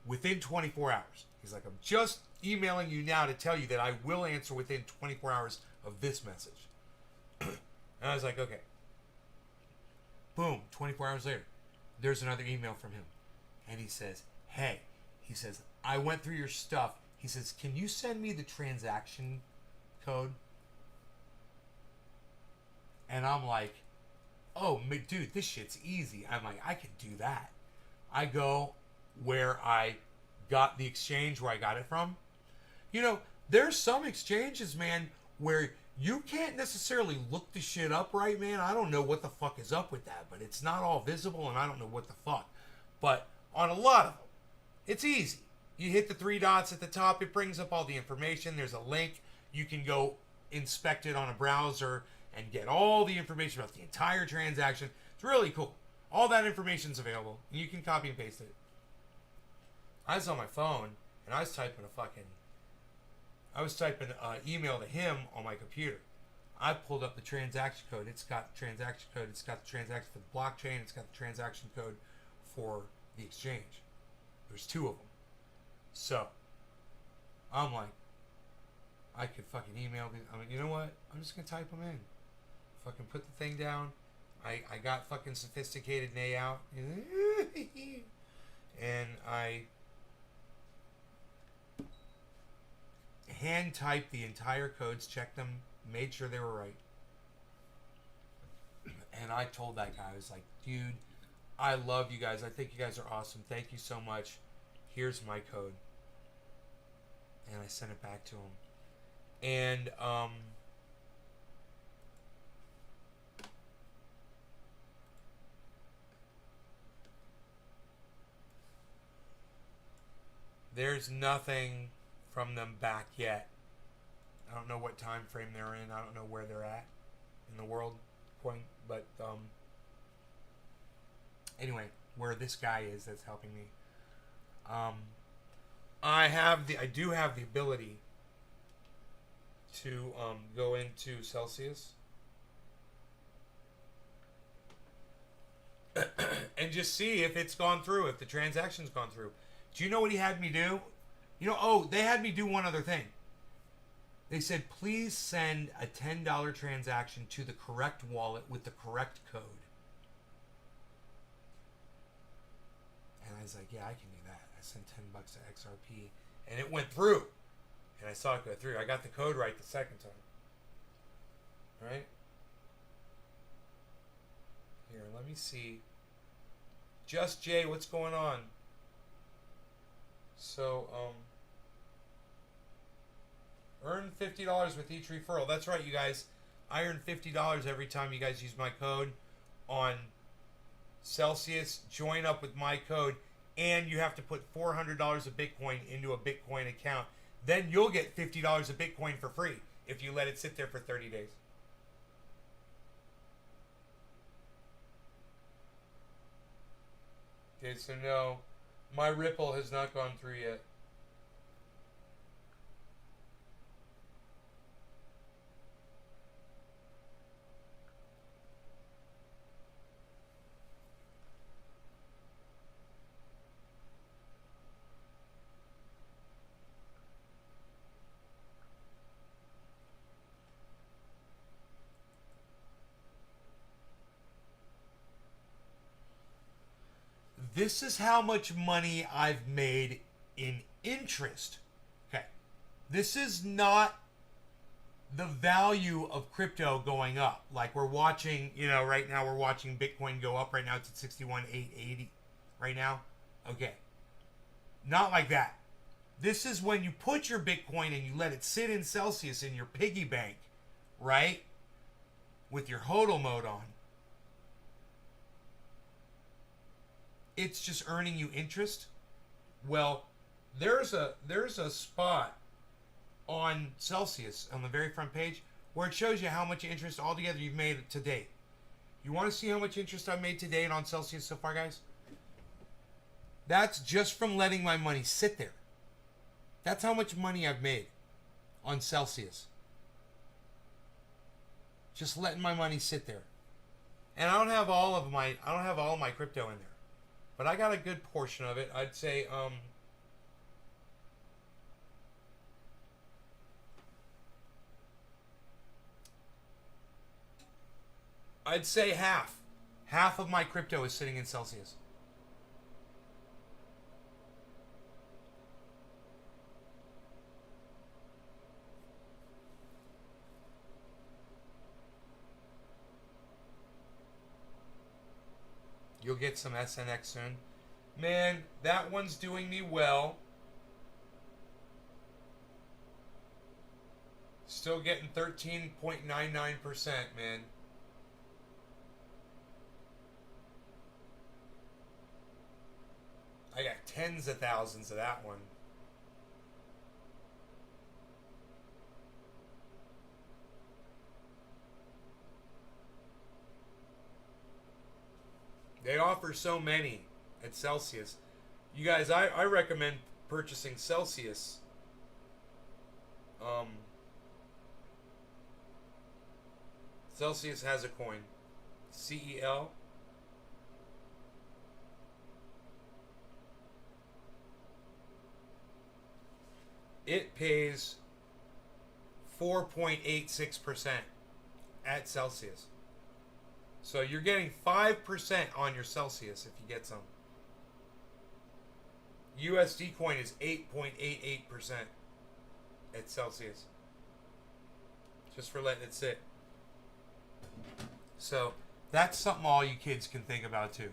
within 24 hours. He's like, I'm just emailing you now to tell you that I will answer within 24 hours of this message. And I was like, okay. Boom, 24 hours later, there's another email from him. And he says, hey, he says, I went through your stuff. He says, can you send me the transaction code? And I'm like, oh, dude, this shit's easy. I'm like, I could do that. I go where I got the exchange where I got it from. You know, there's some exchanges, man, where you can't necessarily look the shit up right, man. I don't know what the fuck is up with that, but it's not all visible, and I don't know what the fuck. But on a lot of them, it's easy. You hit the 3 dots at the top. It brings up all the information. There's a link. You can go inspect it on a browser and get all the information about the entire transaction. It's really cool. All that information's available. You can copy and paste it. I was on my phone, and I was typing email to him on my computer. I pulled up the transaction code. It's got the transaction code. It's got the transaction for the blockchain. It's got the transaction code for the exchange. There's 2 of them. So, I'm like, I could fucking email me. I mean, you know what? I'm just going to type them in. Fucking put the thing down. I got fucking sophisticated nay out. And I hand typed the entire codes, checked them, made sure they were right. And I told that guy, I was like, dude, I love you guys. I think you guys are awesome. Thank you so much. Here's my code. And I sent it back to him. And, there's nothing from them back yet. I don't know what time frame they're in. I don't know where they're at in the world point, but anyway, where this guy is that's helping me. I do have the ability to go into Celsius and just see if it's gone through, if the transaction's gone through. Do you know what he had me do? You know, oh, they had me do one other thing. They said, please send a $10 transaction to the correct wallet with the correct code. And I was like, yeah, I can do that. I sent $10 to XRP, and it went through. And I saw it go through. I got the code right the second time. Right? Here, let me see. Just Jay, what's going on? So, earn $50 with each referral. That's right, you guys. I earn $50 every time you guys use my code on Celsius. Join up with my code, and you have to put $400 of Bitcoin into a Bitcoin account. Then you'll get $50 of Bitcoin for free if you let it sit there for 30 days. Okay, so no, my Ripple has not gone through yet. This is how much money I've made in interest. Okay. This is not the value of crypto going up. Like we're watching, you know, right now we're watching Bitcoin go up. Right now it's at 61,880 right now. Okay. Not like that. This is when you put your Bitcoin and you let it sit in Celsius in your piggy bank, right? With your HODL mode on. It's just earning you interest. Well, there's a spot on Celsius on the very front page where it shows you how much interest altogether you've made to date. You want to see how much interest I've made to date on Celsius so far, guys? That's just from letting my money sit there. That's how much money I've made on Celsius. Just letting my money sit there. And I don't have all of my crypto in there. But I got a good portion of it. I'd say half. Half of my crypto is sitting in Celsius. You'll get some SNX soon. Man, that one's doing me well. Still getting 13.99%, man. I got tens of thousands of that one. They offer so many at Celsius. You guys, I recommend purchasing Celsius. Celsius has a coin. CEL. It pays 4.86% at Celsius. So you're getting 5% on your Celsius if you get some. USD coin is 8.88% at Celsius. Just for letting it sit. So that's something all you kids can think about too.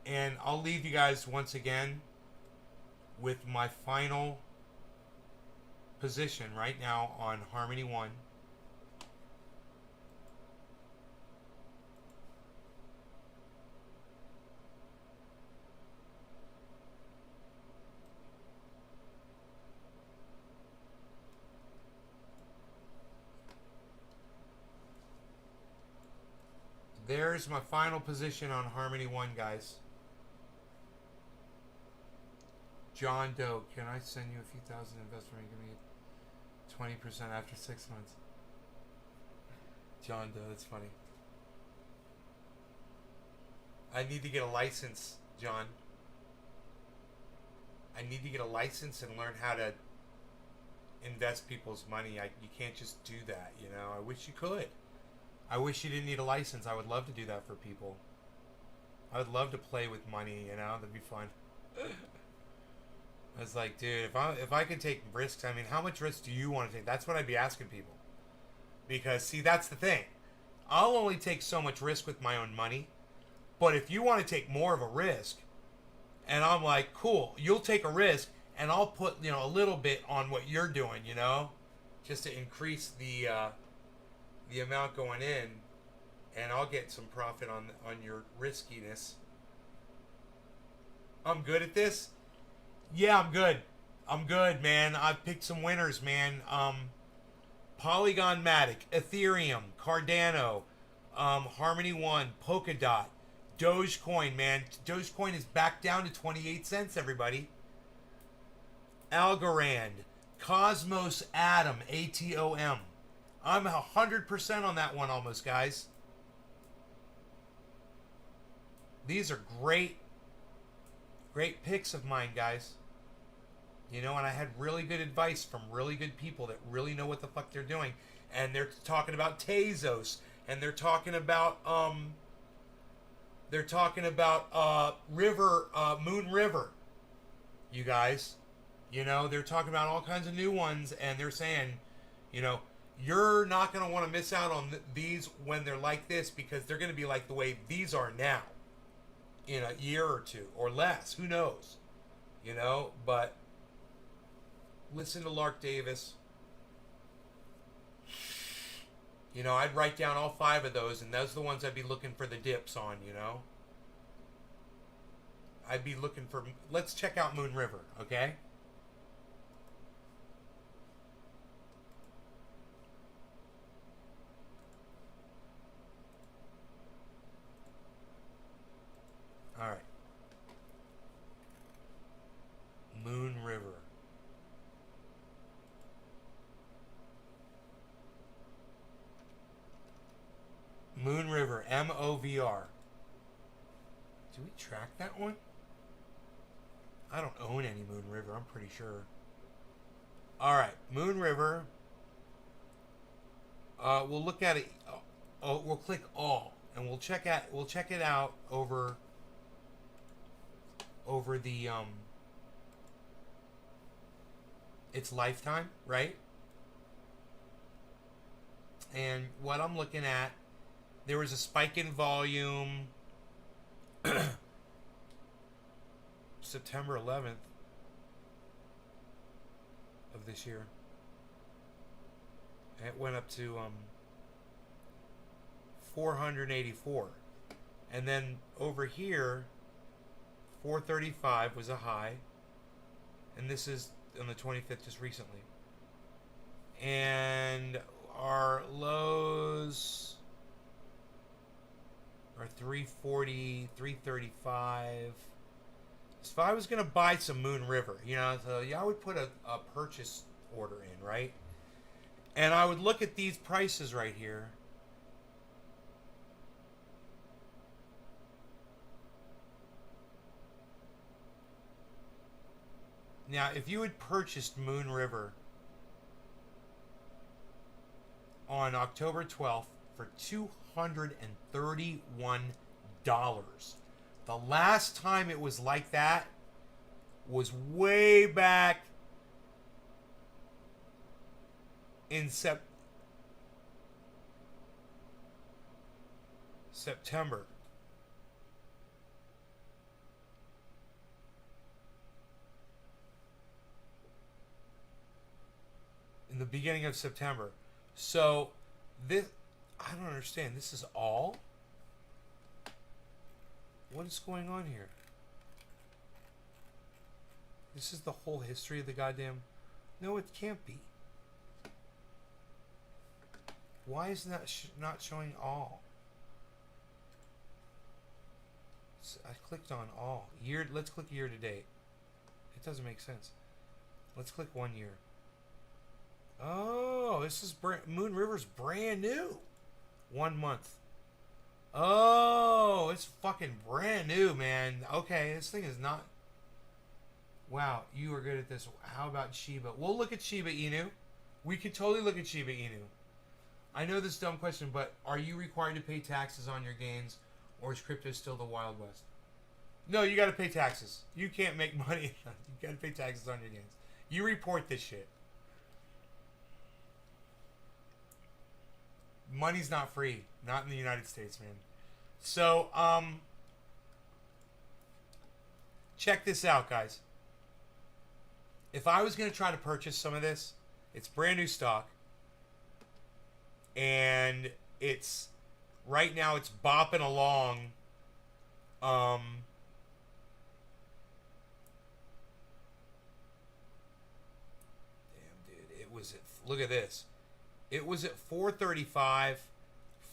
And I'll leave you guys once again with my final position right now on Harmony One. There's my final position on Harmony One, guys. John Doe, can I send you a few thousand investment and give me 20% after 6 months? John Doe, that's funny. I need to get a license, John. I need to get a license and learn how to invest people's money. You can't just do that, you know. I wish you could. I wish you didn't need a license. I would love to do that for people. I would love to play with money, you know. That'd be fun. I was like, dude, if I could take risks, I mean, how much risk do you want to take? That's what I'd be asking people. Because, see, that's the thing. I'll only take so much risk with my own money. But if you want to take more of a risk, and I'm like, cool, you'll take a risk, and I'll put, you know, a little bit on what you're doing, you know, just to increase the amount going in, and I'll get some profit on your riskiness. I'm good at this. Yeah, I'm good. I'm good, man. I've picked some winners, man. Polygon Matic, Ethereum, Cardano, Harmony One, Polkadot, Dogecoin, man. Dogecoin is back down to 28 cents, everybody. Algorand, Cosmos Atom, ATOM. I'm 100% on that one almost, guys. These are great picks of mine, guys. You know, and I had really good advice from really good people that really know what the fuck they're doing. And they're talking about Tezos, and they're talking about Moon River. You guys, you know, they're talking about all kinds of new ones, and they're saying, you know, you're not going to want to miss out on these when they're like this, because they're going to be like the way these are now in a year or two or less. Who knows? You know, but listen to Lark Davis. You know, I'd write down all 5 of those, and those are the ones I'd be looking for the dips on, you know. I'd be looking for... Let's check out Moon River, okay? All right. Moon River. Moon River, MOVR. Do we track that one? I don't own any Moon River, I'm pretty sure. All right, Moon River. We'll look at it. We'll click all, and we'll check it out over the its lifetime, right? And what I'm looking at, there was a spike in volume September 11th of this year. It went up to 484. And then over here, 435 was a high. And this is on the 25th, just recently. And our lows are 340, 335. So if I was going to buy some Moon River, you know, so yeah, I would put a purchase order in, right? And I would look at these prices right here. Now, if you had purchased Moon River on October 12th for $231, the last time it was like that was way back in September. In the beginning of September. So this, I don't understand. This is all? What is going on here? This is the whole history of the goddamn... No, it can't be. Why is that not showing all? I clicked on all. Year. Let's click year to date. It doesn't make sense. Let's click 1 year. Oh, this is Moon River's brand new. 1 month. Oh, it's fucking brand new, man. Okay, this thing is not... Wow, you are good at this. How about Shiba? We'll look at Shiba Inu. We could totally look at Shiba Inu. I know this is a dumb question, but are you required to pay taxes on your gains, or is crypto still the Wild West? No, you got to pay taxes. You can't make money. You got to pay taxes on your gains. You report this shit. Money's not free. Not in the United States, man. So, check this out, guys. If I was going to try to purchase some of this, it's brand new stock. And it's, right now it's bopping along. Damn, dude. It was at, look at this. It was at 435,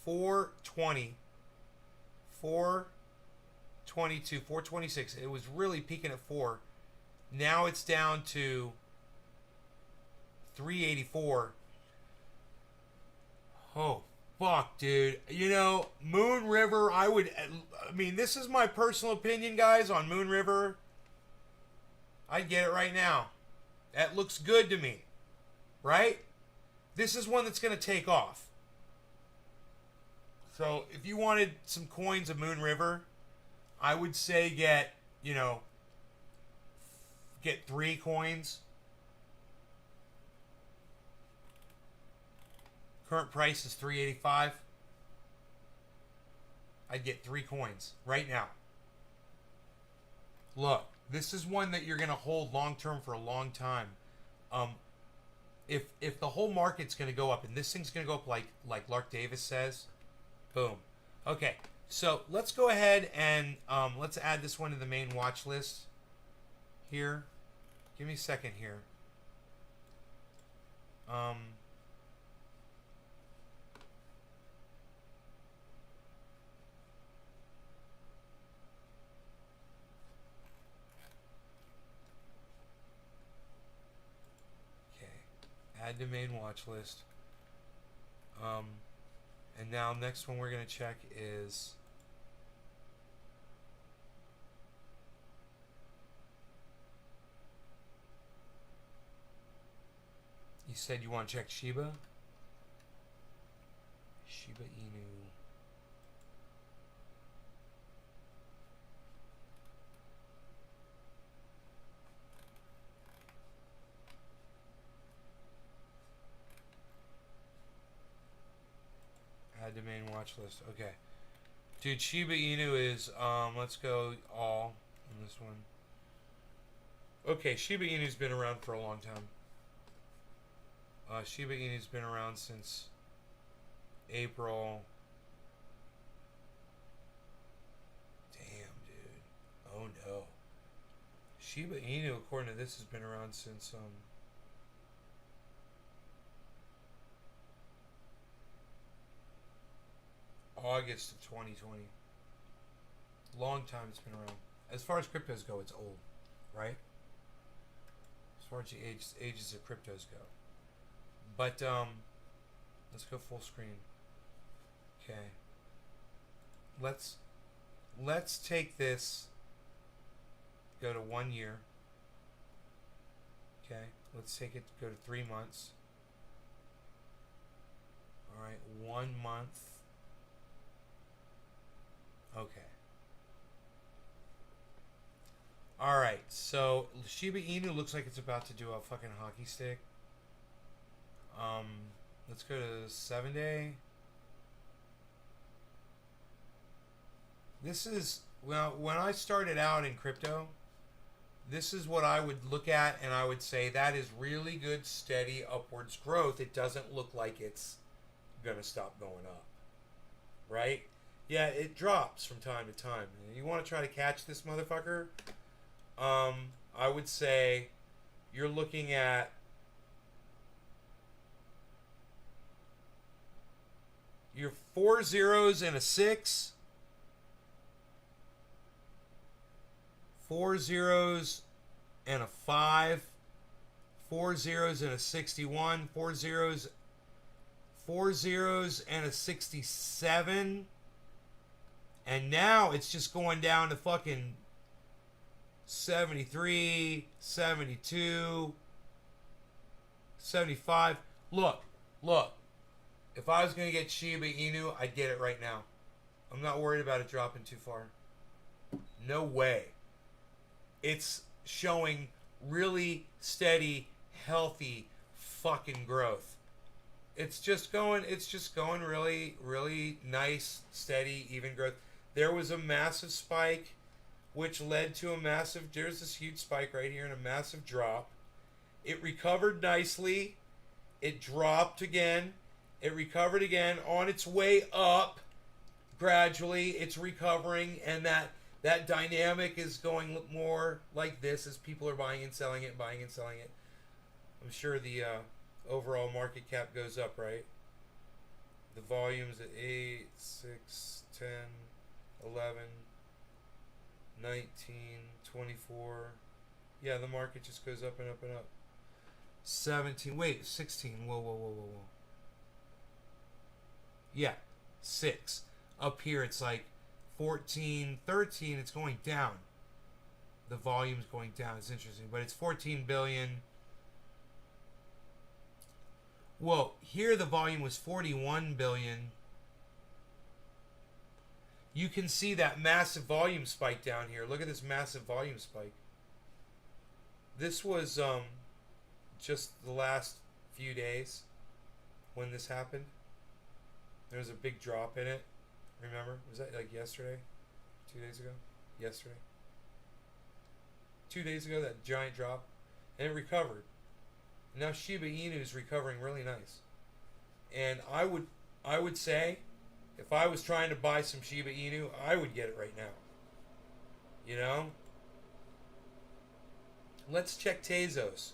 420, 422, 426. It was really peaking at 4. Now it's down to 384. Oh, fuck, dude. You know, Moon River, I mean, this is my personal opinion, guys, on Moon River. I'd get it right now. That looks good to me. Right? This is one that's going to take off. So, if you wanted some coins of Moon River, I would say get 3 coins. Current price is $3.85. I'd get 3 coins right now. Look, this is one that you're going to hold long term for a long time. If the whole market's going to go up, and this thing's going to go up like Lark Davis says, boom. Okay, so let's go ahead and let's add this one to the main watch list here. Give me a second here. Add to main watch list. And now next one we're going to check is you said you want to check Shiba? Shiba Inu. Add to main watch list. Okay. Dude, Shiba Inu is, let's go all on this one. Okay, Shiba Inu's been around for a long time. Shiba Inu's been around since April. Damn, dude. Oh no. Shiba Inu, according to this, has been around since, August of 2020. Long time it's been around. As far as cryptos go, it's old, right? As far as the ages of cryptos go. But Let's go full screen. Okay. Let's take this. Go to 1 year. Okay. Let's take it. Go to 3 months. All right. 1 month. Okay. All right. So Shiba Inu looks like it's about to do a fucking hockey stick. Let's go to 7-day. This is, well, when I started out in crypto, this is what I would look at, and I would say that is really good, steady upwards growth. It doesn't look like it's gonna stop going up, right? Yeah, it drops from time to time. You want to try to catch this motherfucker? I would say you're looking at your 4 zeros and a 6. 4 zeros and a 5. 4 zeros and a 61. 4 zeros and a 67. And now it's just going down to fucking 73, 72, 75. Look. If I was going to get Shiba Inu, I'd get it right now. I'm not worried about it dropping too far. No way. It's showing really steady, healthy fucking growth. It's just going really, really nice, steady, even growth. There was a massive spike, which led to a massive, there's this huge spike right here and a massive drop. It recovered nicely. It dropped again. It recovered again on its way up. Gradually, it's recovering, and that dynamic is going more like this as people are buying and selling it, buying and selling it. I'm sure the overall market cap goes up, right? The volume's at 8, 6, 10, 11, 19, 24. Yeah, the market just goes up and up and up. 17. Wait, 16. Whoa. Yeah, 6. Up here, it's like 14, 13. It's going down. The volume's going down. It's interesting, but it's 14 billion. Whoa, here the volume was 41 billion. You can see that massive volume spike down here. Look at this massive volume spike. This was just the last few days when this happened. There was a big drop in it. Remember? Was that like yesterday? 2 days ago? Yesterday? 2 days ago, that giant drop. And it recovered. And now Shiba Inu is recovering really nice. And I would say, if I was trying to buy some Shiba Inu, I would get it right now. You know? Let's check Tezos.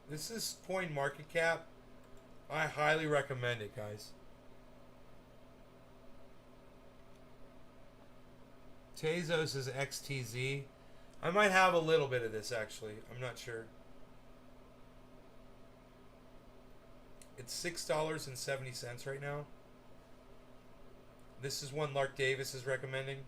This is CoinMarketCap. I highly recommend it, guys. Tezos is XTZ. I might have a little bit of this, actually. I'm not sure. It's $6.70 right now. This is one Lark Davis is recommending.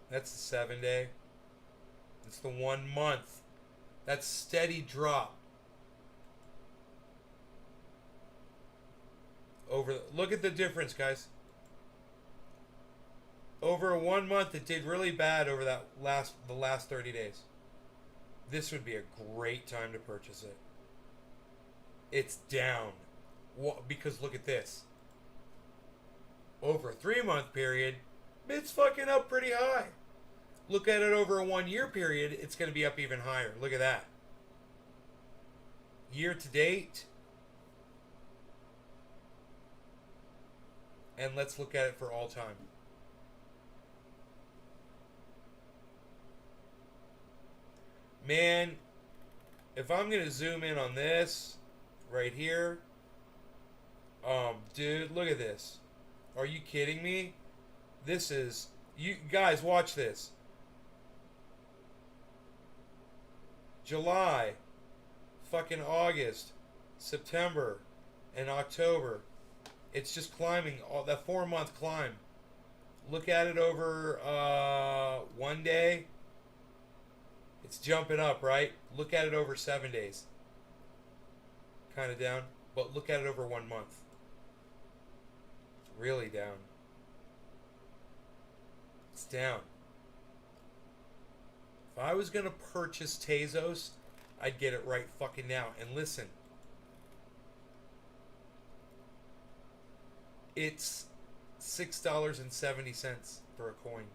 That's the 7 day. It's the 1 month. That's steady drop. Look at the difference, guys. Over a 1 month, it did really bad over the last 30 days. This would be a great time to purchase it. It's down. Because look at this. Over a 3 month period, it's fucking up pretty high. Look at it over a 1 year period, it's going to be up even higher. Look at that. Year to date. And let's look at it for all time. Man, if I'm going to zoom in on this right here. Dude, look at this. Are you kidding me? This is... You guys, watch this. July, fucking August, September, and October. It's just climbing, all that 4-month climb. Look at it over one day. It's jumping up, right? Look at it over 7 days. Kind of down. But look at it over 1 month. It's really down. It's down. If I was going to purchase Tezos, I'd get it right fucking now. And listen. It's $6.70 for a coin.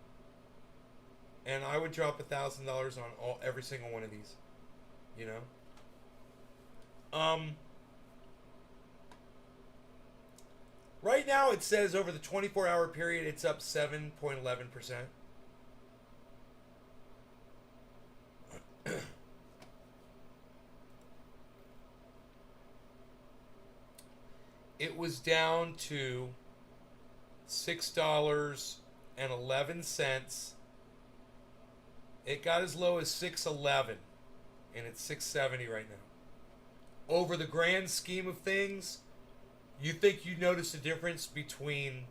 And I would drop $1,000 on every single one of these. You know? Right now it says over the 24-hour period it's up 7.11%. It was down to $6.11. It got as low as $6.11, and it's $6.70 right now. Over the grand scheme of things, you think you notice a difference between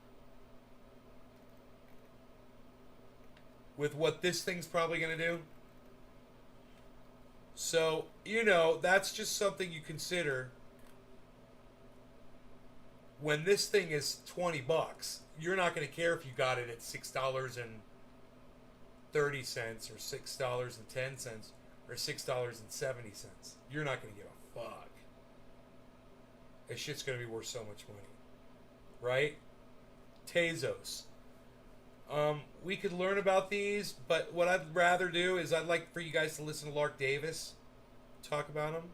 with what this thing's probably going to do? So, you know, that's just something you consider. When this thing is $20, you're not going to care if you got it at $6.30 or $6.10 or $6.70. You're not going to give a fuck. This shit's going to be worth so much money. Right? Tezos. We could learn about these, but what I'd rather do is I'd like for you guys to listen to Lark Davis talk about them.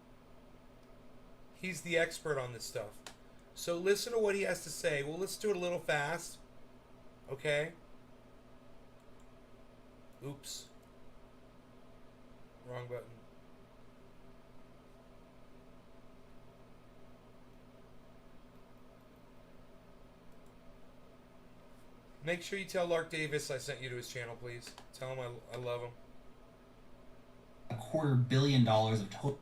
He's the expert on this stuff. So listen to what he has to say. Well, let's do it a little fast. Okay? Oops. Wrong button. Make sure you tell Lark Davis I sent you to his channel, please. Tell him I love him. $250 million of total.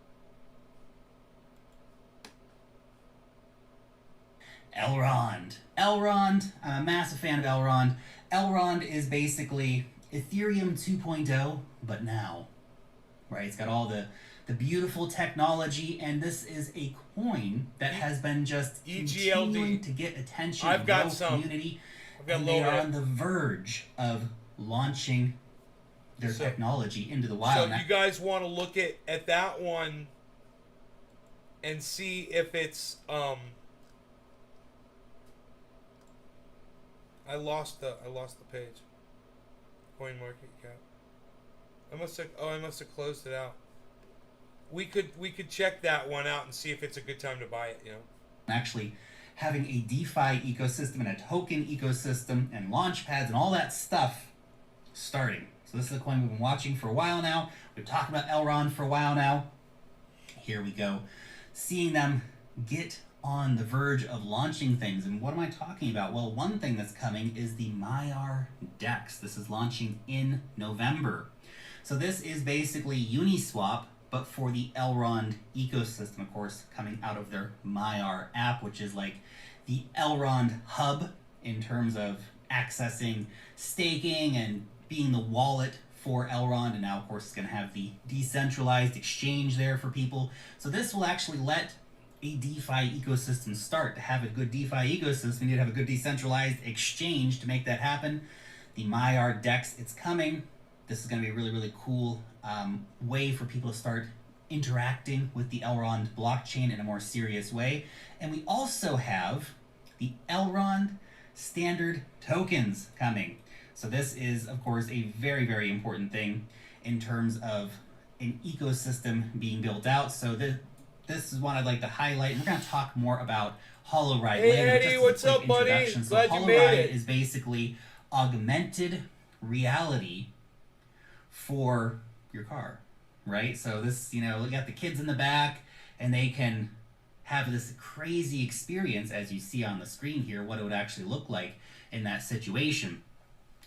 Elrond. Elrond, I'm a massive fan of Elrond. Elrond is basically Ethereum 2.0, but now. Right? It's got all the beautiful technology, and this is a coin that has been just continuing to get attention I've got the some. community. I've got And they are on the verge of launching their technology into the wild. So you guys want to look at that one and see if it's I lost the page. Coin market cap. I must have closed it out. We could check that one out and see if it's a good time to buy it, you know. Actually having a DeFi ecosystem and a token ecosystem and launch pads and all that stuff starting. So this is a coin we've been watching for a while now. We've talked about Elrond for a while now. Here we go. Seeing them get on the verge of launching things. And what am I talking about? Well, one thing that's coming is the Maiar DEX. This is launching in November. So this is basically Uniswap, but for the Elrond ecosystem, of course, coming out of their Maiar app, which is like the Elrond hub in terms of accessing staking and being the wallet for Elrond. And now, of course, it's going to have the decentralized exchange there for people. So this will actually let a DeFi ecosystem start. To have a good DeFi ecosystem, you need to have a good decentralized exchange to make that happen. The Maiar DEX, it's coming. This is going to be a really, really cool way for people to start interacting with the Elrond blockchain in a more serious way. And we also have the Elrond standard tokens coming. So this is, of course, a very, very important thing in terms of an ecosystem being built out. So this is one I'd like to highlight. We're going to talk more about HoloRide later. Eddie, what's up, buddy? So Glad you made it. HoloRide is basically augmented reality for your car, right? So this, you know, you got the kids in the back, and they can have this crazy experience, as you see on the screen here, what it would actually look like in that situation.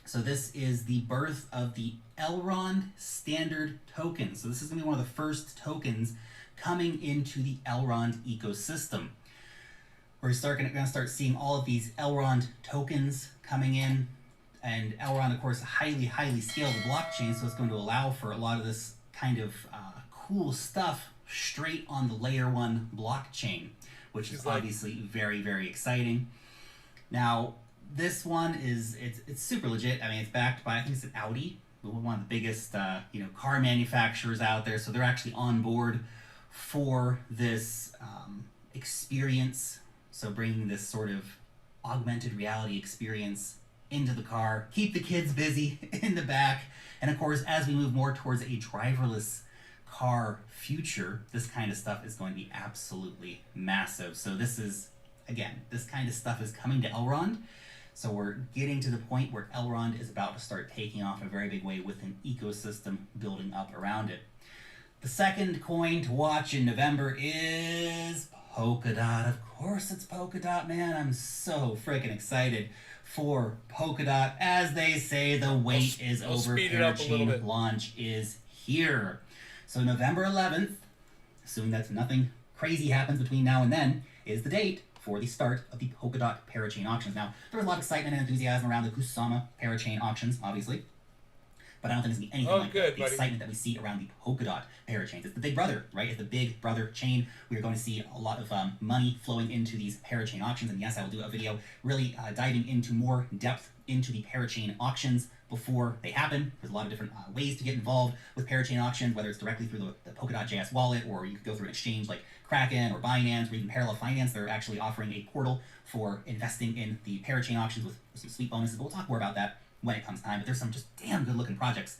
So this is the birth of the Elrond Standard Token. So this is going to be one of the first tokens coming into the Elrond ecosystem. We're going to start seeing all of these Elrond tokens coming in. And Elrond, of course, a highly scalable blockchain, so it's going to allow for a lot of this kind of cool stuff straight on the layer 1 blockchain, which is obviously very, very exciting. Now, this one is it's super legit. I mean, it's backed by, I think it's an Audi, one of the biggest car manufacturers out there. So they're actually on board for this experience. So bringing this sort of augmented reality experience into the car, keep the kids busy in the back. And of course, as we move more towards a driverless car future, this kind of stuff is going to be absolutely massive. So this is, again, this kind of stuff is coming to Elrond. So we're getting to the point where Elrond is about to start taking off in a very big way with an ecosystem building up around it. The second coin to watch in November is Polkadot. Of course it's Polkadot, man. I'm so freaking excited for Polkadot. As they say, the wait is over. Parachain launch is here. So November 11th, assuming that nothing crazy happens between now and then, is the date for the start of the Polkadot Parachain auctions. Now, there was a lot of excitement and enthusiasm around the Kusama Parachain auctions, obviously. But I don't think there's going to be anything like the excitement that we see around the Polkadot parachains. It's the big brother, right? It's the big brother chain. We are going to see a lot of money flowing into these parachain auctions. And yes, I will do a video really diving into more depth into the parachain auctions before they happen. There's a lot of different ways to get involved with parachain auctions, whether it's directly through the Polkadot JS wallet, or you could go through an exchange like Kraken or Binance, or even Parallel Finance. They're actually offering a portal for investing in the parachain auctions with some sweet bonuses. But we'll talk more about that when it comes time. But there's some just damn good looking projects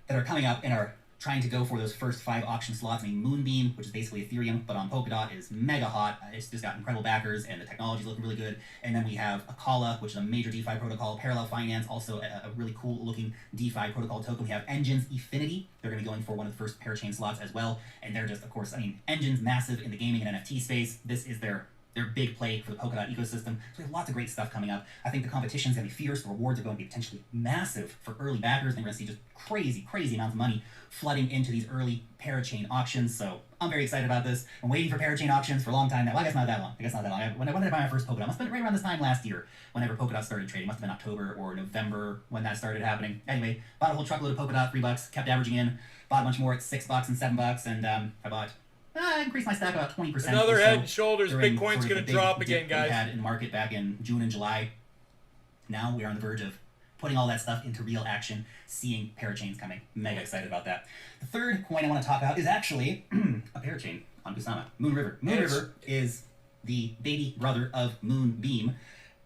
that are coming up and are trying to go for those first 5 auction slots. I mean, Moonbeam, which is basically Ethereum, but on Polkadot, is mega hot. It's just got incredible backers, and the technology is looking really good. And then we have Akala, which is a major DeFi protocol. Parallel Finance, also a really cool looking DeFi protocol token. We have Engines Efinity. They're going to be going for one of the first parachain slots as well. And they're just, of course, I mean, Engines massive in the gaming and NFT space. This is their big play for the Polkadot ecosystem. So we have lots of great stuff coming up. I think the competition is going to be fierce. The rewards are going to be potentially massive for early backers. And we're going to see just crazy amounts of money flooding into these early parachain auctions. So I'm very excited about this. I'm waiting for parachain auctions for a long time now. Well, I guess not that long. When did I buy my first Polkadot? Must have been right around this time last year, whenever Polkadot started trading. Must have been October or November when that started happening. Anyway, bought a whole truckload of Polkadot, $3, kept averaging in, bought a bunch more at $6 and $7, and I bought increased my stack about 20%. Another head and shoulders. Bitcoin's going to drop again, guys. We had in the market back in June and July. Now we are on the verge of putting all that stuff into real action, seeing parachains coming. Mega excited about that. The third coin I want to talk about is actually a parachain on Kusama, Moonriver. Moonriver is the baby brother of Moonbeam.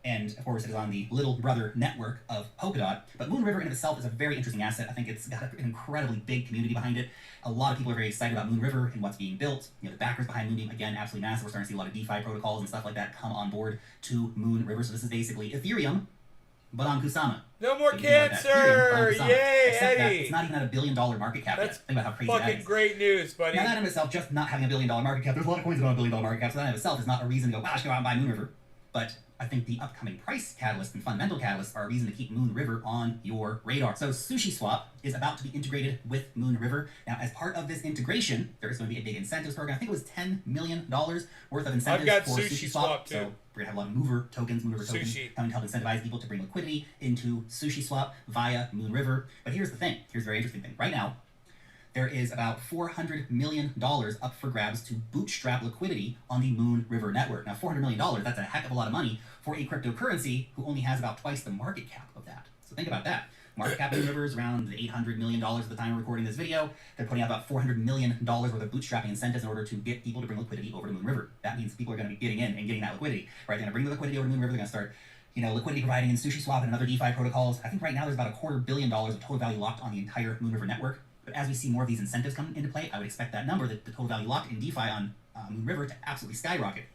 And of course, it is on the little brother network of Polkadot. But Moonriver in itself is a very interesting asset. I think it's got an incredibly big community behind it. A lot of people are very excited about Moonriver and what's being built. You know, the backers behind Moonbeam, again, absolutely massive. We're starting to see a lot of DeFi protocols and stuff like that come on board to Moonriver. So this is basically Ethereum, but on Kusama. No more cancer! Like Yay, except Eddie! It's not even at $1 billion market cap That's yet. Think about how crazy that fucking is. great news, buddy. Now that in itself, just not having $1 billion market cap, there's a lot of coins that don't have $1 billion market cap, so that in itself is not a reason to go, wow, I should go out and buy Moonriver. But I think the upcoming price catalyst and fundamental catalyst are a reason to keep Moonriver on your radar. So SushiSwap is about to be integrated with Moonriver. Now, as part of this integration, there is going to be a big incentives program. I think it was $10 million worth of incentives I've got for SushiSwap. too. So we're going to have a lot of Moonriver tokens coming to help incentivize people to bring liquidity into SushiSwap via Moonriver. But here's the thing. Here's a very interesting thing. Right now, there is about $400 million up for grabs to bootstrap liquidity on the Moonriver network. Now, $400 million, that's a heck of a lot of money for a cryptocurrency who only has about twice the market cap of that. So think about that. Market cap of Moonriver is around $800 million at the time of recording this video. They're putting out about $400 million worth of bootstrapping incentives in order to get people to bring liquidity over to Moonriver. That means people are going to be getting in and getting that liquidity, right? They're going to bring the liquidity over to Moonriver. They're going to start liquidity providing in SushiSwap and other DeFi protocols. I think right now there's about $250 million of total value locked on the entire Moonriver network. But as we see more of these incentives come into play, I would expect that number, the total value locked in DeFi on Moonriver, to absolutely skyrocket.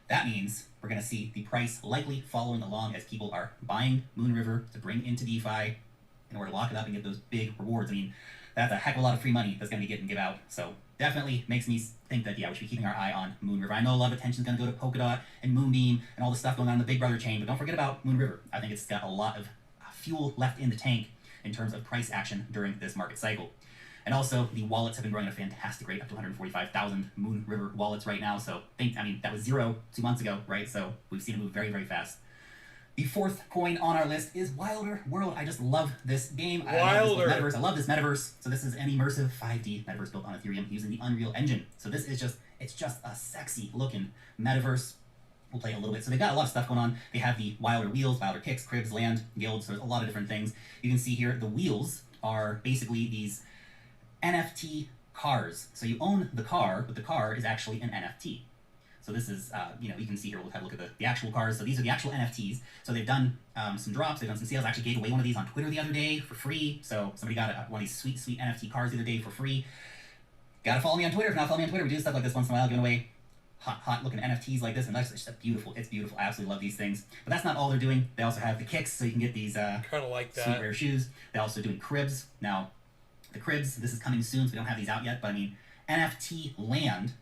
That means we're going to see the price likely following along as people are buying Moonriver to bring into DeFi in order to lock it up and get those big rewards. I mean, that's a heck of a lot of free money that's going to be getting give out. So definitely makes me think that, yeah, we should be keeping our eye on Moonriver. I know a lot of attention is going to go to Polkadot and Moonbeam and all the stuff going on in the Big Brother chain, but don't forget about Moonriver. I think it's got a lot of fuel left in the tank in terms of price action during this market cycle. And also, the wallets have been growing at a fantastic rate, up to 145,000 Moon River wallets right now. So, that was 0 2 months ago, right? So, we've seen it move very, very fast. The fourth coin on our list is Wilder World. I just love this game. Wilder. I love this metaverse. So, this is an immersive 5D metaverse built on Ethereum using the Unreal Engine. So, this is it's just a sexy looking metaverse. We'll play a little bit. So, they've got a lot of stuff going on. They have the Wilder wheels, Wilder kicks, cribs, land, guilds. So, there's a lot of different things. You can see here the wheels are basically these NFT cars. So you own the car, but the car is actually an NFT. So this is, you can see here, we'll have a look at the actual cars. So these are the actual NFTs. So they've done some drops, they've done some sales. I actually gave away one of these on Twitter the other day for free. So somebody got one of these sweet, sweet NFT cars the other day for free. Gotta follow me on Twitter. If not, follow me on Twitter. We do stuff like this once in a while, giving away hot looking NFTs like this. And that's just beautiful. It's beautiful. I absolutely love these things. But that's not all they're doing. They also have the kicks, so you can get these kind of like that. sweet rare shoes. They're also doing cribs. Now, the cribs, this is coming soon, so we don't have these out yet, but NFT land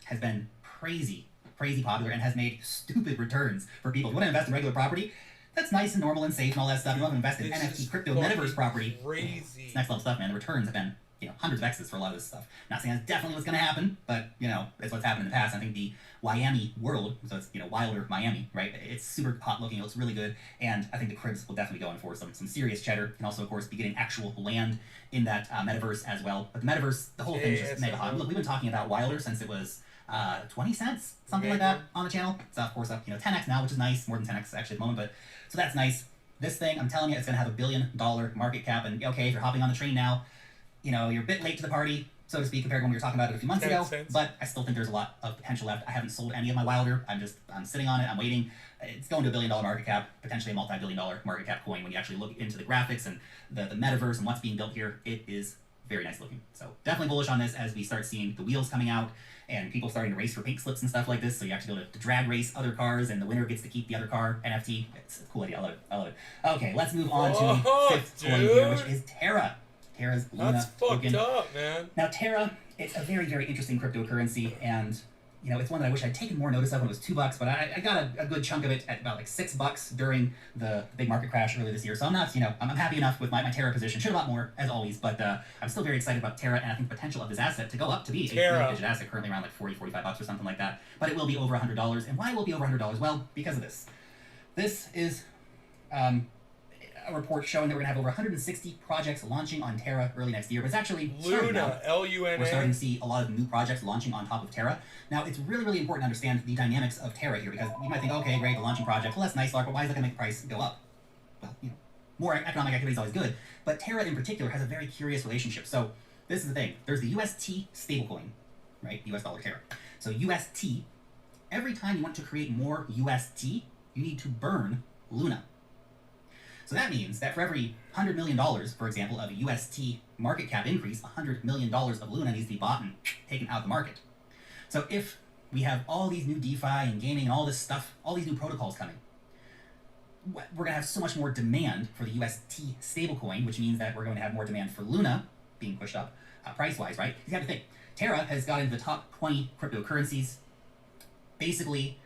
has been crazy popular and has made stupid returns for people. If you want to invest in regular property, that's nice and normal and safe and all that stuff. You want to invest in NFT, crypto, metaverse property. Crazy. It's next level stuff, man. The returns have been, hundreds of X's for a lot of this stuff. Not saying that's definitely what's going to happen, but, it's what's happened in the past. I think the Miami World, so it's, Wilder Miami, right? It's super hot looking. It looks really good. And I think the cribs will definitely go in for some serious cheddar. And also, of course, be getting actual land in that metaverse as well. But the metaverse, the whole thing is just mega hot. Look, we've been talking about Wilder since it was 20 cents, something like that on the channel. It's of course up, 10x now, which is nice, more than 10x actually at the moment, but so that's nice. This thing, I'm telling you, it's going to have $1 billion market cap, and okay, if you're hopping on the train now, you're a bit late to the party, so to speak, compared to when we were talking about it a few months ago, but I still think there's a lot of potential left. I haven't sold any of my Wilder. I'm sitting on it, I'm waiting. It's going to $1 billion market cap, potentially a multi-billion dollar market cap coin. When you actually look into the graphics and the metaverse and what's being built here, it is very nice looking. So definitely bullish on this as we start seeing the wheels coming out and people starting to race for pink slips and stuff like this. So you actually go to drag race other cars and the winner gets to keep the other car NFT. It's a cool idea. I love it. Okay, let's move on to the fifth coin here, which is Terra. Terra's Luna That's fucked token. up, man. Now Terra, it's a very, very interesting cryptocurrency, and it's one that I wish I'd taken more notice of when it was $2, but I got a good chunk of it at about like $6 during the big market crash earlier this year. So I'm not, I'm happy enough with my Terra position. Should have a lot more, as always, but I'm still very excited about Terra, and I think the potential of this asset to go up to be a three-digit asset, currently around like $40-$45 or something like that. But it will be over $100. And why will it be over $100? Well, because of this. This is a report showing that we're going to have over 160 projects launching on Terra early next year, but it's actually Luna, L-U-N-A. We're starting to see a lot of new projects launching on top of Terra. Now, it's really, really important to understand the dynamics of Terra here, because you might think, okay, great, the launching project, well, that's nice, Lark, but why is that going to make the price go up? Well, more economic activity is always good, but Terra in particular has a very curious relationship. So this is the thing. There's the UST stablecoin, right? US dollar Terra. So UST, every time you want to create more UST, you need to burn Luna. So that means that for every $100 million, for example, of a UST market cap increase, $100 million of Luna needs to be bought and taken out of the market. So if we have all these new DeFi and gaming and all this stuff, all these new protocols coming, we're going to have so much more demand for the UST stablecoin, which means that we're going to have more demand for Luna being pushed up price-wise, right? You have to think, Terra has got into the top 20 cryptocurrencies, basically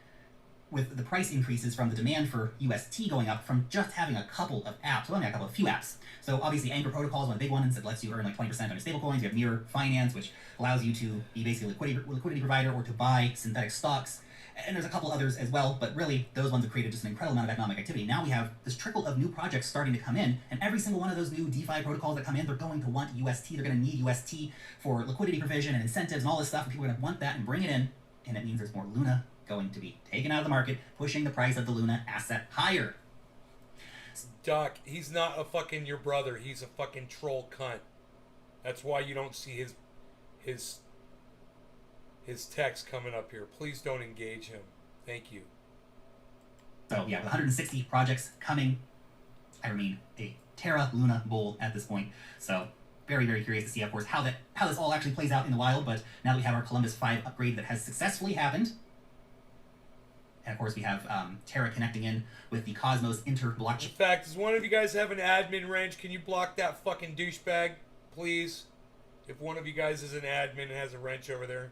with the price increases from the demand for UST going up from just having a couple of apps, well, only a few apps. So obviously Anchor Protocol is one of the big ones that lets you earn like 20% on your stablecoins. You have Mirror Finance, which allows you to be basically a liquidity provider or to buy synthetic stocks. And there's a couple others as well, but really those ones have created just an incredible amount of economic activity. Now we have this trickle of new projects starting to come in, and every single one of those new DeFi protocols that come in, they're going to want UST. They're going to need UST for liquidity provision and incentives and all this stuff, and people are going to want that and bring it in, and it means there's more Luna going to be taken out of the market, pushing the price of the Luna asset higher. Doc, he's not a fucking your brother. He's a fucking troll cunt. That's why you don't see his text coming up here. Please don't engage him. Thank you. So yeah, with 160 projects coming, I remain a Terra Luna bull at this point. So very, very curious to see, of course, how this all actually plays out in the wild. But now that we have our Columbus 5 upgrade that has successfully happened, and of course we have Terra connecting in with the Cosmos inter-blockchain. In fact, does one of you guys have an admin wrench? Can you block that fucking douchebag, please? If one of you guys is an admin and has a wrench over there,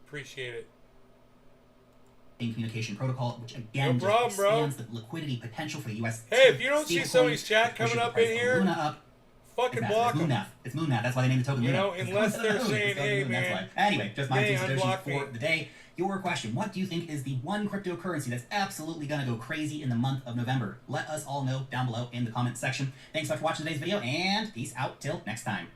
appreciate it. in Communication Protocol, which again No problem, just bro. expands the liquidity potential for the U.S. Hey, if you don't see stablecoin, somebody's chat it pushes coming the up price in of here, Luna up. fucking It's block Moon them. Math. It's Moon Math. That's why they named the token You Moon know, Math. It's unless the they're code. saying, It's the hey, Moon, that's man, why. Anyway, just my they two unblock suggestions for me. the day. Your question: what do you think is the one cryptocurrency that's absolutely gonna go crazy in the month of November? Let us all know down below in the comment section. Thanks so much for watching today's video, and peace out till next time.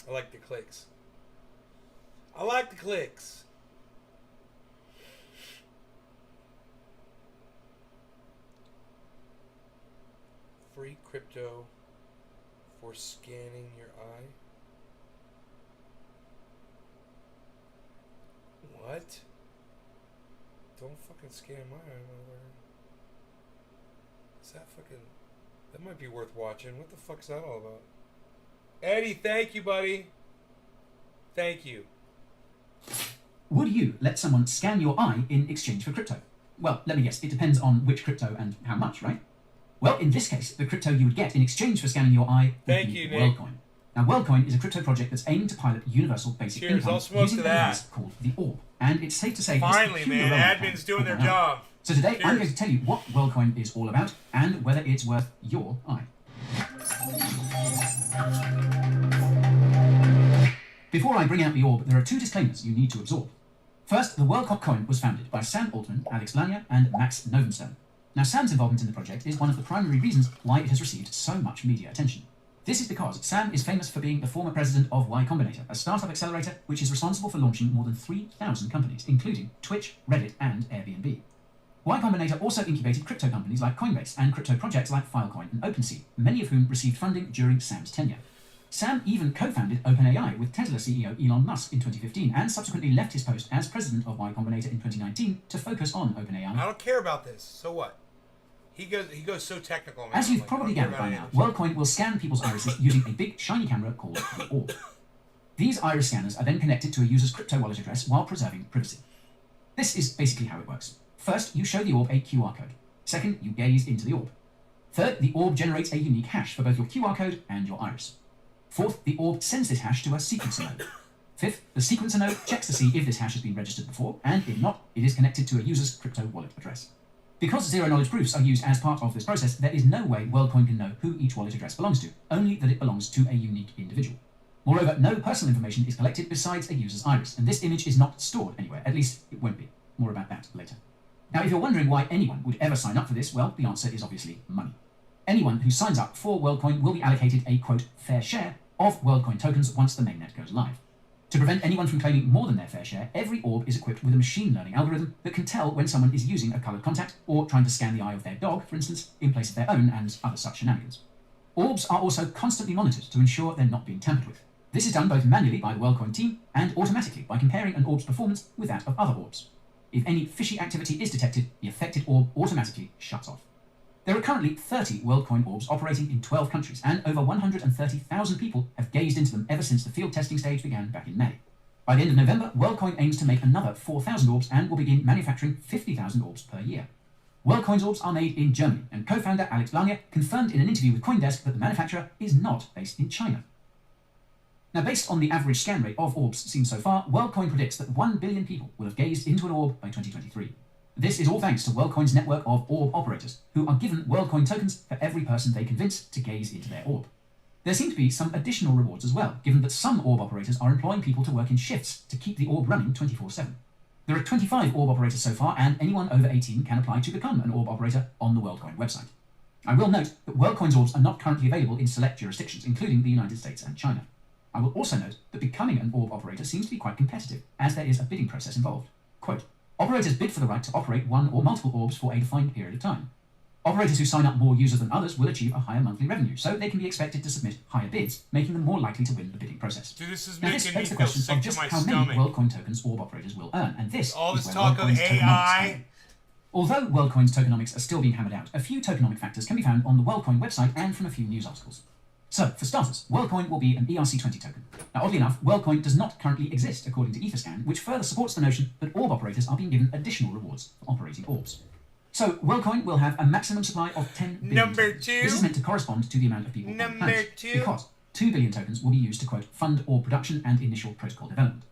I like the clicks. I like the clicks. Free crypto for scanning your eye. What? Don't fucking scan my eye, mother. Is that fucking... That might be worth watching. What the fuck's that all about? Eddie, thank you, buddy. Thank you. Would you let someone scan your eye in exchange for crypto? Well, let me guess, it depends on which crypto and how much, right? Well, in this case, the crypto you would get in exchange for scanning your eye would Thank be you, Nick. WorldCoin. Now, WorldCoin is a crypto project that's aiming to pilot universal basic Cheers, income I'll smoke using to a that. device called the Orb. And it's safe to say Finally, this peculiar man, rollout admin's plan doing their will go out. job. So today, I'm Cheers. going to tell you what WorldCoin is all about and whether it's worth your eye. Before I bring out the Orb, there are two disclaimers you need to absorb. First, the WorldCoin coin was founded by Sam Altman, Alex Blania, and Max Novenstern. Now, Sam's involvement in the project is one of the primary reasons why it has received so much media attention. This is because Sam is famous for being the former president of Y Combinator, a startup accelerator which is responsible for launching more than 3,000 companies, including Twitch, Reddit, and Airbnb. Y Combinator also incubated crypto companies like Coinbase and crypto projects like Filecoin and OpenSea, many of whom received funding during Sam's tenure. Sam even co-founded OpenAI with Tesla CEO Elon Musk in 2015 and subsequently left his post as president of Y Combinator in 2019 to focus on OpenAI. I don't care about this. So what? He goes so technical, man. As you've Like, probably I don't gathered care by about now, any of WorldCoin will scan people's irises using a big shiny camera called the Orb. These iris scanners are then connected to a user's crypto wallet address while preserving privacy. This is basically how it works. First, you show the Orb a QR code. Second, you gaze into the Orb. Third, the Orb generates a unique hash for both your QR code and your iris. Fourth, the Orb sends this hash to a sequencer node. Fifth, the sequencer node checks to see if this hash has been registered before, and if not, it is connected to a user's crypto wallet address. Because zero-knowledge proofs are used as part of this process, there is no way WorldCoin can know who each wallet address belongs to, only that it belongs to a unique individual. Moreover, no personal information is collected besides a user's iris, and this image is not stored anywhere, at least it won't be. More about that later. Now, if you're wondering why anyone would ever sign up for this, well, the answer is obviously money. Anyone who signs up for WorldCoin will be allocated a, quote, fair share of WorldCoin tokens once the mainnet goes live. To prevent anyone from claiming more than their fair share, every Orb is equipped with a machine learning algorithm that can tell when someone is using a coloured contact or trying to scan the eye of their dog, for instance, in place of their own and other such shenanigans. Orbs are also constantly monitored to ensure they're not being tampered with. This is done both manually by the WorldCoin team and automatically by comparing an Orb's performance with that of other Orbs. If any fishy activity is detected, the affected Orb automatically shuts off. There are currently 30 WorldCoin Orbs operating in 12 countries, and over 130,000 people have gazed into them ever since the field testing stage began back in May. By the end of November, WorldCoin aims to make another 4,000 Orbs and will begin manufacturing 50,000 Orbs per year. WorldCoin's Orbs are made in Germany, and co-founder Alex Blania confirmed in an interview with CoinDesk that the manufacturer is not based in China. Now, based on the average scan rate of Orbs seen so far, WorldCoin predicts that 1 billion people will have gazed into an Orb by 2023. This is all thanks to WorldCoin's network of Orb operators, who are given WorldCoin tokens for every person they convince to gaze into their Orb. There seem to be some additional rewards as well, given that some Orb operators are employing people to work in shifts to keep the Orb running 24/7. There are 25 Orb operators so far, and anyone over 18 can apply to become an Orb operator on the WorldCoin website. I will note that WorldCoin's Orbs are not currently available in select jurisdictions, including the United States and China. I will also note that becoming an Orb operator seems to be quite competitive, as there is a bidding process involved. Quote, operators bid for the right to operate one or multiple Orbs for a defined period of time. Operators who sign up more users than others will achieve a higher monthly revenue, so they can be expected to submit higher bids, making them more likely to win the bidding process. Dude, this is Now, this making me begs the feel question sick of to just my how stomach. many WorldCoin tokens Orb operators will earn, and this All is this where talk of WorldCoin's tokenomics come AI. in. Although WorldCoin's tokenomics are still being hammered out, a few tokenomic factors can be found on the WorldCoin website and from a few news articles. So, for starters, WorldCoin will be an ERC20 token. Now, oddly enough, WorldCoin does not currently exist according to Etherscan, which further supports the notion that Orb operators are being given additional rewards for operating Orbs. So WorldCoin will have a maximum supply of 10 billion Number tokens. 2. This is meant to correspond to the amount of people on the Number planet. 2. Because 2 billion tokens will be used to, quote, fund all production and initial protocol development.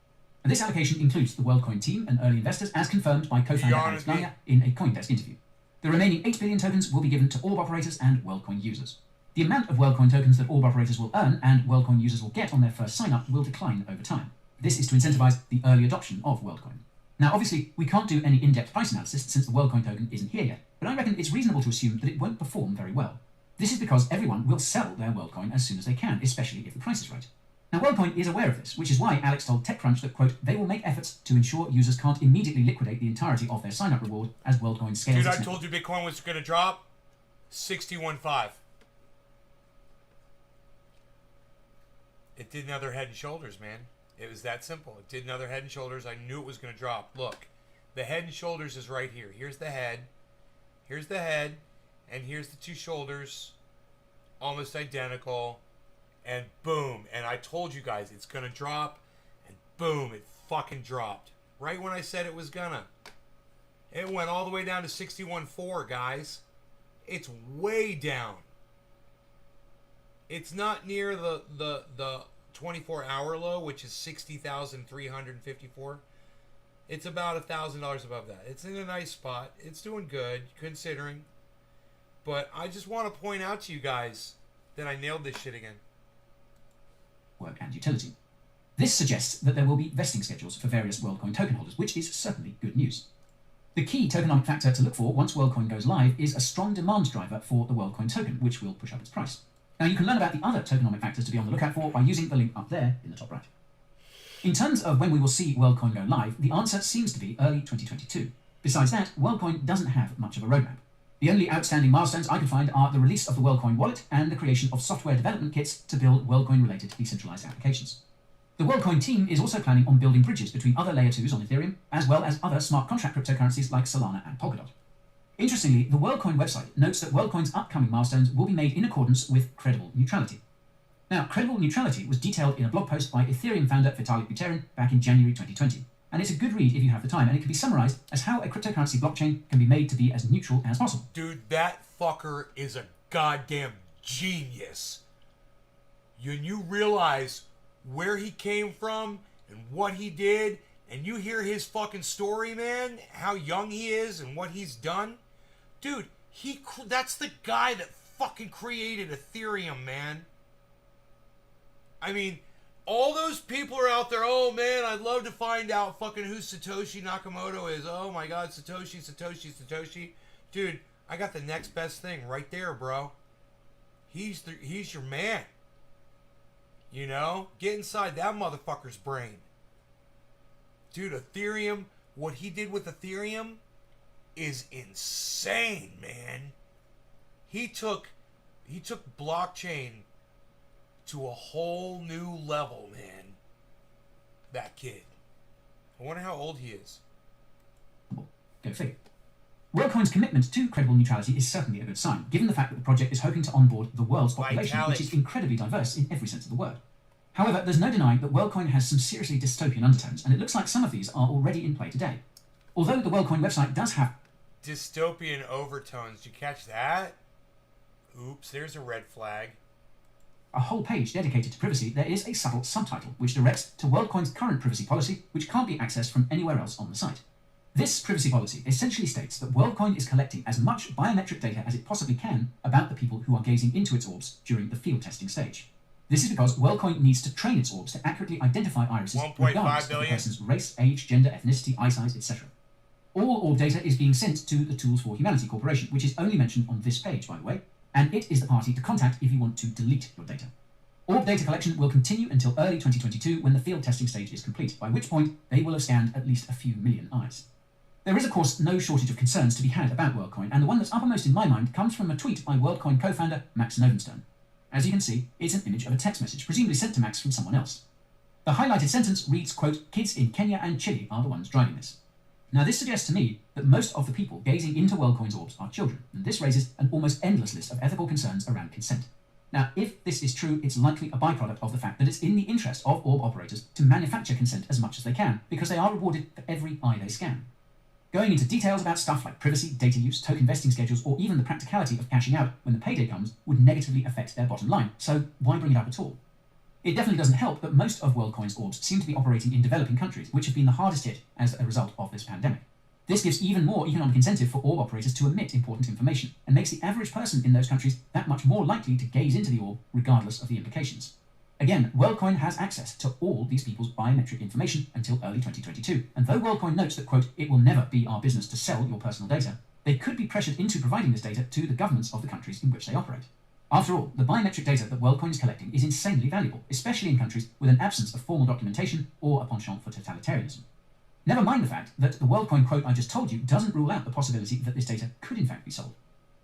And this allocation includes the WorldCoin team and early investors, as confirmed by co-founder Alex Blania in a CoinDesk interview. The remaining 8 billion tokens will be given to orb operators and WorldCoin users. The amount of WorldCoin tokens that orb operators will earn and WorldCoin users will get on their first sign-up will decline over time. This is to incentivize the early adoption of WorldCoin. Now, obviously, we can't do any in-depth price analysis since the WorldCoin token isn't here yet, but I reckon it's reasonable to assume that it won't perform very well. This is because everyone will sell their WorldCoin as soon as they can, especially if the price is right. Now, WorldCoin is aware of this, which is why Alex told TechCrunch that, quote, they will make efforts to ensure users can't immediately liquidate the entirety of their sign-up reward as WorldCoin scales. Dude, I its told you Bitcoin was going to drop 61.5. It did another Head and Shoulders, man. It was that simple. It did another Head and Shoulders. I knew it was going to drop. Look, the Head and Shoulders is right here. Here's the head. Here's the head. And here's the two shoulders. Almost identical. And boom. And I told you guys it's going to drop. And boom, it fucking dropped. Right when I said it was gonna. It went all the way down to 61.4, guys. It's way down. It's not near the 24-hour low, which is 60,354. It's about $1,000 above that. It's in a nice spot. It's doing good, considering. But I just want to point out to you guys that I nailed this shit again. Work and utility. This suggests that there will be vesting schedules for various WorldCoin token holders, which is certainly good news. The key tokenomic factor to look for once WorldCoin goes live is a strong demand driver for the WorldCoin token, which will push up its price. Now, you can learn about the other tokenomic factors to be on the lookout for by using the link up there in the top right. In terms of when we will see WorldCoin go live, the answer seems to be early 2022. Besides that, WorldCoin doesn't have much of a roadmap. The only outstanding milestones I could find are the release of the WorldCoin wallet and the creation of software development kits to build WorldCoin-related decentralized applications. The WorldCoin team is also planning on building bridges between other Layer 2s on Ethereum, as well as other smart contract cryptocurrencies like Solana and Polkadot. Interestingly, the WorldCoin website notes that WorldCoin's upcoming milestones will be made in accordance with credible neutrality. Now, credible neutrality was detailed in a blog post by Ethereum founder Vitalik Buterin back in January 2020, and it's a good read if you have the time, and it can be summarized as how a cryptocurrency blockchain can be made to be as neutral as possible. Dude, that fucker is a goddamn genius. You realize where he came from and what he did, and you hear his fucking story, man, how young he is and what he's done. Dude, that's the guy that fucking created Ethereum, man. I mean, all those people are out there, oh man, I'd love to find out fucking who Satoshi Nakamoto is. Oh my god, Satoshi. Dude, I got the next best thing right there, bro. He's your man. You know? Get inside that motherfucker's brain. Dude, Ethereum, what he did with Ethereum is insane, man. He took blockchain to a whole new level, man. That kid. I wonder how old he is. Go figure. WorldCoin's commitment to credible neutrality is certainly a good sign, given the fact that the project is hoping to onboard the world's population, which is incredibly diverse in every sense of the word. However, there's no denying that WorldCoin has some seriously dystopian undertones, and it looks like some of these are already in play today. Although the WorldCoin website does have dystopian overtones. Did you catch that? Oops, there's a red flag. A whole page dedicated to privacy, there is a subtle subtitle which directs to WorldCoin's current privacy policy, which can't be accessed from anywhere else on the site. This privacy policy essentially states that WorldCoin is collecting as much biometric data as it possibly can about the people who are gazing into its orbs during the field testing stage. This is because WorldCoin needs to train its orbs to accurately identify irises regardless of the person's race, age, gender, ethnicity, eye size, etc. All orb data is being sent to the Tools for Humanity Corporation, which is only mentioned on this page, by the way, and it is the party to contact if you want to delete your data. Orb data collection will continue until early 2022 when the field testing stage is complete, by which point they will have scanned at least a few million eyes. There is, of course, no shortage of concerns to be had about WorldCoin, and the one that's uppermost in my mind comes from a tweet by WorldCoin co-founder Max Novenstern. As you can see, it's an image of a text message, presumably sent to Max from someone else. The highlighted sentence reads, quote, "Kids in Kenya and Chile are the ones driving this." Now, this suggests to me that most of the people gazing into WorldCoin's orbs are children, and this raises an almost endless list of ethical concerns around consent. Now, if this is true, it's likely a byproduct of the fact that it's in the interest of orb operators to manufacture consent as much as they can, because they are rewarded for every eye they scan. Going into details about stuff like privacy, data use, token vesting schedules, or even the practicality of cashing out when the payday comes would negatively affect their bottom line, so why bring it up at all? It definitely doesn't help that most of WorldCoin's orbs seem to be operating in developing countries, which have been the hardest hit as a result of this pandemic. This gives even more economic incentive for orb operators to omit important information, and makes the average person in those countries that much more likely to gaze into the orb regardless of the implications. Again, WorldCoin has access to all these people's biometric information until early 2022, and though WorldCoin notes that, quote, it will never be our business to sell your personal data, they could be pressured into providing this data to the governments of the countries in which they operate. After all, the biometric data that WorldCoin is collecting is insanely valuable, especially in countries with an absence of formal documentation or a penchant for totalitarianism. Never mind the fact that the WorldCoin quote I just told you doesn't rule out the possibility that this data could in fact be sold.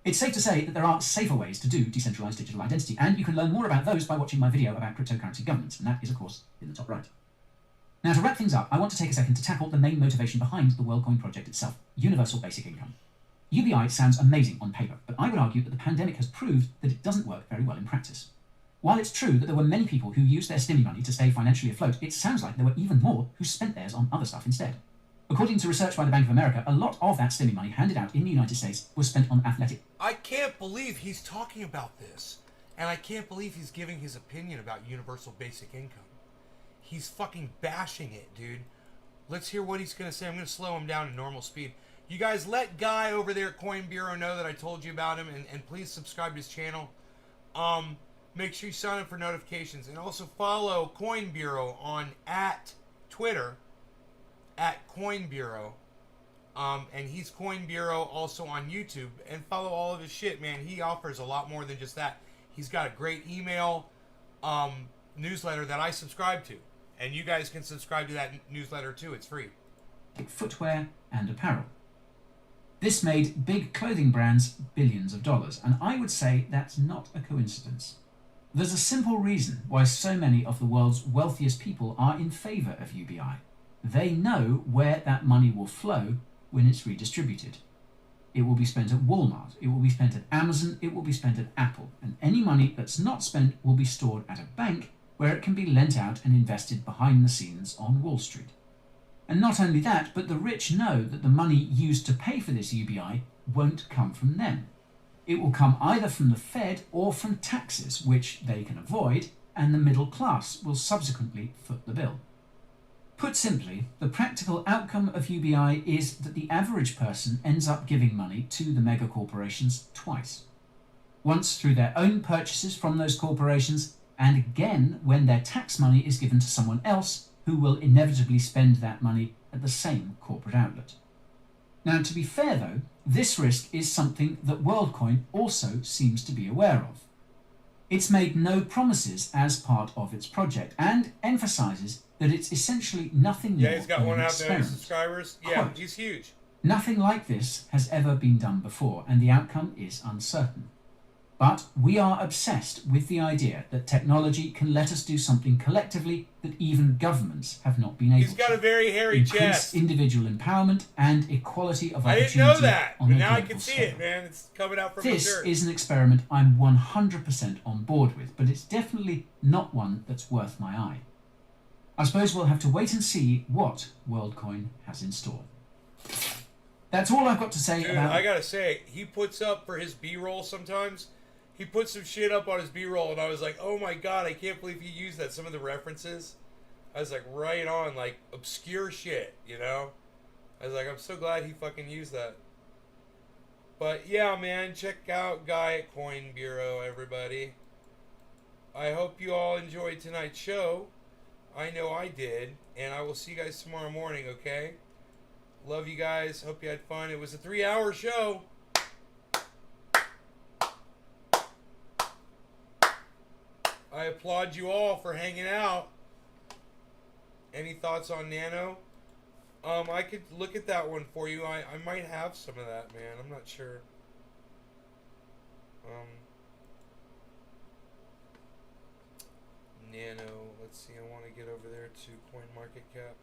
It's safe to say that there are safer ways to do decentralized digital identity, and you can learn more about those by watching my video about cryptocurrency governance, and that is, of course, in the top right. Now, to wrap things up, I want to take a second to tackle the main motivation behind the WorldCoin project itself, universal basic income. UBI sounds amazing on paper, but I would argue that the pandemic has proved that it doesn't work very well in practice. While it's true that there were many people who used their stimmy money to stay financially afloat, it sounds like there were even more who spent theirs on other stuff instead. According to research by the Bank of America, a lot of that stimmy money handed out in the United States was spent on athletic. I can't believe he's talking about this. And I can't believe he's giving his opinion about universal basic income. He's fucking bashing it, dude. Let's hear what he's going to say. I'm going to slow him down to normal speed. You guys let Guy over there at Coin Bureau know that I told you about him. And please subscribe to his channel. Make sure you sign up for notifications. And also follow Coin Bureau on @Twitter. @Coin Bureau. And he's Coin Bureau also on YouTube. And follow all of his shit, man. He offers a lot more than just that. He's got a great email newsletter that I subscribe to. And you guys can subscribe to that newsletter too. It's free. Footwear and apparel. This made big clothing brands billions of dollars, and I would say that's not a coincidence. There's a simple reason why so many of the world's wealthiest people are in favor of UBI. They know where that money will flow when it's redistributed. It will be spent at Walmart, it will be spent at Amazon, it will be spent at Apple, and any money that's not spent will be stored at a bank where it can be lent out and invested behind the scenes on Wall Street. And not only that, but the rich know that the money used to pay for this UBI won't come from them. It will come either from the Fed or from taxes, which they can avoid, and the middle class will subsequently foot the bill. Put simply, the practical outcome of UBI is that the average person ends up giving money to the mega corporations twice. Once through their own purchases from those corporations, and again when their tax money is given to someone else who will inevitably spend that money at the same corporate outlet. Now, to be fair though, this risk is something that WorldCoin also seems to be aware of. It's made no promises as part of its project and emphasizes that it's essentially nothing more Yeah, he's got than one an out there, experiment. subscribers. Yeah, Quote, he's huge. Nothing like this has ever been done before, and the outcome is uncertain. But we are obsessed with the idea that technology can let us do something collectively that even governments have not been able to. He's got a very hairy Increase chest. individual empowerment and equality of I opportunity. didn't know that, on but a now I global can see scale. it, man. It's coming out from This his shirt. is an experiment I'm 100% on board with, but it's definitely not one that's worth my eye. I suppose we'll have to wait and see what WorldCoin has in store. That's all I've got to say Dude, about I gotta say, he puts up for his B-roll sometimes. He puts some shit up on his B-roll, and I was like, oh my god, I can't believe he used that. Some of the references, I was like, right on, like, obscure shit, you know? I was like, I'm so glad he fucking used that. But yeah, man, check out Guy at Coin Bureau, everybody. I hope you all enjoyed tonight's show. I know I did, and I will see you guys tomorrow morning, okay? Love you guys. Hope you had fun. It was a 3-hour show. I applaud you all for hanging out. Any thoughts on Nano? I could look at that one for you. I might have some of that, man. I'm not sure. Nano. Let's see. I want to get over there to CoinMarketCap.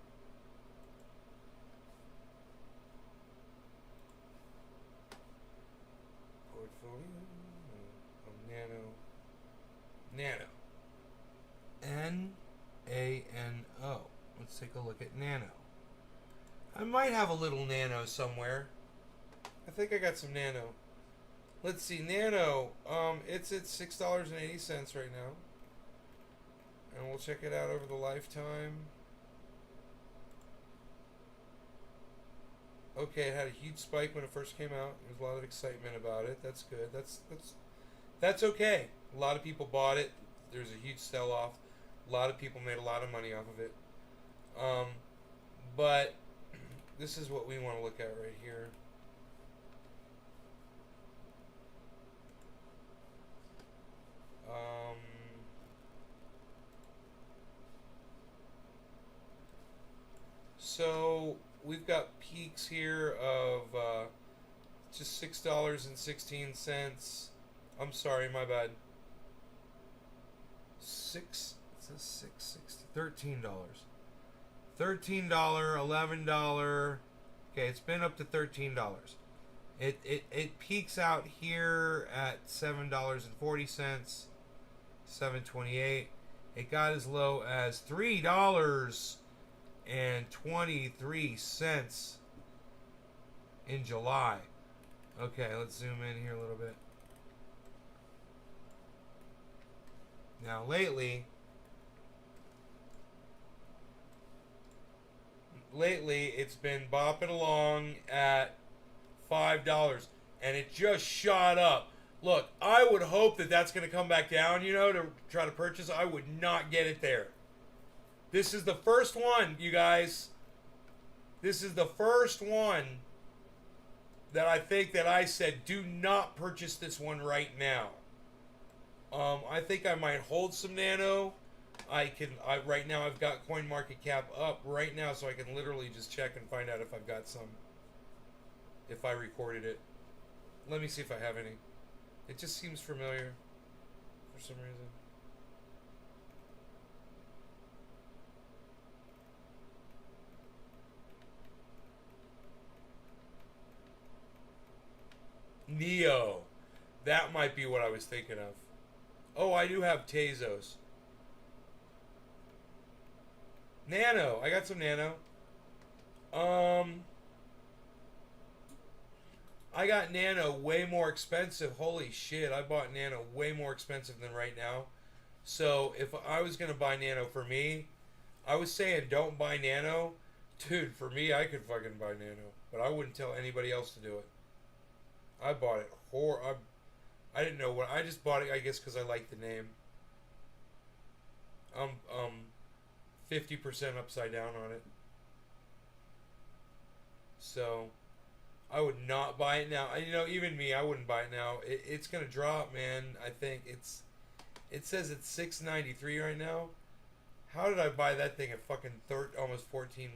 Portfolio. Nano. Nano. Nano. Let's take a look at Nano. I might have a little Nano somewhere. I think I got some Nano. Let's see, Nano. It's at $6.80 right now. And we'll check it out over the lifetime. Okay, it had a huge spike when it first came out. There's a lot of excitement about it. That's good. That's okay. A lot of people bought it. There's a huge sell-off. A lot of people made a lot of money off of it. But this is what we want to look at right here. So we've got peaks here of just $6.16. I'm sorry, my bad. It says $13. $13, $11. Okay, it's been up to $13. It peaks out here at $7.40, $7.28. It got as low as $3.23 in July. Okay, let's zoom in here a little bit. Now lately it's been bopping along at $5, and it just shot up. Look, I would hope that that's going to come back down, to try to purchase. I would not get it there. This is the first one, you guys. This is the first one that I think that I said, do not purchase this one right now. I think I might hold some Nano. Right now I've got CoinMarketCap up right now, so I can literally just check and find out if I've got some. If I recorded it. Let me see if I have any. It just seems familiar for some reason. Neo. That might be what I was thinking of. Oh, I do have Tezos. Nano. I got some Nano. I got Nano way more expensive. Holy shit, I bought Nano way more expensive than right now. So if I was going to buy Nano for me, I was saying don't buy Nano. Dude, for me, I could fucking buy Nano. But I wouldn't tell anybody else to do it. I bought it. I didn't know what. I just bought it, I guess, because I like the name. 50% upside down on it. So I would not buy it now. Even me, I wouldn't buy it now. It's gonna drop, man. I think it says it's $6.93 right now. How did I buy that thing at fucking almost $14?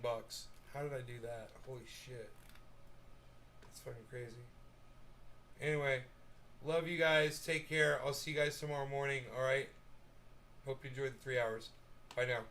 How did I do that? Holy shit. That's fucking crazy. Anyway, love you guys. Take care. I'll see you guys tomorrow morning. Alright? Hope you enjoyed the 3 hours. Bye now.